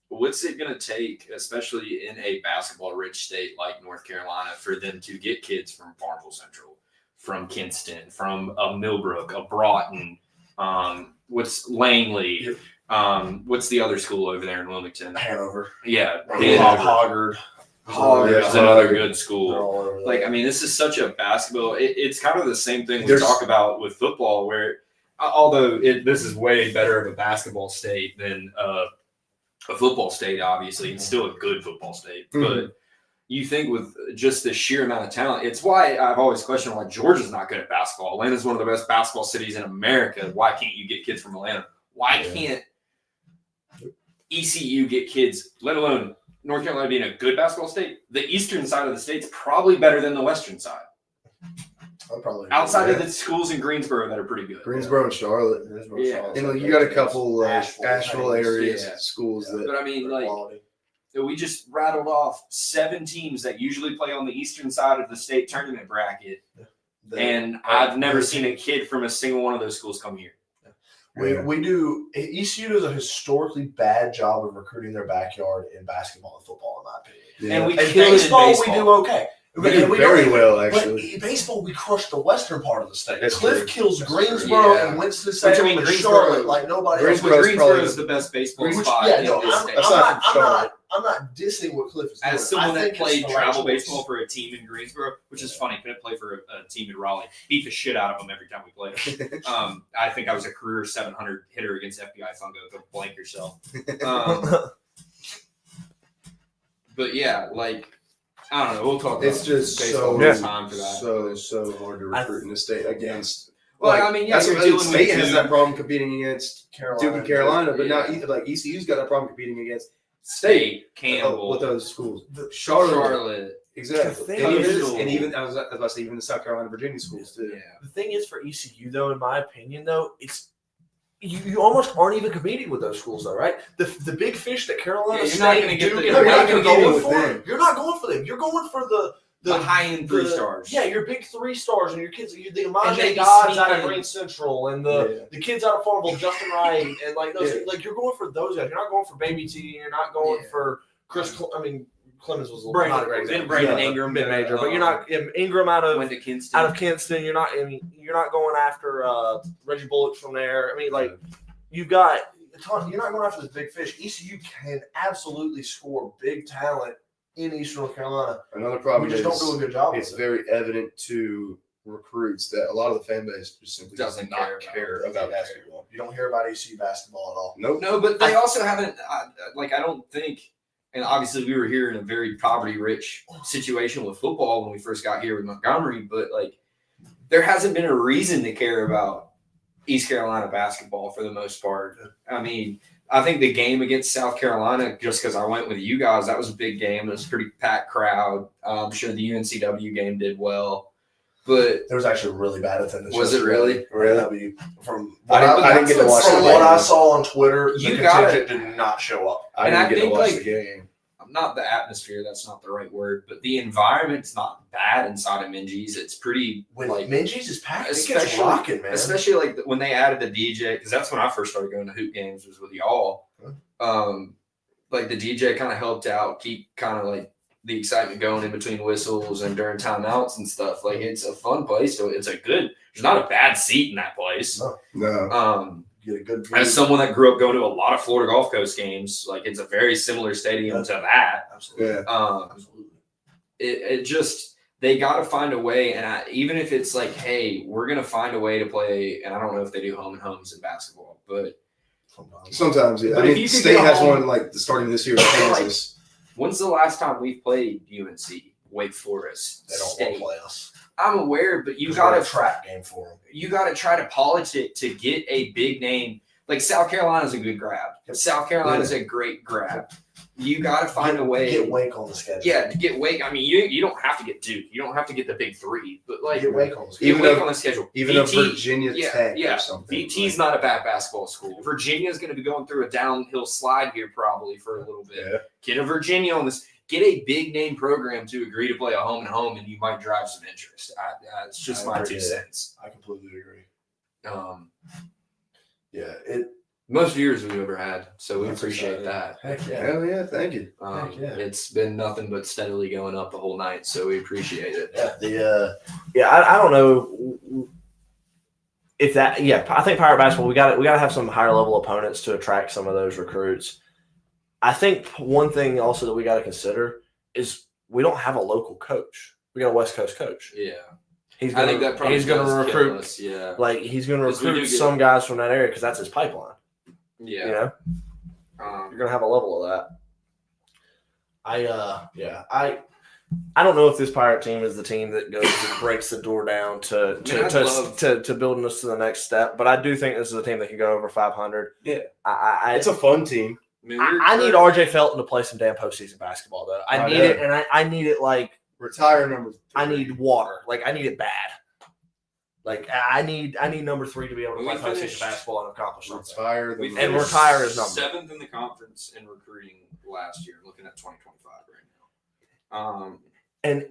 What's it going to take, especially in a basketball-rich state like North Carolina, for them to get kids from Farmville Central, from Kinston, from a Millbrook, a Broughton, what's Langley, what's the other school over there in Wilmington? Hanover. Yeah. Hoggard. Hoggard's Yeah, another Hoggard. good school. They're all over there. Like, I mean, this is such a basketball. It's kind of the same thing we There's- talk about with football, where although this is way better of a basketball state than a football state, obviously, it's still a good football state. Mhm. But you think with just the sheer amount of talent, it's why I've always questioned why Georgia's not good at basketball. Atlanta's one of the best basketball cities in America. Why can't you get kids from Atlanta? Why can't ECU get kids, let alone North Carolina being a good basketball state? The eastern side of the state's probably better than the western side. I'm probably Outside of the schools in Greensboro that are pretty good. Greensboro and Charlotte. Yeah. You got a couple Asheville area Yeah. schools that. But I mean, like, quality. we just rattled off 7 teams that usually play on the eastern side of the state tournament bracket, and I've never seen a kid from a single one of those schools come here. We do. ECU does a historically bad job of recruiting their backyard in basketball and football, in my opinion. Yeah. And we In kill it in baseball, we baseball. do okay. They do very well, But actually. in baseball, we crushed the western part of the state. That's Cliff true. kills That's Greensboro true. Yeah. and Winston-Salem and Greensboro- Charlotte like nobody else. Greensboro's Greensboro probably is the best baseball Which- spot Yeah, in no, this I'm state. not dissing what Cliff is doing. As someone I that think it's played the right travel choice. baseball for a team in Greensboro, which is funny, couldn't play for a team in Raleigh. Beat the shit out of them every time we played. I think I was a career 700 hitter against FBI Fungo. Go blank yourself. But yeah, like, I don't know. We'll talk about It's just baseball so another time for that. so hard to recruit in the state against. Well, like, I mean, yeah, that's you're what dealing state with has two- that problem competing against Duke and Carolina, but Yeah. now like ECU's got that problem competing against State, Campbell, with those schools. Charlotte. Exactly, The and thing even, is- I was about to say even the South Carolina, Virginia schools too. Yeah. The thing is, for ECU though, in my opinion, though, it's you almost aren't even competing with those schools, though, right? The big fish that Carolina you're not State, gonna get Duke, the- and you're not Wake gonna are get going with for. them. You're not going for them. You're going for the high-end 3-stars. Yeah, your big 3 stars and your kids, the And Imani maybe Gods out sneak of in. Green Central and the kids out of Farmville, Justin Wright, and like those. Yeah. Like you're going for those guys. You're not going for Baby T. You're not going Yeah. for Chris. Clemens was not a Brandon, great example. Brandon Ingram, mid-major, but you're not Ingram out went of to Kinston. Kinston. You're not going after Reggie Bullock from there. I mean, like you've got a ton. You're not going after this big fish. ECU can absolutely score big talent in Eastern North Carolina. Another We problem just is don't do a good job. it's with it. very evident to recruits that a lot of the fan base just simply does Doesn't not care care about about it. basketball. You don't hear about ECU basketball at all. Nope. No, but they also haven't. I don't think. And obviously, we were here in a very poverty-rich situation with football when we first got here with Montgomery. But like, there hasn't been a reason to care about East Carolina basketball for the most part. I mean, I think the game against South Carolina, just because I went with you guys, that was a big game. It was a pretty packed crowd. I'm sure the UNCW game did well. But There was actually really bad attendance. Was it really? Really? From I didn't get to watch from the what game. I saw on Twitter, You the got contingent did not show up. I And didn't I get to think, watch like, the game. not the atmosphere, that's not the right word, but the environment's not bad inside of Minji's. It's pretty When like Minji's is packed, it gets especially- rocking, man. especially like when they added the DJ, because that's when I first started going to hoop games was with y'all. Like the DJ kind of helped out, keep kind of like the excitement going in between whistles and during timeouts and stuff. Like it's a fun place, so it's a good. There's not a bad seat in that place. No. You get a good view. As someone that grew up going to a lot of Florida Gulf Coast games, like it's a very similar stadium to that. Absolutely. Yeah. Absolutely. It just they got to find a way, and even if it's like, hey, we're gonna find a way to play, and I don't know if they do home and homes in basketball, but Sometimes, yeah. But I if mean, you could State get has home- one like the starting this year in Kansas. when's the last time we've played UNC, Wake Forest, They don't want State? to play us. I'm aware, but you It's got a to trap game for them. you got to try to politic to get a big name. Like South Carolina's a good grab. South Carolina's a great grab. You got to find a way. Get Wake on the schedule. Yeah, to get Wake. I mean, you don't have to get Duke. You don't have to get the big three, but like Get Wake on the schedule. get Even Wake a- on the schedule. Even a VT Virginia yeah, Tech yeah. or something. VT's not a bad basketball school. Virginia's going to be going through a downhill slide here probably for a little bit. Yeah. Get a Virginia on this. Get a big name program to agree to play a home and home, and you might drive some interest. It's just I my agree. 2 cents. I completely agree. Yeah, It. most viewers we've ever had, so we That's appreciate exciting. that. Heck yeah. Hell yeah, thank you. Heck yeah. It's been nothing but steadily going up the whole night, so we appreciate it. Yeah. I don't know if that. Yeah, I think Pirate basketball. We got to have some higher level opponents to attract some of those recruits. I think one thing also that we got to consider is we don't have a local coach. We got a West Coast coach. Yeah, He's I gonna, think that probably he's going to does kill recruit. us. Yeah, Like he's going to 'Cause we do recruit get- some guys from that area because that's his pipeline. yeah. You know, you're going to have a level of that. I don't know if this Pirate team is the team that goes and breaks the door down to building us to the next step. But I do think this is a team that can go over 500. Yeah. It's It's a fun team. I need RJ Felton to play some damn postseason basketball though. I I need know. it, and I need it like Retire number 3. I need water. Like I need it bad. Like I need number 3 to be able to We play postseason finished- basketball and accomplish something. retire the We And finished retire his number. 7th in the conference in recruiting last year. Looking at 2025 right now.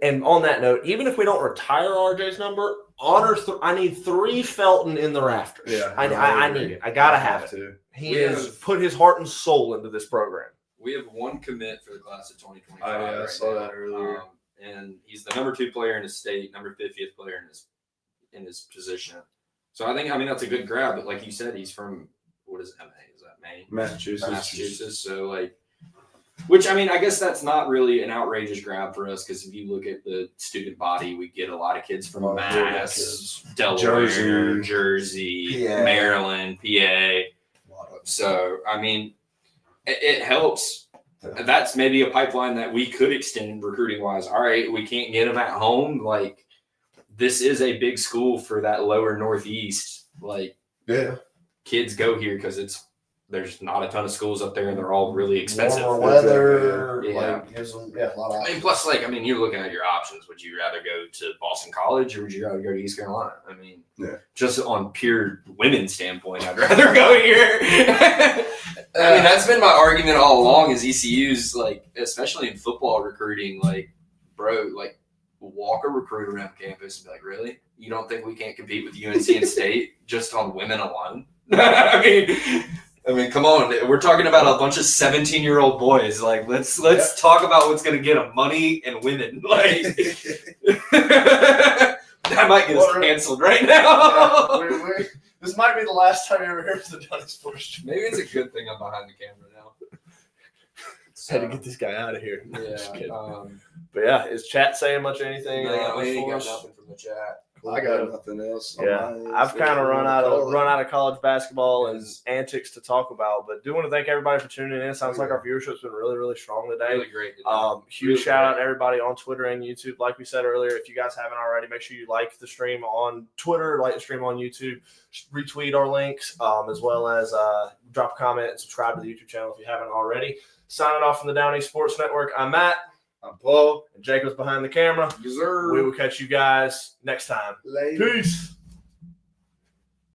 And on that note, even if we don't retire RJ's number, I need 3 Felton in the rafters. Yeah, I need it. I gotta have it. to. He We has have- put his heart and soul into this program. We have one commit for the class of 2025. I right saw now. that earlier. And he's the number 2 player in his state, number 50th player in his position. So I mean that's a good grab. But like you said, he's from what is MA? Is that Maine? Massachusetts. So like, which I mean, I guess that's not really an outrageous grab for us because if you look at the student body, we get a lot of kids from Mass, Delaware, Jersey, PA. Maryland, PA. So I mean, it helps. That's maybe a pipeline that we could extend recruiting wise. All right, we can't get them at home. Like this is a big school for that lower Northeast. Like Yeah. kids go here because it's there's not a ton of schools up there, and they're all really expensive. Warmer weather, Yeah. like gives them a lot of I mean, plus, you're looking at your options. Would you rather go to Boston College or would you rather go to East Carolina? I mean, just on pure women's standpoint, I'd rather go here. I mean, that's been my argument all along. Is ECU's especially in football recruiting, bro, walk a recruit around campus and be like, really? You don't think we can't compete with UNC and State just on women alone? I mean, come on. We're talking about a bunch of 17-year-old boys. Let's talk about what's going to get them money and women. That might get us canceled right now. This might be the last time you ever hear the Dunny Sports. Maybe it's a good thing I'm behind the camera now. Had to get this guy out of here. Yeah. But yeah, is chat saying much anything? No, we ain't got nothing from the chat. I got nothing else. Yeah, I've kind of run out of college basketball and antics to talk about, but do want to thank everybody for tuning in. Sounds like our viewership's been really, really strong today. Really great. Huge really shout out to everybody on Twitter and YouTube. Like we said earlier, if you guys haven't already, make sure you like the stream on Twitter, like the stream on YouTube, retweet our links, as well as drop a comment and subscribe to the YouTube channel if you haven't already. Signing off from the Down East Sports Network, I'm Matt. I'm Paul. And Jacob's behind the camera. Yes, sir. We will catch you guys next time. Later. Peace.